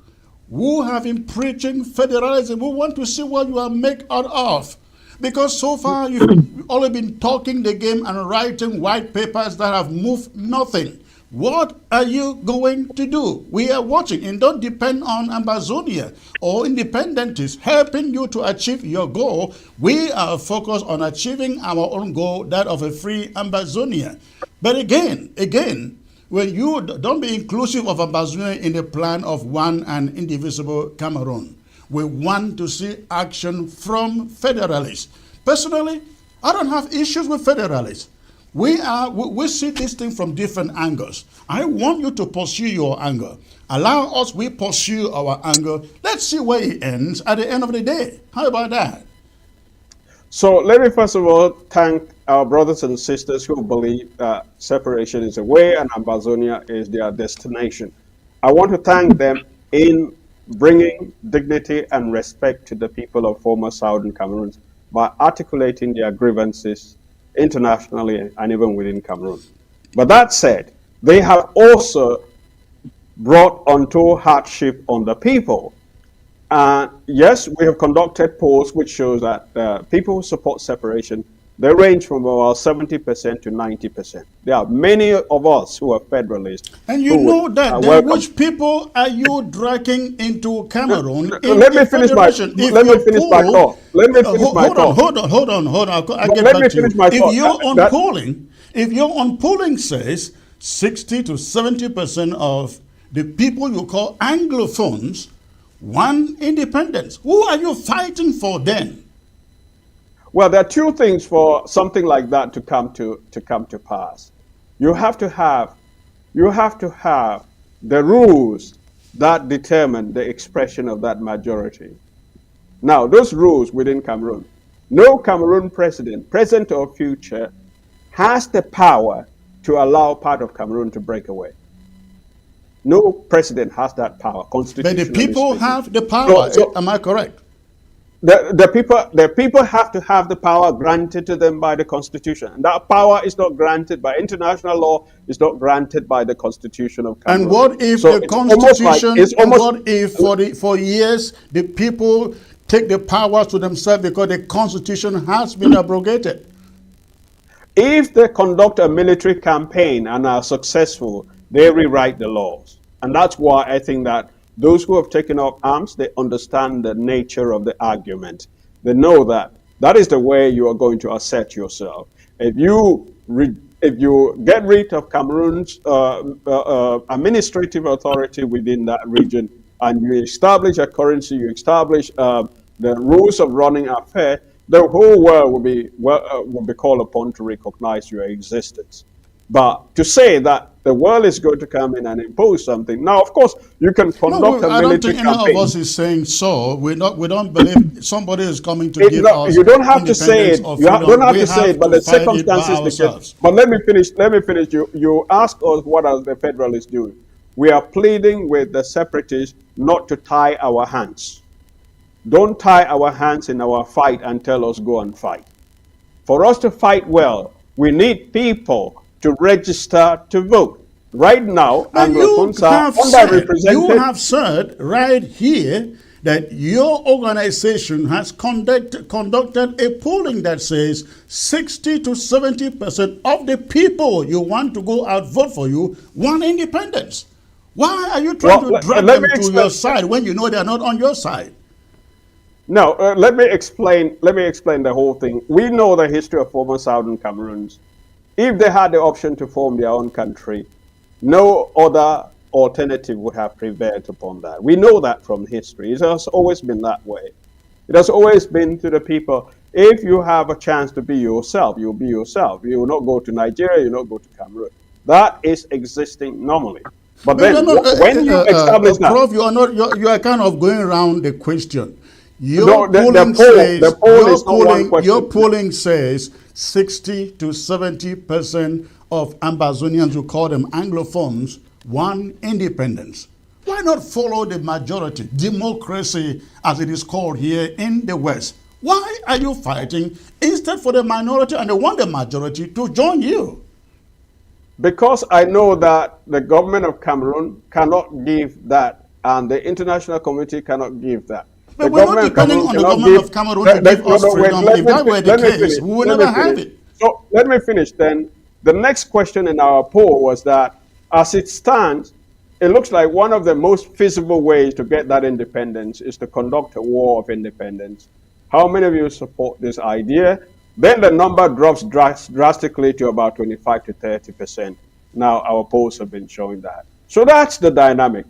who have been preaching federalism, who want to see what you are made out of. Because so far you've only been talking the game and writing white papers that have moved nothing. What are you going to do? We are watching, and don't depend on Ambazonia or independentists helping you to achieve your goal. We are focused on achieving our own goal, that of a free Ambazonia. But again, when you don't be inclusive of Ambazonia in the plan of one and indivisible Cameroon. We want to see action from federalists. Personally, I don't have issues with federalists. We see this thing from different angles. I want you to pursue your angle. Allow us, we pursue our angle. Let's see where it ends at the end of the day. How about that? So let me first of all thank our brothers and sisters who believe that separation is a way and Ambazonia is their destination. I want to thank them in bringing dignity and respect to the people of former Southern Cameroon by articulating their grievances internationally and even within Cameroon. But that said, they have also brought untold hardship on the people. Yes, we have conducted polls which shows that people who support separation, they range from about 70% to 90%. There are many of us who are federalists. And you know that, then which people are you dragging into Cameroon? Let me finish my thought. Hold on. I'll get back to you. If your own polling says 60 to 70% of the people you call Anglophones want independence, who are you fighting for then? Well, there are two things for something like that to come to pass. You have to have the rules that determine the expression of that majority. Now, those rules within Cameroon, no Cameroon president, present or future, has the power to allow part of Cameroon to break away. No president has that power. But the people speaking. have the power. Am I correct? The people have to have the power granted to them by the Constitution. And that power is not granted by international law, it's not granted by the Constitution of Cameroon. And what if So the it's almost Constitution, like, what if for years the people take the power to themselves because the Constitution has been abrogated? If they conduct a military campaign and are successful, they rewrite the laws. And that's why I think that those who have taken up arms, they understand the nature of the argument. They know that that is the way you are going to assert yourself. If you get rid of Cameroon's administrative authority within that region, and you establish a currency, you establish the rules of running affairs, the whole world will be called upon to recognize your existence. But to say that the world is going to come in and impose something, now, of course, you can conduct a military campaign. I don't think any of us is saying so. We don't believe somebody is coming to give us. You don't have to say it. You don't have to say it, but the circumstances dictate. But let me finish. You ask us what are the Federalists doing. We are pleading with the separatists not to tie our hands. Don't tie our hands in our fight and tell us go and fight. For us to fight well, we need people to register to vote. Right now, Anglophones are underrepresented. You have said right here that your organization has conducted a polling that says 60 to 70% of the people you want to go out vote for you want independence. Why are you trying to drag them to your side when you know they are not on your side? No, let me explain the whole thing. We know the history of former Southern Cameroons. If they had the option to form their own country, no other alternative would have prevailed upon that. We know that from history. It has always been that way. It has always been to the people, if you have a chance to be yourself, you'll be yourself. You will not go to Nigeria, you will not go to Cameroon. That is existing normally. But then, when you establish that... Prof, you are kind of going around the question. Your polling says 60 to 70% of Ambazonians, you call them Anglophones, want independence. Why not follow the majority, democracy as it is called here in the West? Why are you fighting instead for the minority and they want the majority to join you? Because I know that the government of Cameroon cannot give that and the international community cannot give that. But we're not depending on the government of Cameroon to give us freedom. If that were the case, we would never have it. So let me finish then. The next question in our poll was that, as it stands, it looks like one of the most feasible ways to get that independence is to conduct a war of independence. How many of you support this idea? Then the number drops drastically to about 25 to 30%. Now our polls have been showing that. So that's the dynamic.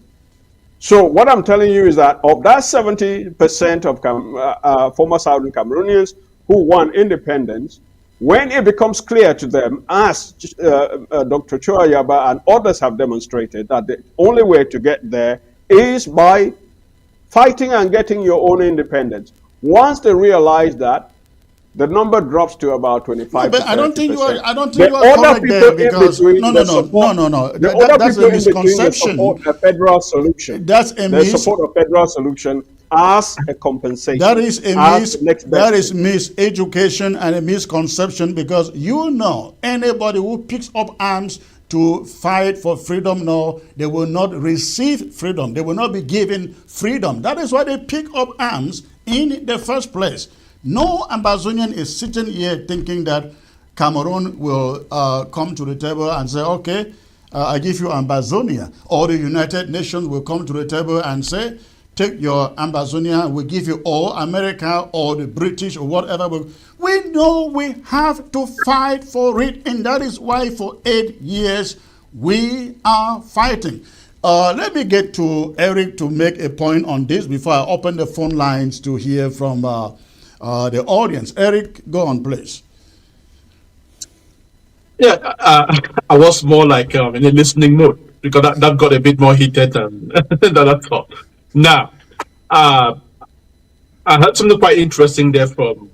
So what I'm telling you is that of that 70% of former Southern Cameroonians who want independence, when it becomes clear to them, as Dr. Chua Yaba and others have demonstrated, that the only way to get there is by fighting and getting your own independence. Once they realize that, the number drops to about 25%. But I don't think you are correct there because no. That's a misconception. Support a federal solution. That's a support a federal solution as a compensation. That is miseducation and a misconception because you know anybody who picks up arms to fight for freedom, no, they will not receive freedom. They will not be given freedom. That is why they pick up arms in the first place. No Ambazonian is sitting here thinking that Cameroon will come to the table and say, okay, I give you Ambazonia. Or the United Nations will come to the table and say, take your Ambazonia, we give you all America or the British or whatever. We know we have to fight for it, and that is why for 8 years we are fighting. Let me get to Eric to make a point on this before I open the phone lines to hear from the audience. Eric, go on, please. Yeah, I was more like in a listening mode. because that got a bit more heated than, than I thought. Now, I heard something quite interesting there from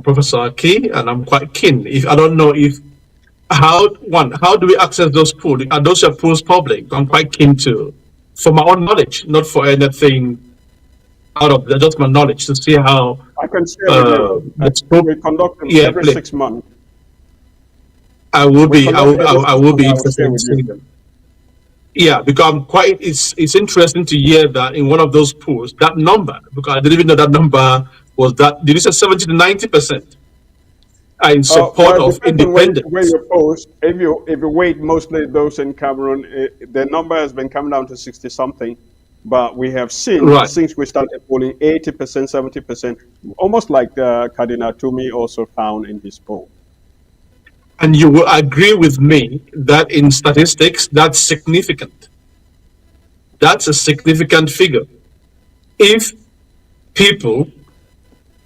Professor Aki, and I'm quite keen. I don't know if how do we access those pools? Are those your pools public? I'm quite keen to, for my own knowledge, not for anything out of just my knowledge, to see how I can share with you. We conduct them every 6 months. I will be interested in seeing them. Yeah, because I'm quite. It's interesting to hear that in one of those polls, that number, because I didn't even know that number was that. Did you say 70 to 90%? In support of independence. Where you post, if you weight mostly those in Cameroon, the number has been coming down to 60 something. But we have seen since we started polling 80%, 70%, almost like Cardinal Toomey also found in his poll. And you will agree with me that in statistics, that's significant. That's a significant figure. If people,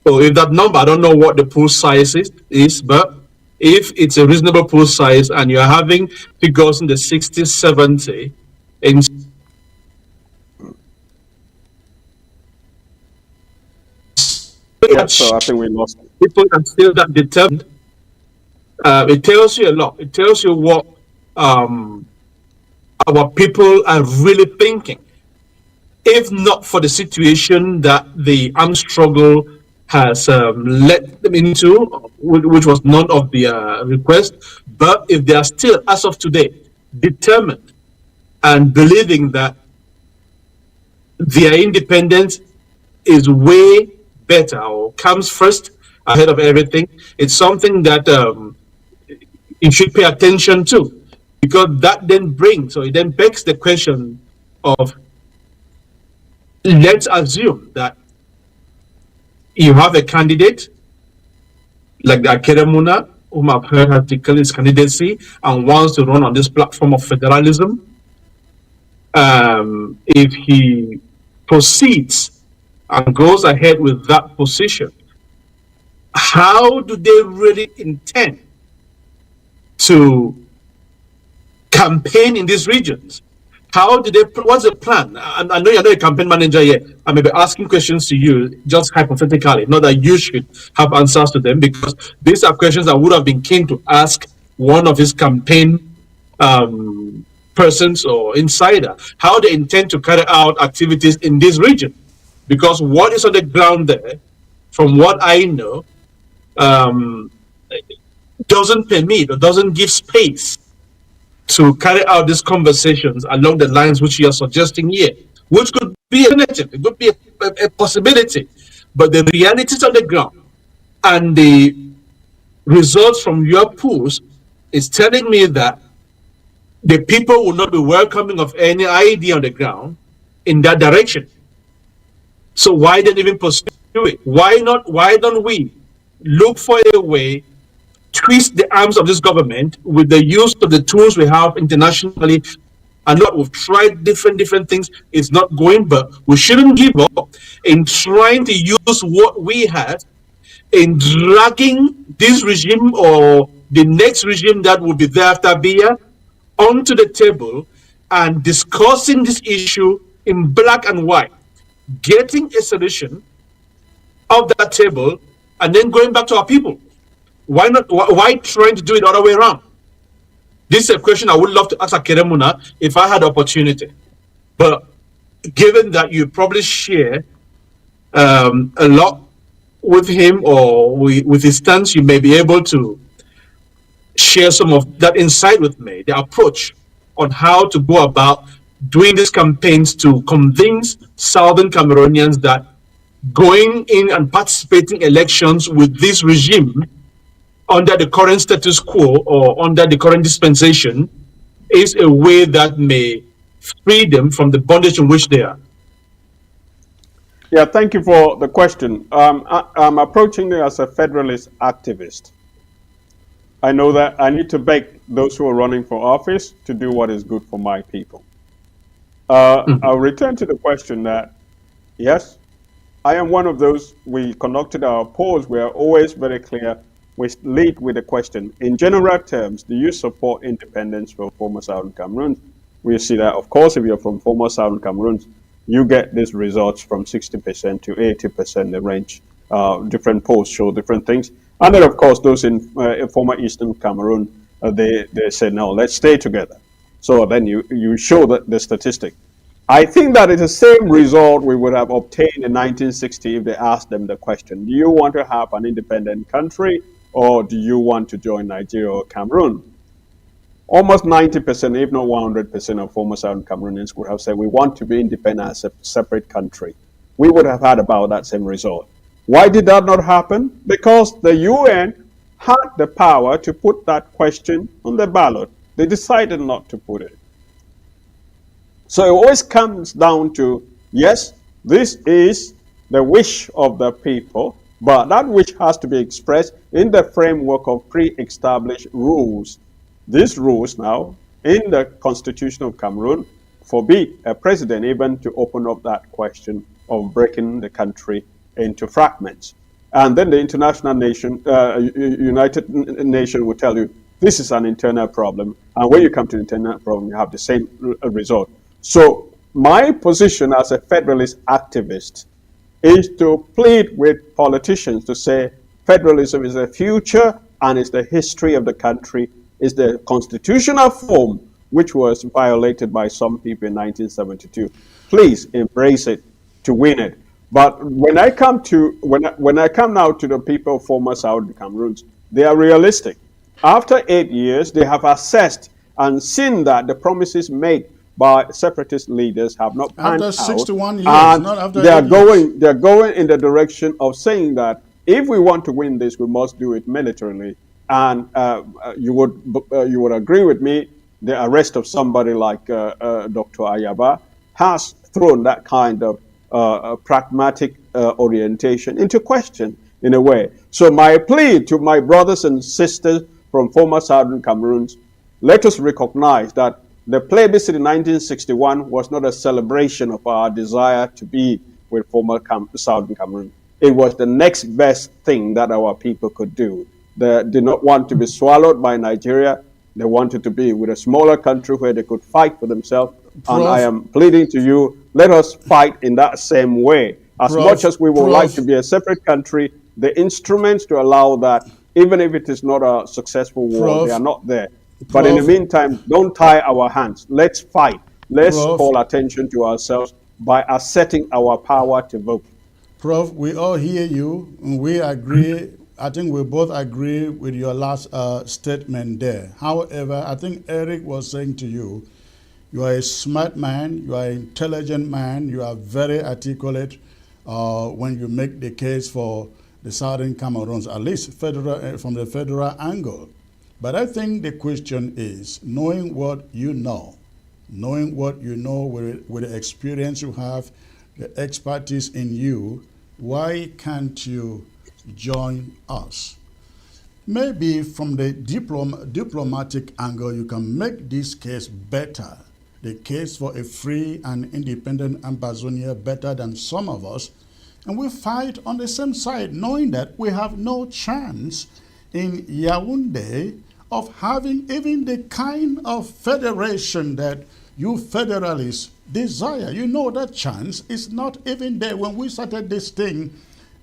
or if that number, I don't know what the pool size is, but if it's a reasonable pool size and you're having figures in the 60, 70, in so I think we lost it. People are still that determined. It tells you a lot. It tells you what our people are really thinking. If not for the situation that the armed struggle has led them into, which was none of the request, but if they are still, as of today, determined and believing that their independence is way better or comes first ahead of everything, it's something that you should pay attention to, because that then brings, or it then begs the question of, let's assume that you have a candidate like the Akeremuna, whom I've heard has declared his candidacy and wants to run on this platform of federalism. If he proceeds and goes ahead with that position, how do they really intend to campaign in these regions? How do they, what's the plan? I know you're not a campaign manager yet. I may be asking questions to you, just hypothetically, not that you should have answers to them, because these are questions I would have been keen to ask one of his campaign persons or insider, how they intend to carry out activities in this region. Because what is on the ground there, from what I know, doesn't permit or doesn't give space to carry out these conversations along the lines which you are suggesting here, which could be an alternative, it could be a possibility. But the realities on the ground and the results from your polls is telling me that the people will not be welcoming of any idea on the ground in that direction. So why then even pursue it? Why don't we look for a way, twist the arms of this government with the use of the tools we have internationally? And what we've tried different things, it's not going, but we shouldn't give up in trying to use what we have in dragging this regime or the next regime that will be there after Biya onto the table and discussing this issue in black and white, getting a solution of that table, and then going back to our people. Why not? Why trying to do it the other way around? This is a question I would love to ask Akeremuna if I had the opportunity. But given that you probably share a lot with him or with his stance, you may be able to share some of that insight with me, the approach on how to go about doing these campaigns to convince Southern Cameroonians that going in and participating elections with this regime under the current status quo or under the current dispensation is a way that may free them from the bondage in which they are. Yeah, thank you for the question. I'm approaching it as a federalist activist. I know that I need to beg those who are running for office to do what is good for my people. I'll return to the question that, yes, I am one of those. We conducted our polls. We are always very clear. We lead with the question, in general terms, do you support independence for former Southern Cameroon? We see that, of course, if you're from former Southern Cameroon, you get these results from 60% to 80%, the range. Different polls show different things. And then, of course, those in former Eastern Cameroon, they say, no, let's stay together. So then you show the statistic. I think that is the same result we would have obtained in 1960 if they asked them the question, do you want to have an independent country or do you want to join Nigeria or Cameroon? Almost 90%, if not 100% of former Southern Cameroonians would have said, we want to be independent as a separate country. We would have had about that same result. Why did that not happen? Because the UN had the power to put that question on the ballot. They decided not to put it. So it always comes down to, yes, this is the wish of the people, but that wish has to be expressed in the framework of pre-established rules. These rules now, in the Constitution of Cameroon, forbid a president even to open up that question of breaking the country into fragments. And then the international nation, United Nations will tell you, this is an internal problem. And when you come to the internal problem, you have the same result. So my position as a federalist activist is to plead with politicians to say federalism is the future and is the history of the country, is the constitutional form which was violated by some people in 1972. Please embrace it to win it. But when I come to when I come now to the people of former South Cameroons, they are realistic. After 8 years, they have assessed and seen that the promises made by separatist leaders have not panned After out. 61 years, and not after they're 8 years. they're going in the direction of saying that if we want to win this, we must do it militarily. And you would agree with me, the arrest of somebody like Dr. Ayaba has thrown that kind of pragmatic orientation into question in a way. So my plea to my brothers and sisters from former Southern Cameroons, let us recognize that the plebiscite in 1961 was not a celebration of our desire to be with former Southern Cameroon. It was the next best thing that our people could do. They did not want to be swallowed by Nigeria. They wanted to be with a smaller country where they could fight for themselves. And I am pleading to you, let us fight in that same way. As much as we would like to be a separate country, the instruments to allow that, even if it is not a successful war, they are not there. But in the meantime, don't tie our hands. Let's fight. Let's call attention to ourselves by asserting our power to vote. Prof, we all hear you, and we agree. I think we both agree with your last statement there. However, I think Eric was saying to you, you are a smart man, you are an intelligent man, you are very articulate when you make the case for the Southern Cameroons, at least federal, from the federal angle. But I think the question is, knowing what you know with the experience you have, the expertise in you, why can't you join us? Maybe from the diplomatic angle, you can make this case better, the case for a free and independent Ambazonia better than some of us, and we fight on the same side, knowing that we have no chance in Yaoundé of having even the kind of federation that you federalists desire. You know that chance is not even there. When we started this thing,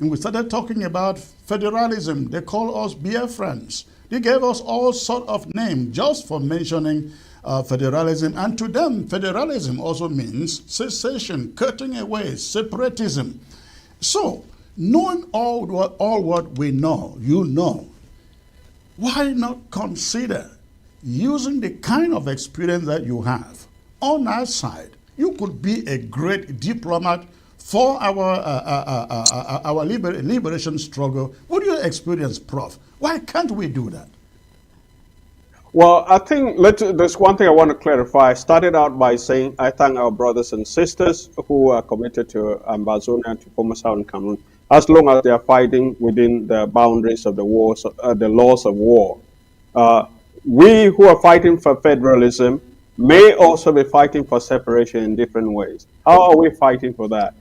and we started talking about federalism, they called us Biafrans. They gave us all sort of names just for mentioning federalism. And to them, federalism also means secession, cutting away, separatism. So, knowing all what we know, you know, why not consider using the kind of experience that you have on our side? You could be a great diplomat for our liberation struggle. What do you experience, Prof? Why can't we do that? Well, I think there's one thing I want to clarify. I started out by saying I thank our brothers and sisters who are committed to Ambazonia and to former Southern Cameroon, as long as they are fighting within the boundaries of the wars, the laws of war. We who are fighting for federalism may also be fighting for separation in different ways. How are we fighting for that?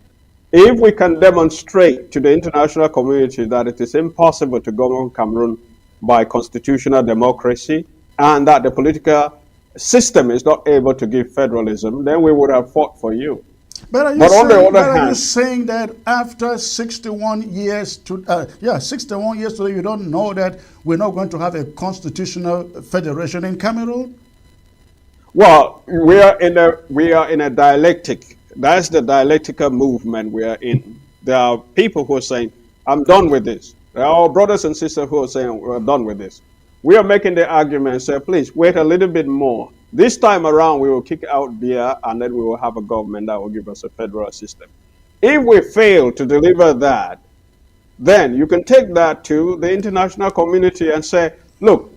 If we can demonstrate to the international community that it is impossible to govern Cameroon by constitutional democracy, and that the political system is not able to give federalism, then we would have fought for you. But are you, But on the saying, other but are you hand, saying that after 61 years 61 years today, you don't know that we're not going to have a constitutional federation in Cameroon? well, we are in a dialectic. That's the dialectical movement we are in. There are people who are saying, I'm done with this. There are our brothers and sisters who are saying, we're done with this. We are making the argument and say, please wait a little bit more. This time around, we will kick out Biya, and then we will have a government that will give us a federal system. If we fail to deliver that, then you can take that to the international community and say, look,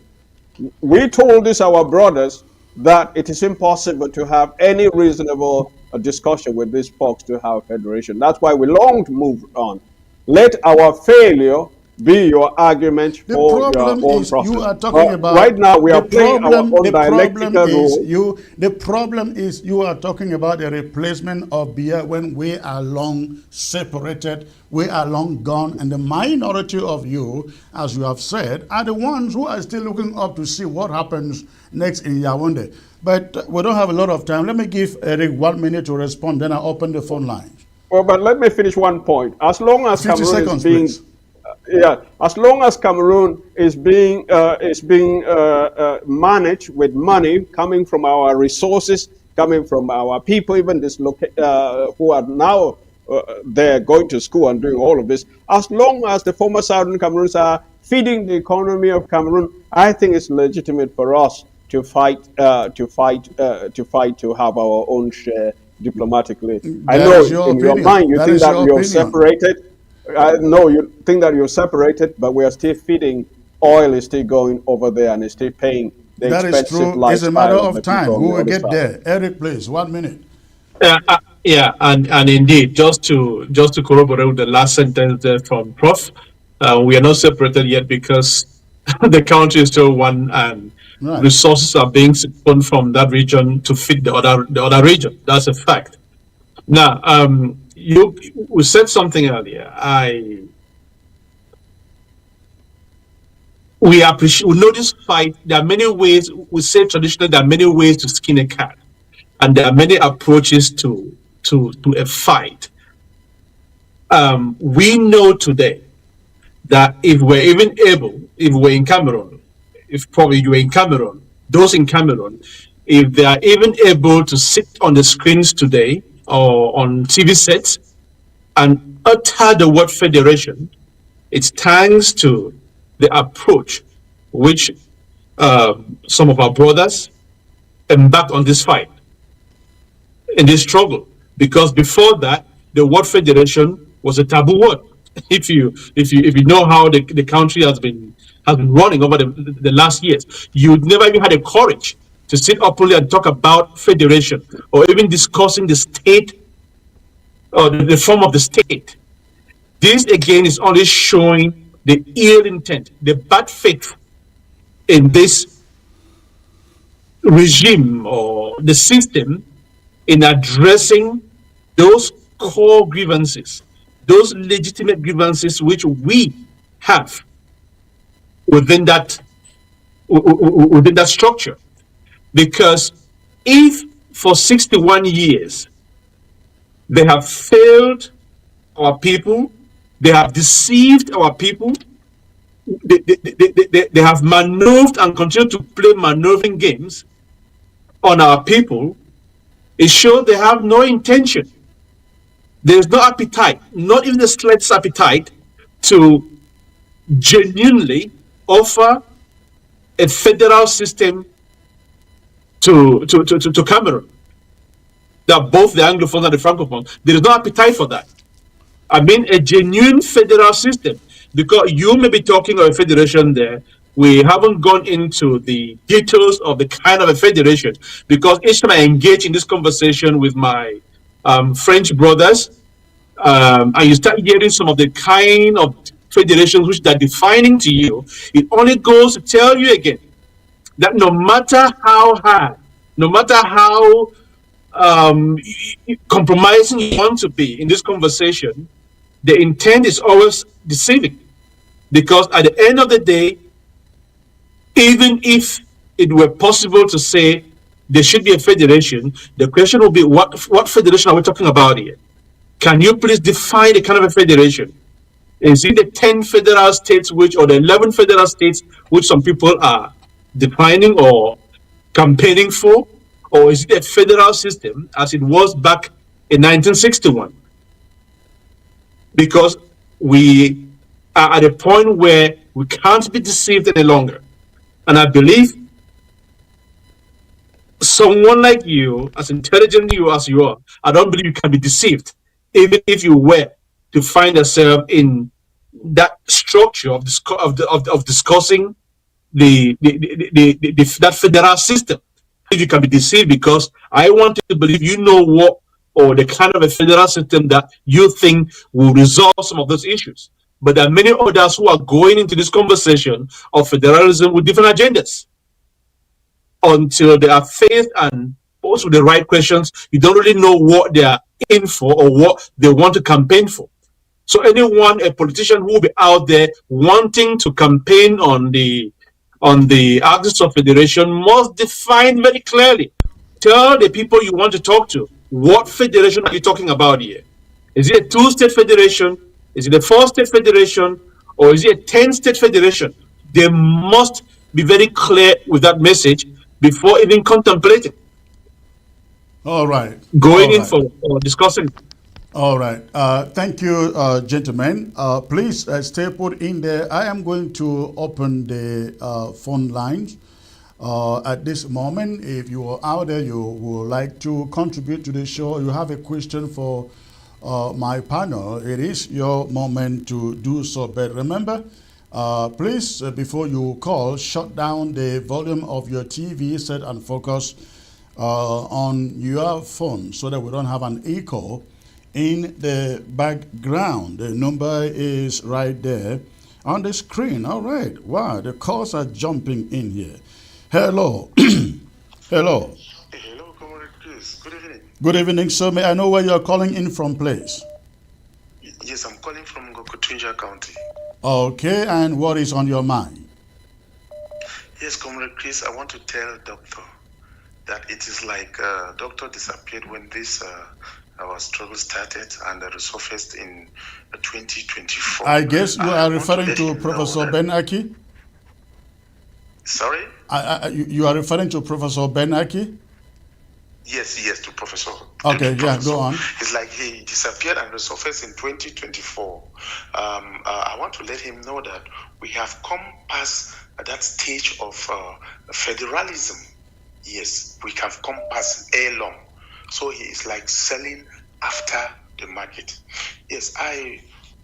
we told this our brothers that it is impossible to have any reasonable discussion with these folks to have a federation. That's why we long to move on. Let our failure be your argument for your own process. You are talking about right now we are playing our own dialectical role. The problem is you are talking about a replacement of Biya when we are long separated, we are long gone, and the minority of you, as you have said, are the ones who are still looking up to see what happens next in Yaoundé. But we don't have a lot of time. Let me give Eric 1 minute to respond, then I'll open the phone lines. Well, but let me finish one point. As long as 50 Cameroon seconds, is being please. as long as Cameroon is being managed with money coming from our resources, coming from our people, even who are now they're going to school and doing all of this. As long as the former Southern Cameroons are feeding the economy of Cameroon, I think it's legitimate for us to fight to have our own share diplomatically. I know in your mind you think that you're separated. I know you think that you're separated, but we are still feeding. Oil is still going over there and is still paying the expensive lifestyle. That is true. It's a matter of time. We will get there. Eric, please, 1 minute. And indeed, just to corroborate the last sentence there from Prof, we are not separated yet because the country is still one, and resources are being siphoned from that region to feed the other region. That's a fact. Now, we said something earlier. We know this fight. There are many ways. We say traditionally there are many ways to skin a cat, and there are many approaches to a fight. We know today that if we're in Cameroon, if probably you were in Cameroon, those in Cameroon, if they are even able to sit on the screens today or on TV sets and utter the word federation, it's thanks to the approach which some of our brothers embarked on this fight, in this struggle. Because before that, the word federation was a taboo word. If you know how the country has been running over the last years, you'd never even had the courage to sit openly and talk about federation or even discussing the state or the form of the state. This again is only showing the ill intent, the bad faith in this regime or the system in addressing those core grievances, those legitimate grievances which we have within that structure. Because if for 61 years they have failed our people, they have deceived our people, they have maneuvered and continue to play maneuvering games on our people, it shows they have no intention. There's no appetite, not even the slightest appetite, to genuinely offer a federal system to Cameroon. That both the Anglophones and the Francophones, there is no appetite for that. I mean, a genuine federal system, because you may be talking of a federation there. We haven't gone into the details of the kind of a federation, because each time I engage in this conversation with my French brothers, and you start hearing some of the kind of federations which they're defining to you, it only goes to tell you again that no matter how hard, no matter how compromising you want to be in this conversation, the intent is always deceiving. Because at the end of the day, even if it were possible to say there should be a federation, the question will be, what federation are we talking about here? Can you please define the kind of a federation? Is it the 10 federal states or the 11 federal states which some people are defining or campaigning for? Or is it a federal system as it was back in 1961? Because we are at a point where we can't be deceived any longer. And I believe someone like you, as intelligent as you are, I don't believe you can be deceived, even if you were to find yourself in that structure of discussing that federal system. If you can be deceived, because I want to believe you know what, or the kind of a federal system that you think will resolve some of those issues. But there are many others who are going into this conversation of federalism with different agendas. Until they are faced and posed with the right questions, you don't really know what they are in for or what they want to campaign for. So anyone, a politician who will be out there wanting to campaign on the axis of federation must define very clearly. Tell the people you want to talk to, what federation are you talking about here? Is it a 2-state federation? Is it a 4-state federation? Or is it a 10-state federation? They must be very clear with that message before even contemplating. All right. Going in for discussing. All right. Thank you, gentlemen. Please stay put in there. I am going to open the phone lines at this moment. If you are out there, you would like to contribute to the show, you have a question for my panel, it is your moment to do so. But remember, please, before you call, shut down the volume of your TV set and focus on your phone so that we don't have an echo in the background. The number is right there on the screen. All right. Wow, the calls are jumping in here. Hello. Hello. Hello, Comrade Chris. Good evening. Good evening, sir. May I know where you're calling in from, please? Yes, I'm calling from Gokutunja County. Okay, and what is on your mind? Yes, Comrade Chris, I want to tell Doctor that it is like Doctor disappeared when this our struggle started and resurfaced in 2024. I guess you are referring to Professor Ben Aki? Sorry? You are referring to Professor Ben Aki? Yes, to Professor. Okay, yeah, go on. It's like he disappeared and resurfaced in 2024. I want to let him know that we have come past that stage of federalism. Yes, we have come past a long. So he is like selling after the market. Yes, I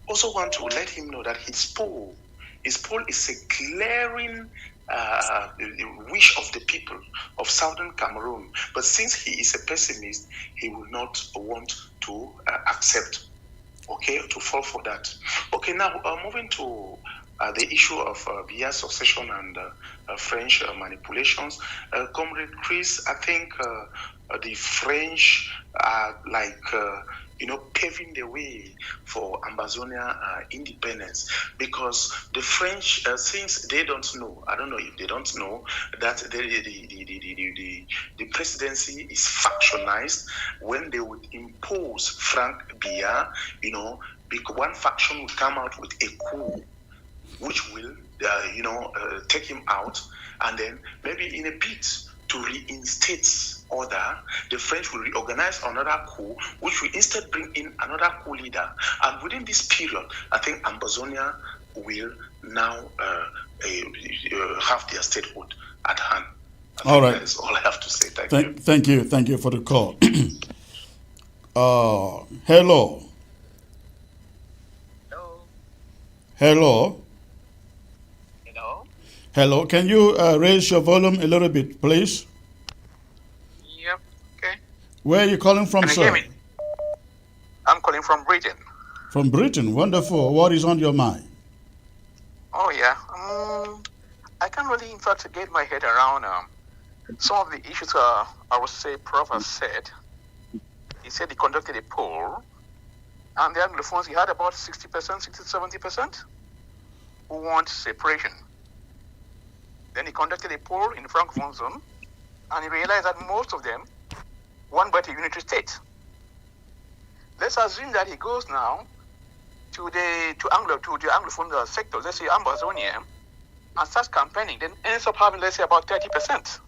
also want to let him know that his poll is a glaring wish of the people of Southern Cameroon. But since he is a pessimist, he will not want to accept, to fall for that. Okay, now moving to the issue of Biya succession and French manipulations. Comrade Chris, I think the French are like, paving the way for Ambazonia independence, because the French, since they don't know, I don't know if they don't know, that the presidency is factionized. When they would impose Frank Biya, one faction would come out with a coup, which will, take him out, and then maybe in a bid to reinstate order, the French will reorganize another coup, which will instead bring in another coup leader. And within this period, I think Ambazonia will now have their statehood at hand. All right. That's all I have to say. Thank you for the call. Hello. Hello. Hello, can you raise your volume a little bit, please? Yep, okay. Where are you calling from, sir? Can you hear me? I'm calling from Britain. From Britain, wonderful. What is on your mind? Oh, yeah. I can't really, in fact, get my head around some of the issues I would say Prof has said. He said he conducted a poll, and the Anglophones, he had about 60%, 60-70% who want separation. Then he conducted a poll in the Francophone zone, and he realized that most of them want but a unitary state. Let's assume that he goes now to the Anglophone sector, let's say Ambazonia, and starts campaigning, then ends up having, let's say, about 30%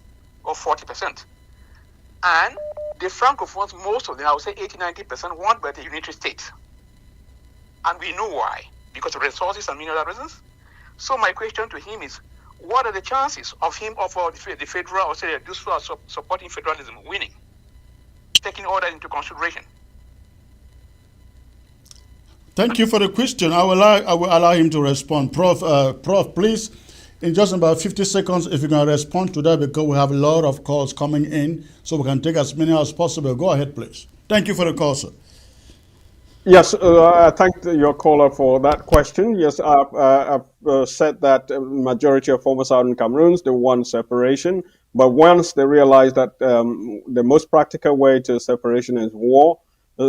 or 40%. And the Francophones, most of them, I would say 80-90%, want but a unitary state. And we know why, because of resources and many other reasons. So my question to him is, what are the chances of him, of the federal, or say those who are supporting federalism, winning, taking all that into consideration? Thank you for the question. I will allow him to respond. Prof, please, in just about 50 seconds, if you can respond to that, because we have a lot of calls coming in, so we can take as many as possible. Go ahead, please. Thank you for the call, sir. Yes, I thank your caller for that question. Yes, I've said that majority of former Southern Cameroons, they want separation. But once they realize that the most practical way to separation is war,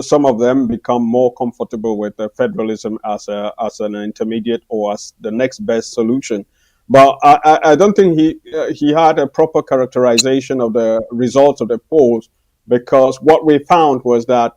some of them become more comfortable with federalism as an intermediate or as the next best solution. But I don't think he had a proper characterization of the results of the polls, because what we found was that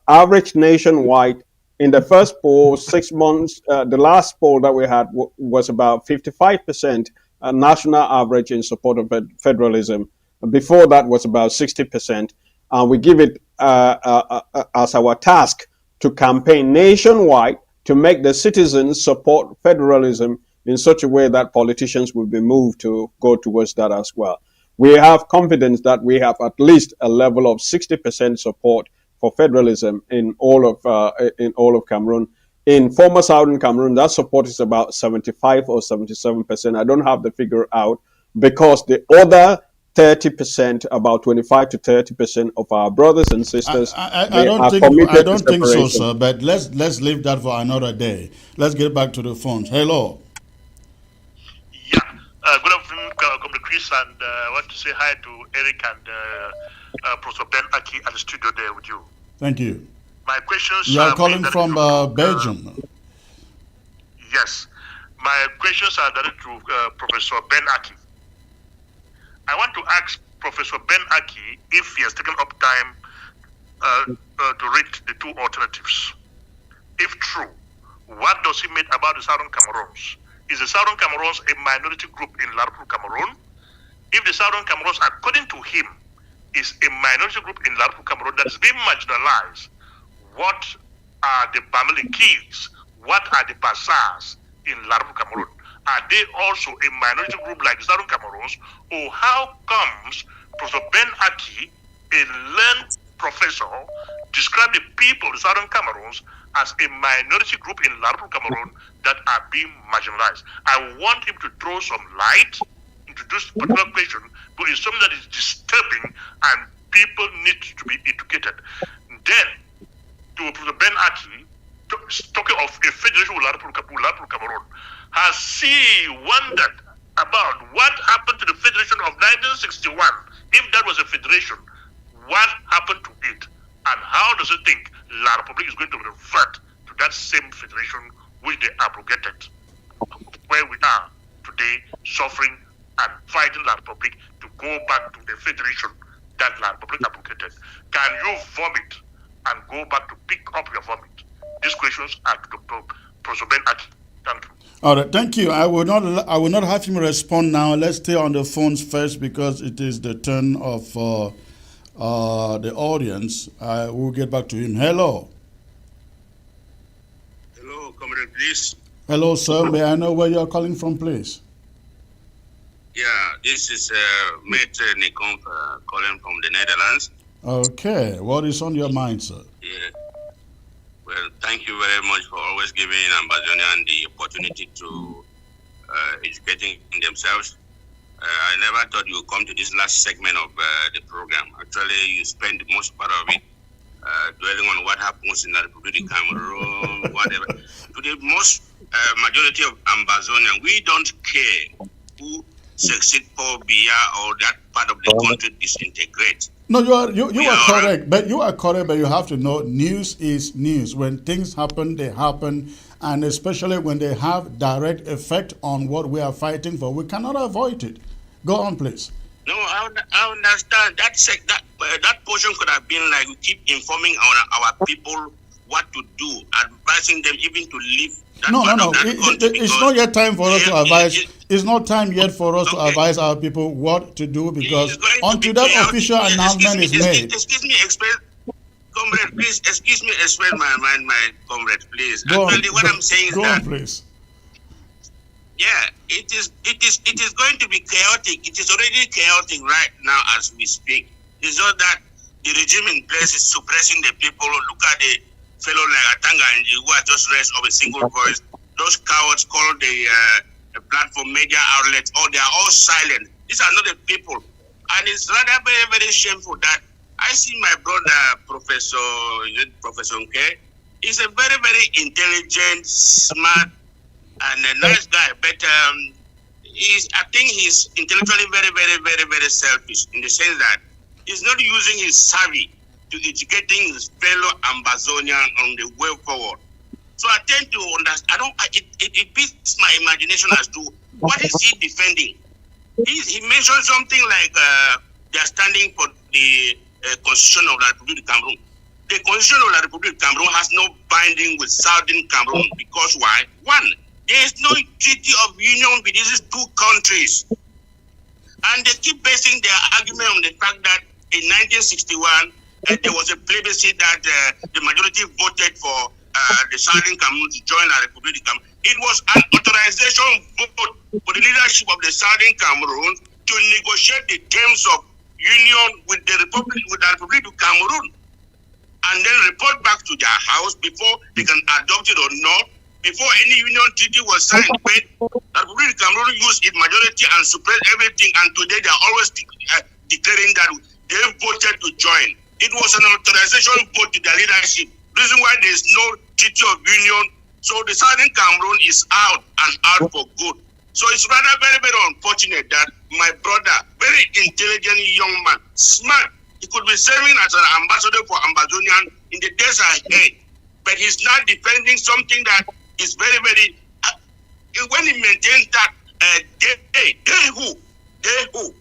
average nationwide in the first poll, 6 months, the last poll that we had was about 55% national average in support of federalism. Before that was about 60%. And we give it as our task to campaign nationwide to make the citizens support federalism in such a way that politicians will be moved to go towards that as well. We have confidence that we have at least a level of 60% support for federalism in all of Cameroon. In former Southern Cameroon, that support is about 75 or 77%. I don't have the figure out, because the other 30%, about 25 to 30% of our brothers and sisters, I don't think so, sir. But let's leave that for another day. Let's get back to the phones. Hello. Good afternoon, Comrade Chris, and I want to say hi to Eric and Professor Ben Aki at the studio there with you. Thank you. My questions. You are calling from Belgium. Yes, my questions are directed to Professor Ben Aki. I want to ask Professor Ben Aki if he has taken up time to read the two alternatives. If true, what does he mean about the Southern Cameroons? Is the Southern Cameroons a minority group in Larpur, Cameroon? If the Southern Cameroons, according to him, is a minority group in Larpur, Cameroon that is being marginalized, what are the Bamilikis? What are the Basas in Larpur, Cameroon? Are they also a minority group like the Southern Cameroons? Or how comes Professor Ben Aki, a learned professor, describe the people of the Southern Cameroons as a minority group in Larpur, Cameroon that are being marginalized? I want him to throw some light into this particular question, but it's something that is disturbing and people need to be educated. Then, to Professor Ben Aki, talking of a federation with Larpur, Cameroon, has he wondered about what happened to the federation of 1961? If that was a federation, what happened to it? And how does it think La Republic is going to revert to that same federation which they abrogated? Where we are today, suffering and fighting La Republic to go back to the federation that La Republic abrogated. Can you vomit and go back to pick up your vomit? These questions are to Dr. Professor Ben Aki. Thank you. All right, thank you. I will not have him respond now. Let's stay on the phones first, because it is the turn of the audience. We'll get back to him. Hello. Hello, Comrade, please. Hello, sir. May I know where you are calling from, please? Yeah, this is Mate Nikom calling from the Netherlands. Okay. What is on your mind, sir? Yeah. Well, thank you very much for always giving Ambazonian the opportunity to educating themselves. I never thought you would come to this last segment of the program. Actually, you spend the most part of it dwelling on what happens in the Republic of Cameroon, whatever. To the most majority of Ambazonian, we don't care who succeed Paul Biya or that part of the country disintegrate. No, you are correct, but you have to know news is news. When things happen, they happen, and especially when they have direct effect on what we are fighting for, we cannot avoid it. Go on, please. No, I understand. That portion could have been like we keep informing our people what to do, advising them even to leave. No. It's not yet time for us to advise. It's not time yet for us to advise our people what to do, because until that official announcement is made. Excuse me, comrade, please. Excuse me, express my comrade, please. Actually, what I'm saying is go that. on, please. Yeah, it is going to be chaotic. It is already chaotic right now as we speak. It's not that the regime in place is suppressing the people. Look at the fellow like Atanga and who are just raised of a single voice. Those cowards call the platform media outlets, they are all silent. These are not the people. And it's rather very, very shameful that I see my brother, Professor Nke. He's a very, very intelligent, smart, and a nice guy, but I think he's intellectually very, very, very, very selfish in the sense that he's not using his savvy to educating his fellow Ambazonian on the way forward. So I tend to understand. It beats my imagination as to what is he defending. He mentioned something like they are standing for the Constitution of the Republic of Cameroon. The Constitution of the Republic of Cameroon has no binding with Southern Cameroon because why? One, there is no treaty of union with these two countries. And they keep basing their argument on the fact that in 1961, there was a plebiscite that the majority voted for the Southern Cameroon to join the Republic of Cameroon. It was an authorization vote for the leadership of the Southern Cameroon to negotiate the terms of union with the Republic of Cameroon, and then report back to their house before they can adopt it or not. Before any union treaty was signed, but the Republic of Cameroon used its majority and suppressed everything, and today they are always declaring that they voted to join. It was an authorization vote to their leadership. Reason why there is no treaty of union, so the Southern Cameroon is out and out for good. So it's rather very, very unfortunate that my brother, very intelligent young man, smart, he could be serving as an ambassador for Ambazonia in the days ahead, but he's not defending something that is very, very, when he maintains that, they who,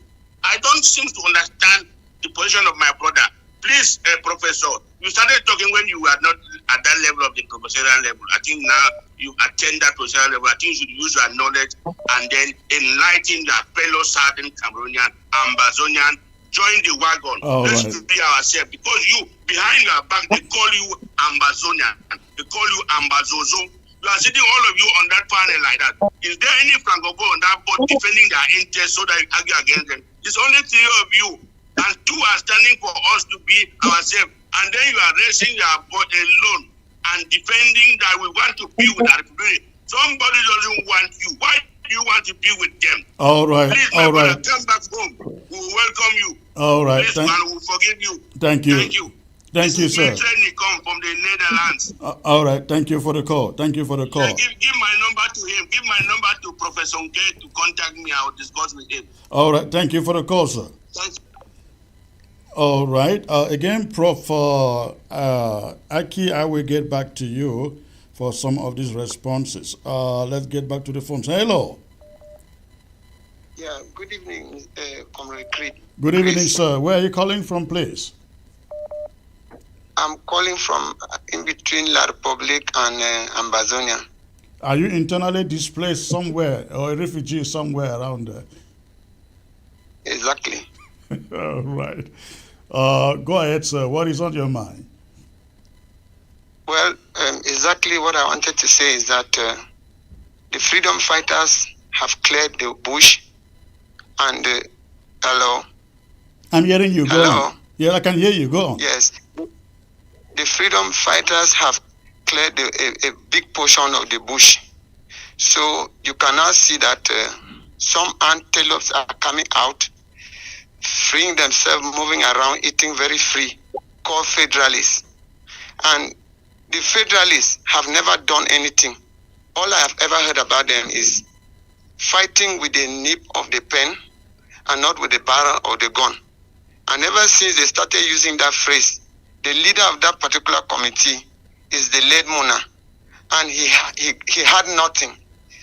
I don't seem to understand the position of my brother. Please, Professor, you started talking when you were not at that level of the professorial level. I think now you attend that professorial level. I think you should use your knowledge and then enlighten your fellow Southern Cameroonian, Ambazonian, join the wagon. Let's be ourselves, because you, behind your back, they call you Ambazonian. They call you Ambazozo. You are sitting all of you on that panel like that. Is there any Francophone on that board defending their interests so that you argue against them? It's only three of you, and two are standing for us to be ourselves. And then you are raising your board alone and defending that we want to be with our Republic. Somebody doesn't want you. Why do you want to be with them? All right. Please, my brother, come back home. We will welcome you. All right. Please, and we will forgive you. Thank you. Thank you. Thank you, sir. Come from the Netherlands. All right. Thank you for the call. Thank you for the call. Yeah, give my number to him. Give my number to Professor Nke to contact me. I will discuss with him. All right. Thank you for the call, sir. Thanks. All right. Again, Prof. Aki, I will get back to you for some of these responses. Let's get back to the phones. Hello. Yeah, good evening, Comrade Creed. Good evening, sir. Where are you calling from, please? I'm calling from in between La Republique and Ambazonia. Are you internally displaced somewhere or a refugee somewhere around there? Exactly. All right. Go ahead, sir. What is on your mind? Well, exactly what I wanted to say is that the freedom fighters have cleared the bush and hello? I'm hearing you. Go Hello? on. Yeah, I can hear you. Go on. Yes. The freedom fighters have cleared a big portion of the bush. So you can now see that some antelopes are coming out, freeing themselves, moving around, eating very free, called federalists. And the federalists have never done anything. All I have ever heard about them is fighting with the nib of the pen and not with the barrel of the gun. And ever since they started using that phrase, the leader of that particular committee is the late Muna, and he had nothing.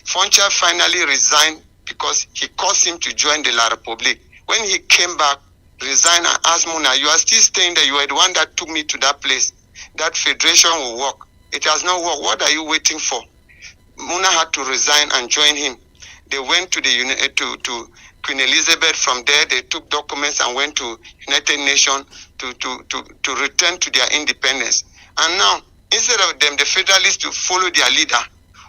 Foncha finally resigned because he caused him to join the La Republique When he came back, resigned, and asked Muna, you are still staying there. You are the one that took me to that place. That federation will work. It has not worked. What are you waiting for? Muna had to resign and join him. They went to the to Queen Elizabeth. From there, they took documents and went to United Nations to return to their independence. And now, instead of them, the Federalists to follow their leader,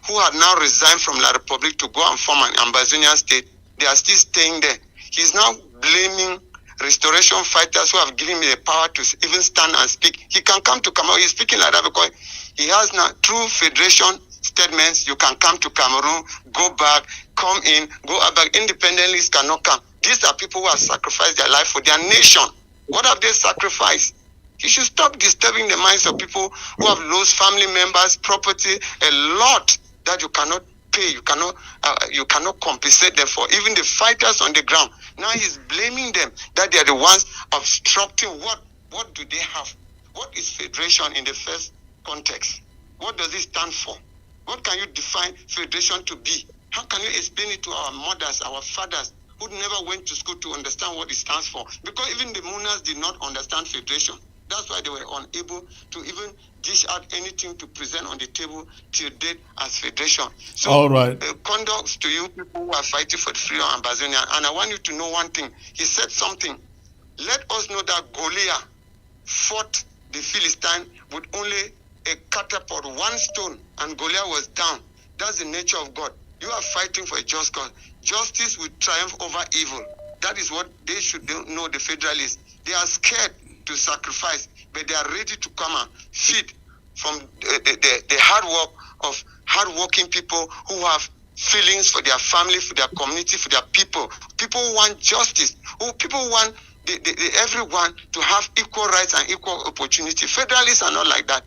who had now resigned from La Republic to go and form an Ambazonia state, they are still staying there. He's now blaming restoration fighters who have given me the power to even stand and speak. He can come to Cameroon. He's speaking like that because he has now true federation statements. You can come to Cameroon, go back, come in, go back. Independentlists cannot come. These are people who have sacrificed their life for their nation. What have they sacrificed? He should stop disturbing the minds of people who have lost family members, property, a lot that you cannot pay, you cannot compensate them for. Even the fighters on the ground. Now he's blaming them that they are the ones obstructing. What do they have? What is federation in the first context? What does it stand for? What can you define federation to be? How can you explain it to our mothers, our fathers, who never went to school to understand what it stands for? Because even the Munas did not understand federation. That's why they were unable to even dish out anything to present on the table till date as federation. So, all right. Condoms to you people who are fighting for the freedom of Ambazonia. And I want you to know one thing. He said something. Let us know that Goliath fought the Philistine with only a catapult, one stone, and Goliath was down. That's the nature of God. You are fighting for a just God. Justice will triumph over evil. That is what they should know, the Federalists. They are scared to sacrifice, but they are ready to come and feed from the hard work of hard-working people who have feelings for their family, for their community, for their people. People who want justice. People who want everyone to have equal rights and equal opportunity. Federalists are not like that.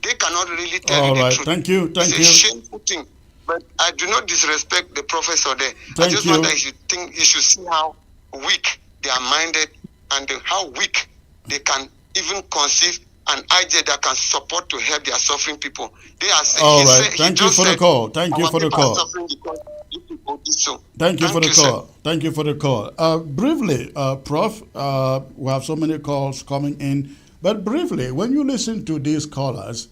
They cannot really tell you the truth. Thank you. It's a shameful thing. But I do not disrespect the professor there. I just want that he should see how weak they are minded and how weak they can even conceive an idea that can support to help their suffering people. They are saying, all right. Thank you for the call. Thank you for the call. Thank you for the call. Thank you for the call. Briefly, Prof, we have so many calls coming in. But briefly, when you listen to these callers,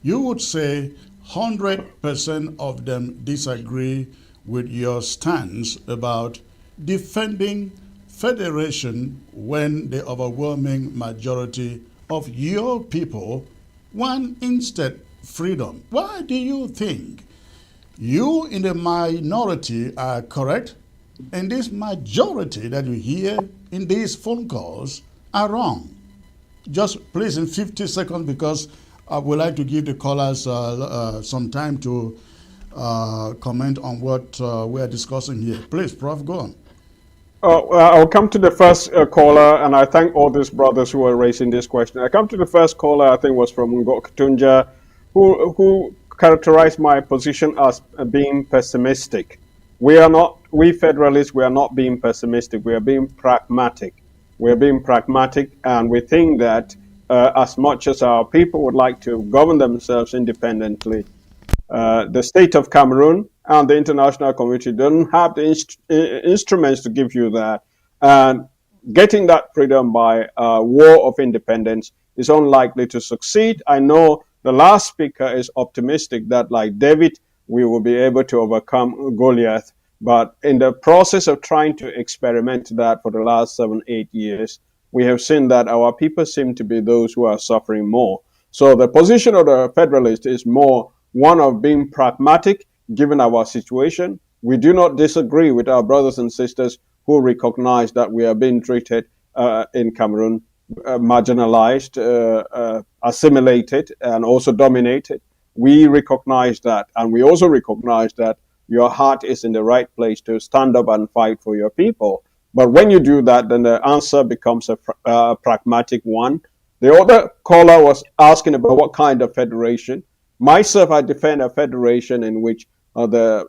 you would say 100% of them disagree with your stance about defending federation when the overwhelming majority of your people want instead freedom. Why do you think you in the minority are correct and this majority that you hear in these phone calls are wrong? Just please in 50 seconds, because I would like to give the callers some time to comment on what we are discussing here. Please, Prof, go on. I'll come to the first caller, and I thank all these brothers who are raising this question. I come to the first caller, I think was from Ngok Tunja, who characterized my position as being pessimistic. We Federalists, we are not being pessimistic, we are being pragmatic. We're being pragmatic, and we think that as much as our people would like to govern themselves independently, the state of Cameroon and the international community don't have the instruments to give you that. And getting that freedom by war of independence is unlikely to succeed. I know the last speaker is optimistic that, like David, we will be able to overcome Goliath. But in the process of trying to experiment that for the last 7-8 years, we have seen that our people seem to be those who are suffering more. So the position of the Federalist is more one of being pragmatic, given our situation. We do not disagree with our brothers and sisters who recognize that we are being treated in Cameroon, marginalized, assimilated, and also dominated. We recognize that, and we also recognize that your heart is in the right place to stand up and fight for your people. But when you do that, then the answer becomes a pragmatic one. The other caller was asking about what kind of federation. Myself, I defend a federation in which the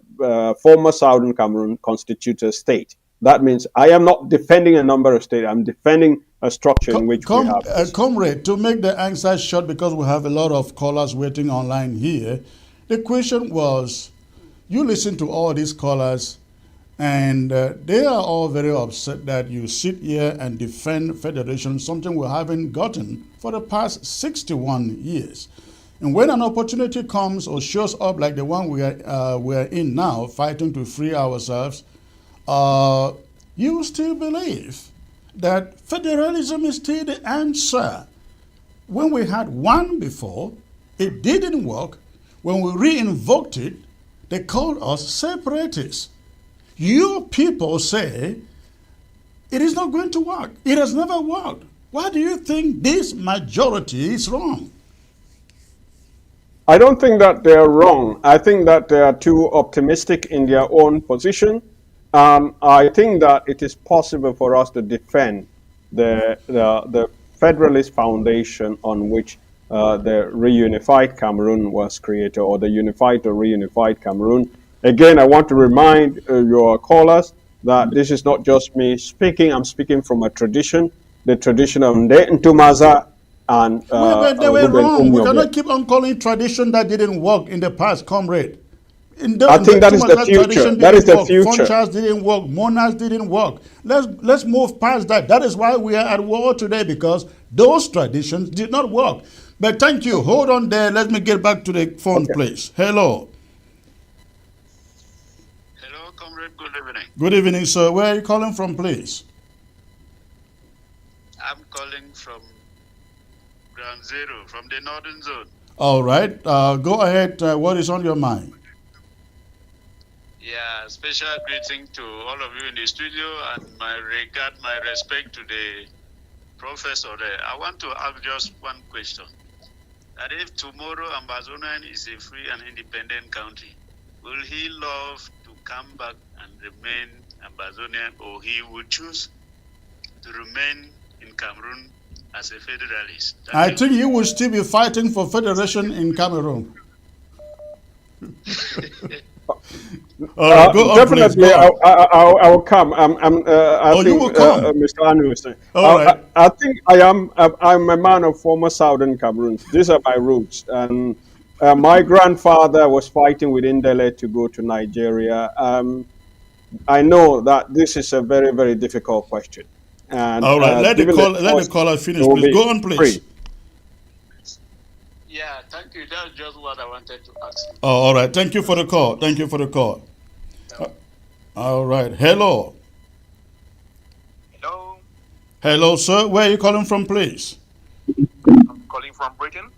former Southern Cameroon constitutes a state. That means I am not defending a number of states. I'm defending a structure in which we have. Comrade, to make the answer short, because we have a lot of callers waiting online here, the question was, you listen to all these callers, And they are all very upset that you sit here and defend federation, something we haven't gotten for the past 61 years. And when an opportunity comes or shows up like the one we are in now, fighting to free ourselves, you still believe that federalism is still the answer. When we had one before, it didn't work. When we re-invoked it, they called us separatists. Your people say it is not going to work. It has never worked. Why do you think this majority is wrong? I don't think that they're wrong. I think that they are too optimistic in their own position. I think that it is possible for us to defend the Federalist foundation on which the reunified Cameroon was created, or the unified or reunified Cameroon. Again, I want to remind your callers that this is not just me speaking. I'm speaking from a tradition, the tradition of Nde Ntumaza and they were wrong. We cannot keep on calling tradition that didn't work in the past, comrade. I think that is the future. That is the future. Funchals didn't work. Monarchs didn't work. Let's move past that. That is why we are at war today, because those traditions did not work. But thank you. Hold on there. Let me get back to the phone, please. Hello. Hello, comrade. Good evening. Good evening, sir. Where are you calling from, please? I'm calling from Ground Zero, from the Northern Zone. All right. Go ahead. What is on your mind? Yeah, special greeting to all of you in the studio, and my regard, my respect to the professor there. I want to ask just one question. That if tomorrow Ambazonia is a free and independent country, will he love to come back and remain Ambazonian, or he would choose to remain in Cameroon as a federalist? I think he will still be fighting for federation in Cameroon. Definitely, I will come. You will come, Mr. Anu. Right. I think I'm a man of former Southern Cameroon. These are my roots, and my grandfather was fighting with Indele to go to Nigeria. I know that this is a very, very difficult question. And, all right, let the caller finish, please. Go on, please. Free. Yeah, thank you. That's just what I wanted to ask. Oh, all right. Thank you for the call. Thank you for the call. All right. Hello. Hello. Hello, sir. Where are you calling from, please? I'm calling from Britain.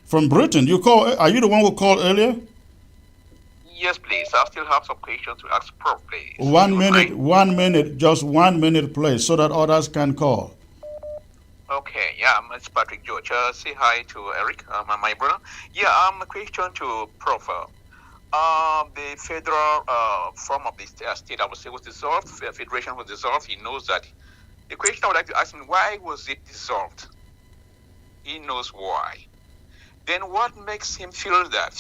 From Britain? You call? Are you the one who called earlier? Yes, please. I still have some questions to ask Prof, please. 1 minute. 1 minute. Just 1 minute, please, so that others can call. Okay, yeah, it's Patrick George. Say hi to Eric, my brother. Yeah, a question to Prof. The federal form of the state, I would say, was dissolved. The federation was dissolved. He knows that. The question I would like to ask him, why was it dissolved? He knows why. Then what makes him feel that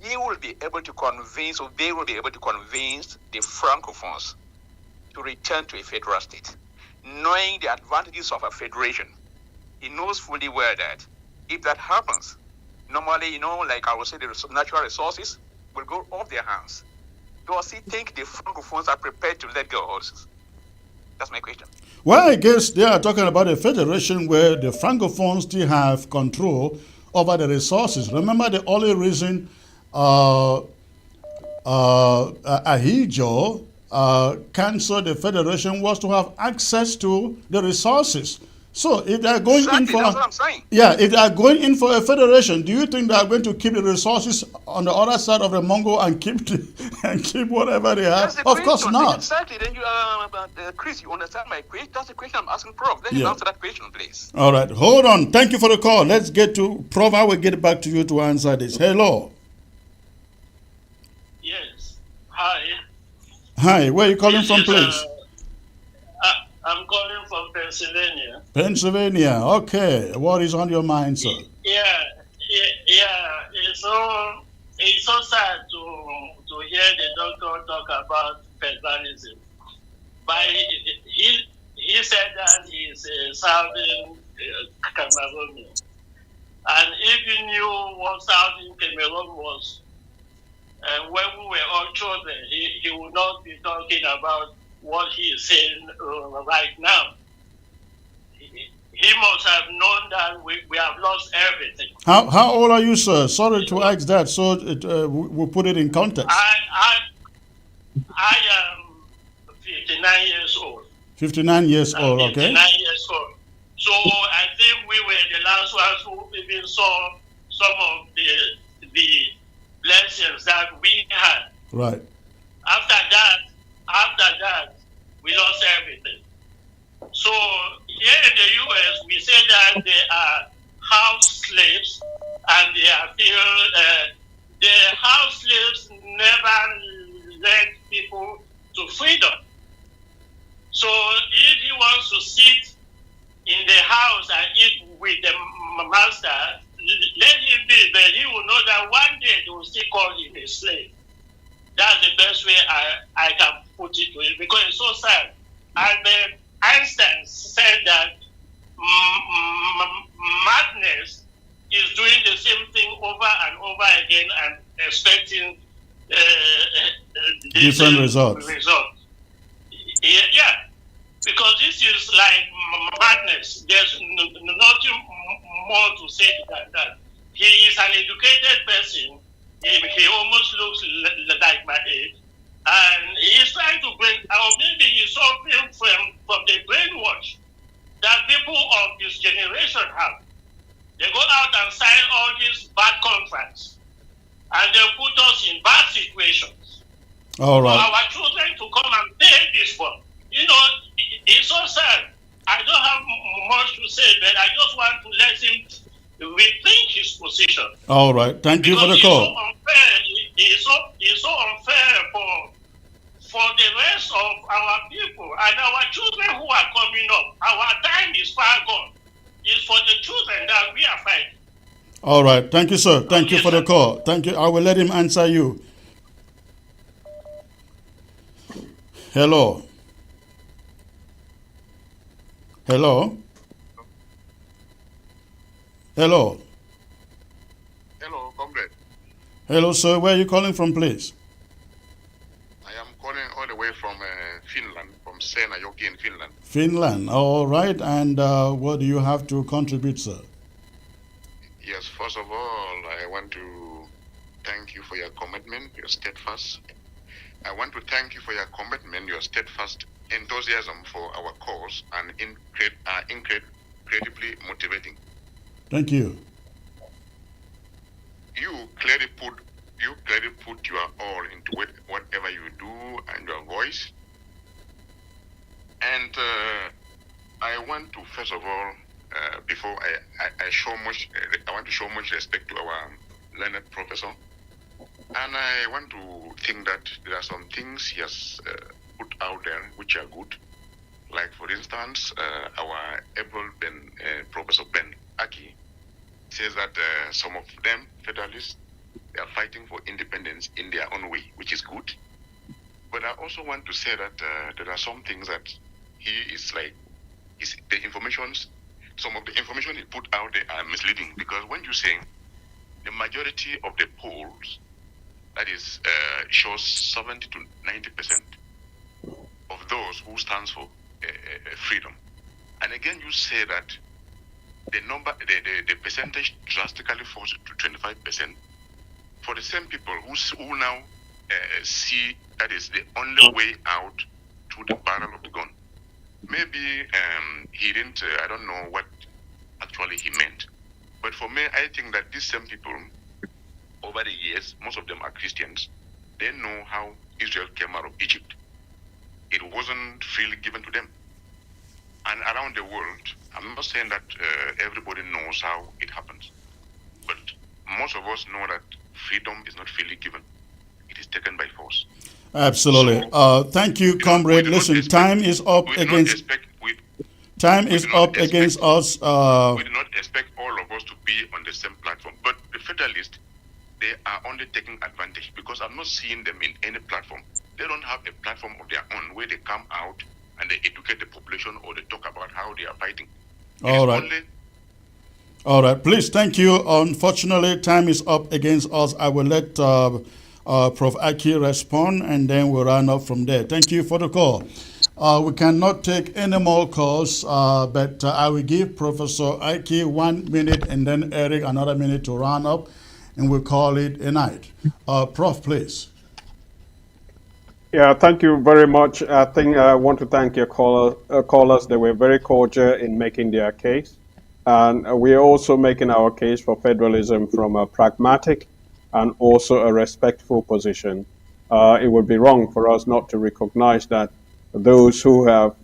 he will be able to convince, or they will be able to convince the Francophones to return to a federal state? Knowing the advantages of a federation, he knows fully well that if that happens, normally, like I would say, the natural resources will go off their hands. Does he think the Francophones are prepared to let go? That's my question. Well, I guess they are talking about a federation where the Francophones still have control over the resources. Remember, the only reason Ahijo cancel the federation was to have access to the resources. So if they are going in for, that's what I'm saying. Yeah, if they are going in for a federation, do you think they are going to keep the resources on the other side of the Mongo and keep whatever they have? Of course not. Exactly. Then you, Chris, you understand my question? That's the question I'm asking, Prof. Then you answer that question, please. All right, hold on. Thank you for the call. Let's get to Prof. I will get back to you to answer this. Hello. Yes. Hi. Hi, where are you calling from, please? I'm calling from Pennsylvania. Pennsylvania, okay. What is on your mind, sir? Yeah. It's so sad to hear the doctor talk about federalism. But he said that he's Southern Cameroonian. And if he knew what Southern Cameroon was, when we were all children, he would not be talking about what he is saying right now. He must have known that we have lost everything. How old are you, sir? Sorry to ask that, so we'll put it in context. I am 59 years old. 59 years old, okay. 59 years old. So I think we were the last ones who even saw some of the blessings that we had. Right. After that, we lost everything. So here in the U.S., we say that they are house slaves, and they are still the house slaves never led people to freedom. So if he wants to sit in the house and eat with the master, let him be, but he will know that one day they will still call him a slave. That's the best way I can put it to it, because it's so sad. Albert Einstein said that madness is doing the same thing over and over again and expecting different results. Yeah, because this is like madness. There's nothing more to say than that. He is an educated person. He almost looks like my age. And he's trying to bring, or maybe he's suffering from the brainwash that people of this generation have. They go out and sign all these bad contracts, and they put us in bad situations. All right. For our children to come and pay this one. You know, it's so sad. I don't have much to say, but I just want to let him rethink his position. All right. Thank you for the call. It's so unfair for the rest of our people and our children who are coming up. Our time is far gone. It's for the children that we are fighting. All right. Thank you, sir. Thank you for the call. Thank you. I will let him answer you. Hello. Hello. Hello. Hello, comrade. Hello, sir. Where are you calling from, please? I am calling all the way from Finland, from Seinäjoki in Finland. Finland. All right. And what do you have to contribute, sir? Yes, first of all, I want to thank you for your commitment, your steadfast. I want to thank you for your commitment, your steadfast enthusiasm for our cause, and incredibly motivating. Thank you. You clearly put your all into whatever you do and your voice. And I want to, first of all, before I want to show much respect to our learned professor. And I want to think that there are some things he has put out there which are good. Like, for instance, our able Professor Ben Aki says that some of them, federalists, they are fighting for independence in their own way, which is good. But I also want to say that there are some things that he is like, the informations, some of the information he put out there are misleading, because when you say the majority of the polls, that is, shows 70 to 90% of those who stands for freedom. And again, you say that the percentage drastically falls to 25% for the same people who now see that is the only way out to the barrel of the gun. Maybe he didn't, I don't know what actually he meant. But for me, I think that these same people, over the years, most of them are Christians. They know how Israel came out of Egypt. It wasn't freely given to them. And around the world, I'm not saying that everybody knows how it happens, but most of us know that freedom is not freely given. It is taken by force. Absolutely. Thank you, comrade. Listen, time is up against us. We do not expect all of us to be on the same platform, but the Federalists, they are only taking advantage, because I'm not seeing them in any platform. They don't have a platform of their own where they come out and they educate the population or they talk about how they are fighting. All right. All right. Please, thank you. Unfortunately, time is up against us. I will let Prof. Aki respond, and then we'll run up from there. Thank you for the call. We cannot take any more calls, but I will give Professor Aki 1 minute and then Eric another minute to run up, and we'll call it a night. Prof, please. Yeah, thank you very much. I think I want to thank your callers. They were very cordial in making their case. And we are also making our case for federalism from a pragmatic and also a respectful position. It would be wrong for us not to recognize that those who have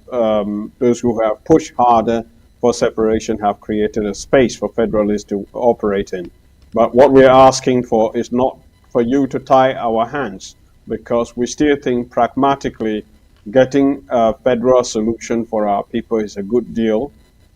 pushed harder for separation have created a space for federalists to operate in. But what we are asking for is not for you to tie our hands, because we still think pragmatically getting a federal solution for our people is a good deal,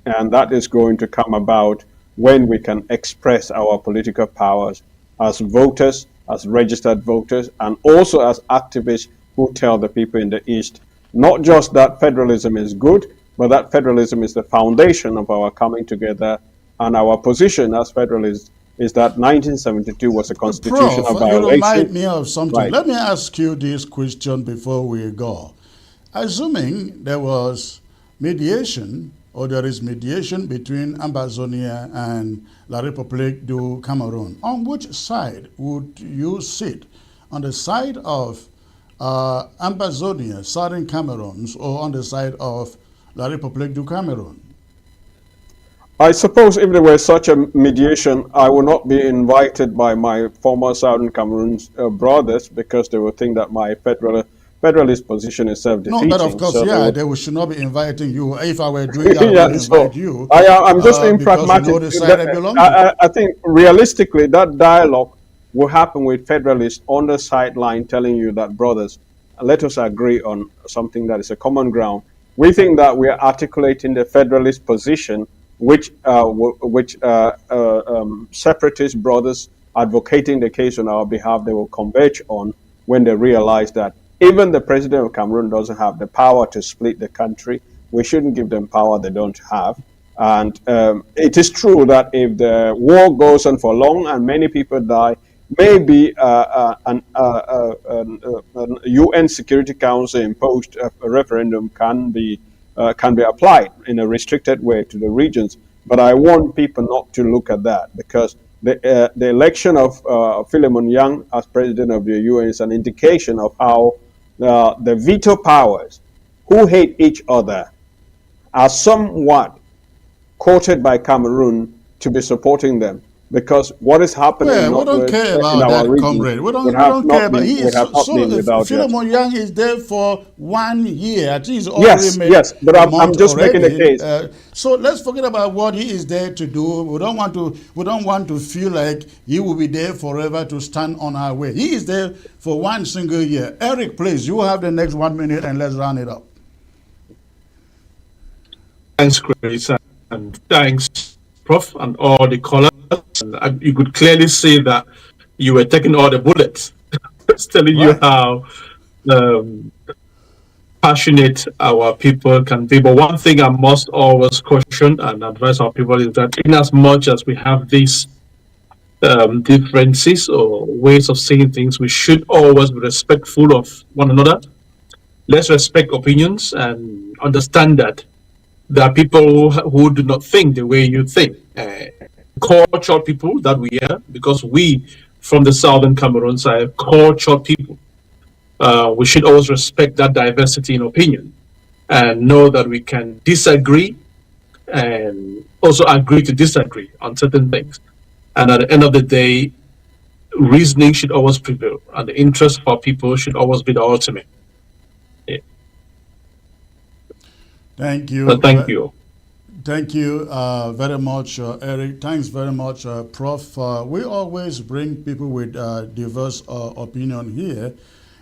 and that is going to come about when we can express our political powers as voters, as registered voters, and also as activists who tell the people in the East not just that federalism is good, but that federalism is the foundation of our coming together, and our position as federalists is that 1972 was a constitutional violation. You remind me of something. Right. Let me ask you this question before we go. Assuming there was mediation, or there is mediation between Ambazonia and La République du Cameroun, on which side would you sit? On the side of Ambazonia, southern Cameroon, or on the side of La République du Cameroun? I suppose if there were such a mediation, I would not be invited by my former Southern Cameroon brothers, because they would think that my federalist position is self-defeating. No, but of course, so yeah, they should not be inviting you. If I were doing that, I yeah, would so invite you. I'm just being pragmatic. You know the side I belong to. I think realistically, that dialogue will happen with federalists on the sideline telling you that, brothers, let us agree on something that is a common ground. We think that we are articulating the federalist position, which separatist brothers advocating the case on our behalf, they will converge on when they realize that even the president of Cameroon doesn't have the power to split the country. We shouldn't give them power they don't have. And it is true that if the war goes on for long and many people die, maybe an UN Security Council imposed a referendum can be applied in a restricted way to the regions. But I want people not to look at that, because the election of Philemon Yang as president of the UN is an indication of how the veto powers, who hate each other, are somewhat quoted by Cameroon to be supporting them. Because what is happening we don't care about that, comrade. We don't care about it. Philemon Yang is there for 1 year. I think he's already made but I'm just already. making a case. So let's forget about what he is there to do. We don't want to feel like he will be there forever to stand on our way. He is there for 1 single year. Eric, please, you have the next 1 minute and let's round it up. Thanks, Chris, and thanks, Prof, and all the callers. And you could clearly see that you were taking all the bullets. It's telling you how passionate our people can be. But one thing I must always caution and advise our people is that in as much as we have these differences or ways of seeing things, we should always be respectful of one another. Let's respect opinions and understand that there are people who do not think the way you think. Cultural people that we are, because we from the southern Cameroon side, cultural people. We should always respect that diversity in opinion and know that we can disagree and also agree to disagree on certain things. And at the end of the day, reasoning should always prevail, and the interest for people should always be the ultimate. Yeah. Thank you. Thank you. Thank you very much, Eric. Thanks very much, Prof. We always bring people with diverse opinion here,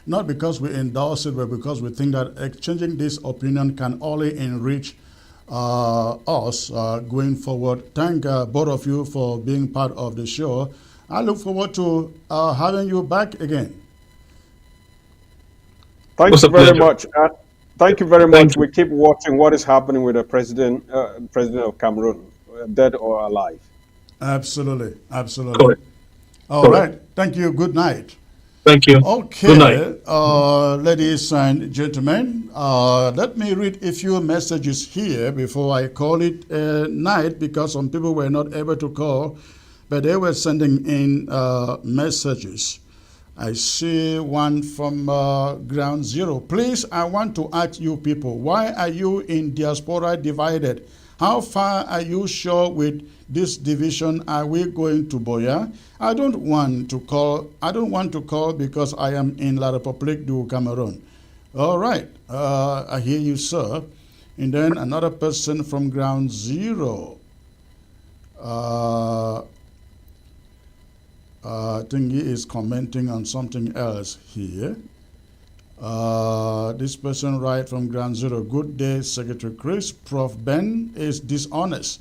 not because we endorse it, but because we think that exchanging this opinion can only enrich us going forward. Thank both of you for being part of the show. I look forward to having you back again. Thank you very much. Thank you very much. We keep watching what is happening with the president of Cameroon, dead or alive. Absolutely, absolutely. All right. Thank you. Good night. Thank you. Okay, Good night. Ladies and gentlemen, let me read a few messages here before I call it a night, because some people were not able to call, but they were sending in messages. I see one from Ground Zero. Please, I want to ask you people, why are you in diaspora divided? How far are you sure with this division? Are we going to Boya? I don't want to call because I am in La République du Cameroon. All right, I hear you, sir. And then another person from Ground Zero. I think he is commenting on something else here. This person writes from Ground Zero. Good day, Secretary Chris. Prof. Ben is dishonest.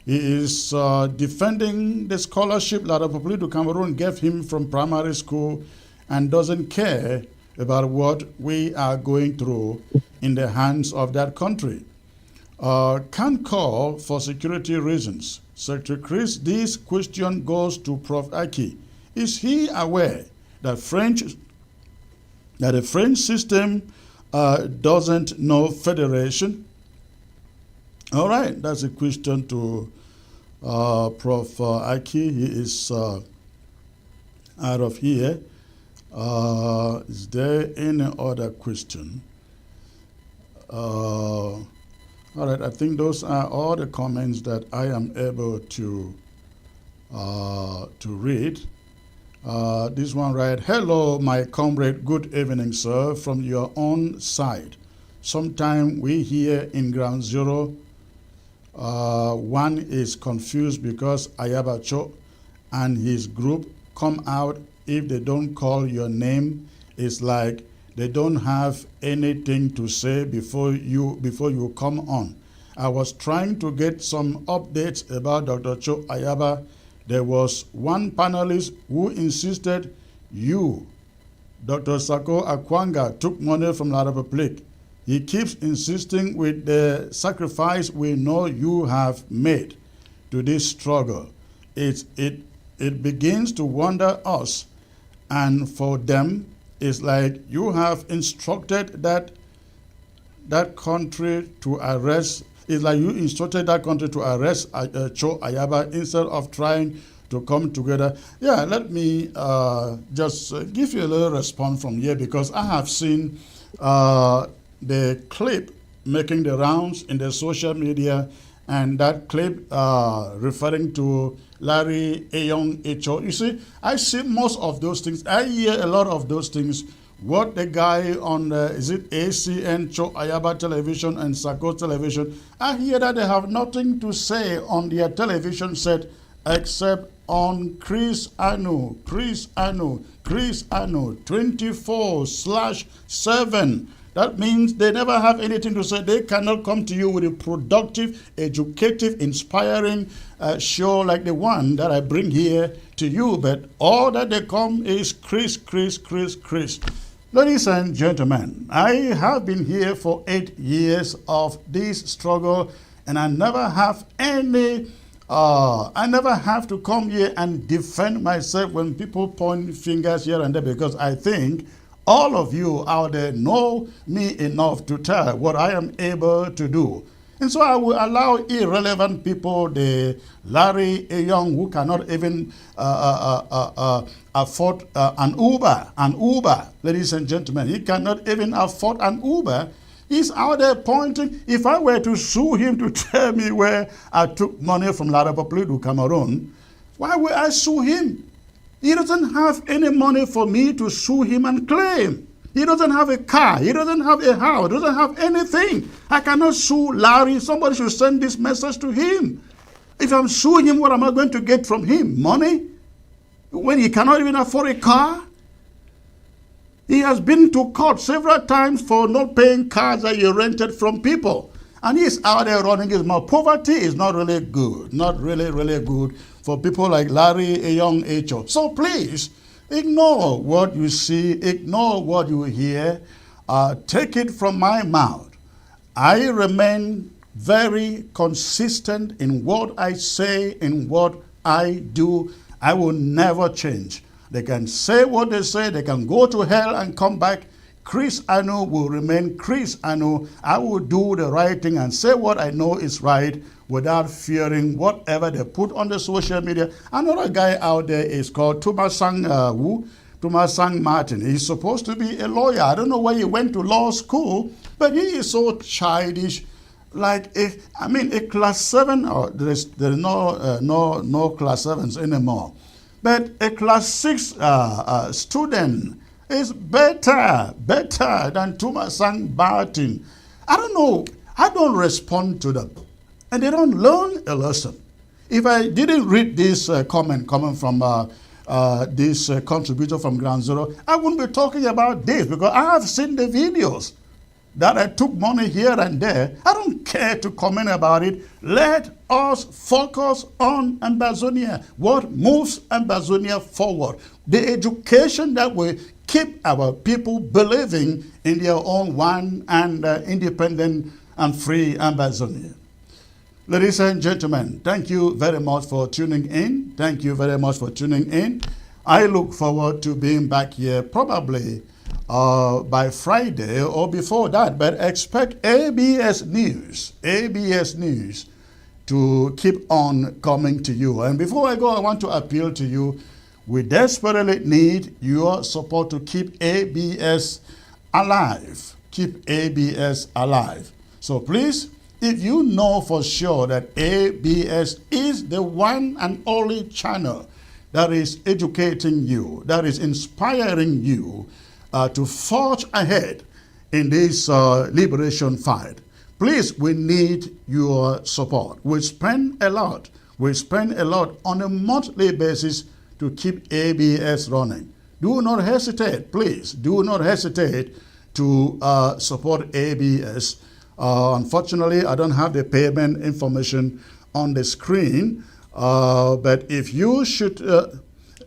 He is defending the scholarship La République du Cameroon gave him from primary school and doesn't care about what we are going through in the hands of that country. Can't call for security reasons. Secretary Chris, this question goes to Prof. Aki. Is he aware that the French system doesn't know federation? All right, that's a question to Prof. Aki. He is out of here. Is there any other question? All right, I think those are all the comments that I am able to read. This one right. Hello, my comrade. Good evening, sir. From your own side. Sometime we here in Ground Zero, one is confused because Ayaba Cho and his group come out. If they don't call your name, it's like they don't have anything to say before you come on. I was trying to get some updates about Dr. Cho Ayaba. There was one panelist who insisted you, Dr. Sako Akwanga, took money from La République. He keeps insisting with the sacrifice we know you have made to this struggle. It begins to wonder us, and for them, it's like you have instructed that country to arrest. It's like you instructed that country to arrest Cho Ayaba instead of trying to come together. Yeah, let me just give you a little response from here, because I have seen the clip making the rounds in the social media, and that clip referring to Larry Eyong Echo. You see, I see most of those things. I hear a lot of those things. What the guy on, is it ACN, Cho Ayaba television and Sako television, I hear that they have nothing to say on their television set except on Chris Anu 24/7. That means they never have anything to say. They cannot come to you with a productive, educative, inspiring show like the one that I bring here to you. But all that they come is Chris. Ladies and gentlemen, I have been here for 8 years of this struggle, and I never have to come here and defend myself when people point fingers here and there, because I think all of you out there know me enough to tell what I am able to do. And so I will allow irrelevant people, the Larry Young, who cannot even afford an Uber, ladies and gentlemen. He cannot even afford an Uber. He's out there pointing. If I were to sue him to tell me where I took money from La République du Cameroon, why would I sue him? He doesn't have any money for me to sue him and claim. He doesn't have a car. He doesn't have a house. He doesn't have anything. I cannot sue Larry. Somebody should send this message to him. If I'm suing him, what am I going to get from him? Money? When he cannot even afford a car? He has been to court several times for not paying cars that he rented from people. And he's out there running his mouth. Poverty is not really good. Not really, really good for people like Larry Eyong Echo. So please, ignore what you see. Ignore what you hear. Take it from my mouth. I remain very consistent in what I say, in what I do. I will never change. They can say what they say. They can go to hell and come back. Chris Anu will remain Chris Anu. I will do the right thing and say what I know is right without fearing whatever they put on the social media. Another guy out there is called Tumasang Martin. He's supposed to be a lawyer. I don't know why he went to law school, but he is so childish. Like a class 7, or there's no class 7s anymore. But a class 6 student is better than Tumasang Martin. I don't know. I don't respond to them. And they don't learn a lesson. If I didn't read this comment coming from this contributor from Ground Zero, I wouldn't be talking about this, because I have seen the videos that I took money here and there. I don't care to comment about it. Let us focus on Ambazonia. What moves Ambazonia forward? The education that will keep our people believing in their own one and independent and free Ambazonia. Ladies and gentlemen, thank you very much for tuning in. Thank you very much for tuning in. I look forward to being back here probably by Friday or before that, but expect ABS News to keep on coming to you. And before I go, I want to appeal to you. We desperately need your support to keep ABS alive. Keep ABS alive. So please, if you know for sure that ABS is the one and only channel that is educating you, that is inspiring you to forge ahead in this liberation fight, please, we need your support. We spend a lot on a monthly basis to keep ABS running. Do not hesitate, please. Do not hesitate to support ABS. Unfortunately, I don't have the payment information on the screen, but if you should,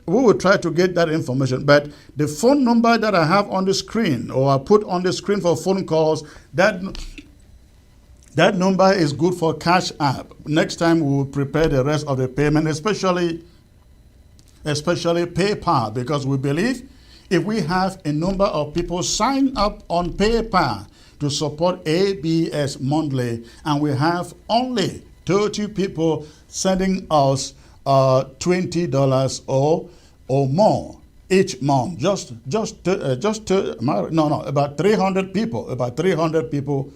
we will try to get that information. But the phone number that I have on the screen, or I put on the screen for phone calls, that number is good for Cash App. Next time we will prepare the rest of the payment, especially PayPal, because we believe if we have a number of people sign up on PayPal to support ABS monthly, and we have only 30 people sending us $20 or more each month. About 300 people.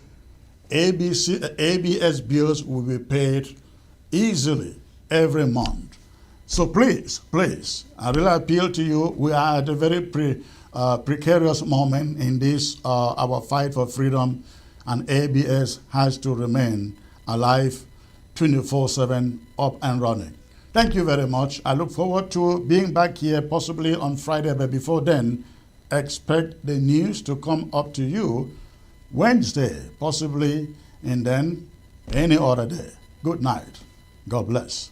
ABS bills will be paid easily every month. So please, I really appeal to you. We are at a very precarious moment in this, our fight for freedom, and ABS has to remain alive 24/7, up and running. Thank you very much. I look forward to being back here possibly on Friday, but before then, expect the news to come up to you Wednesday, possibly, and then any other day. Good night. God bless.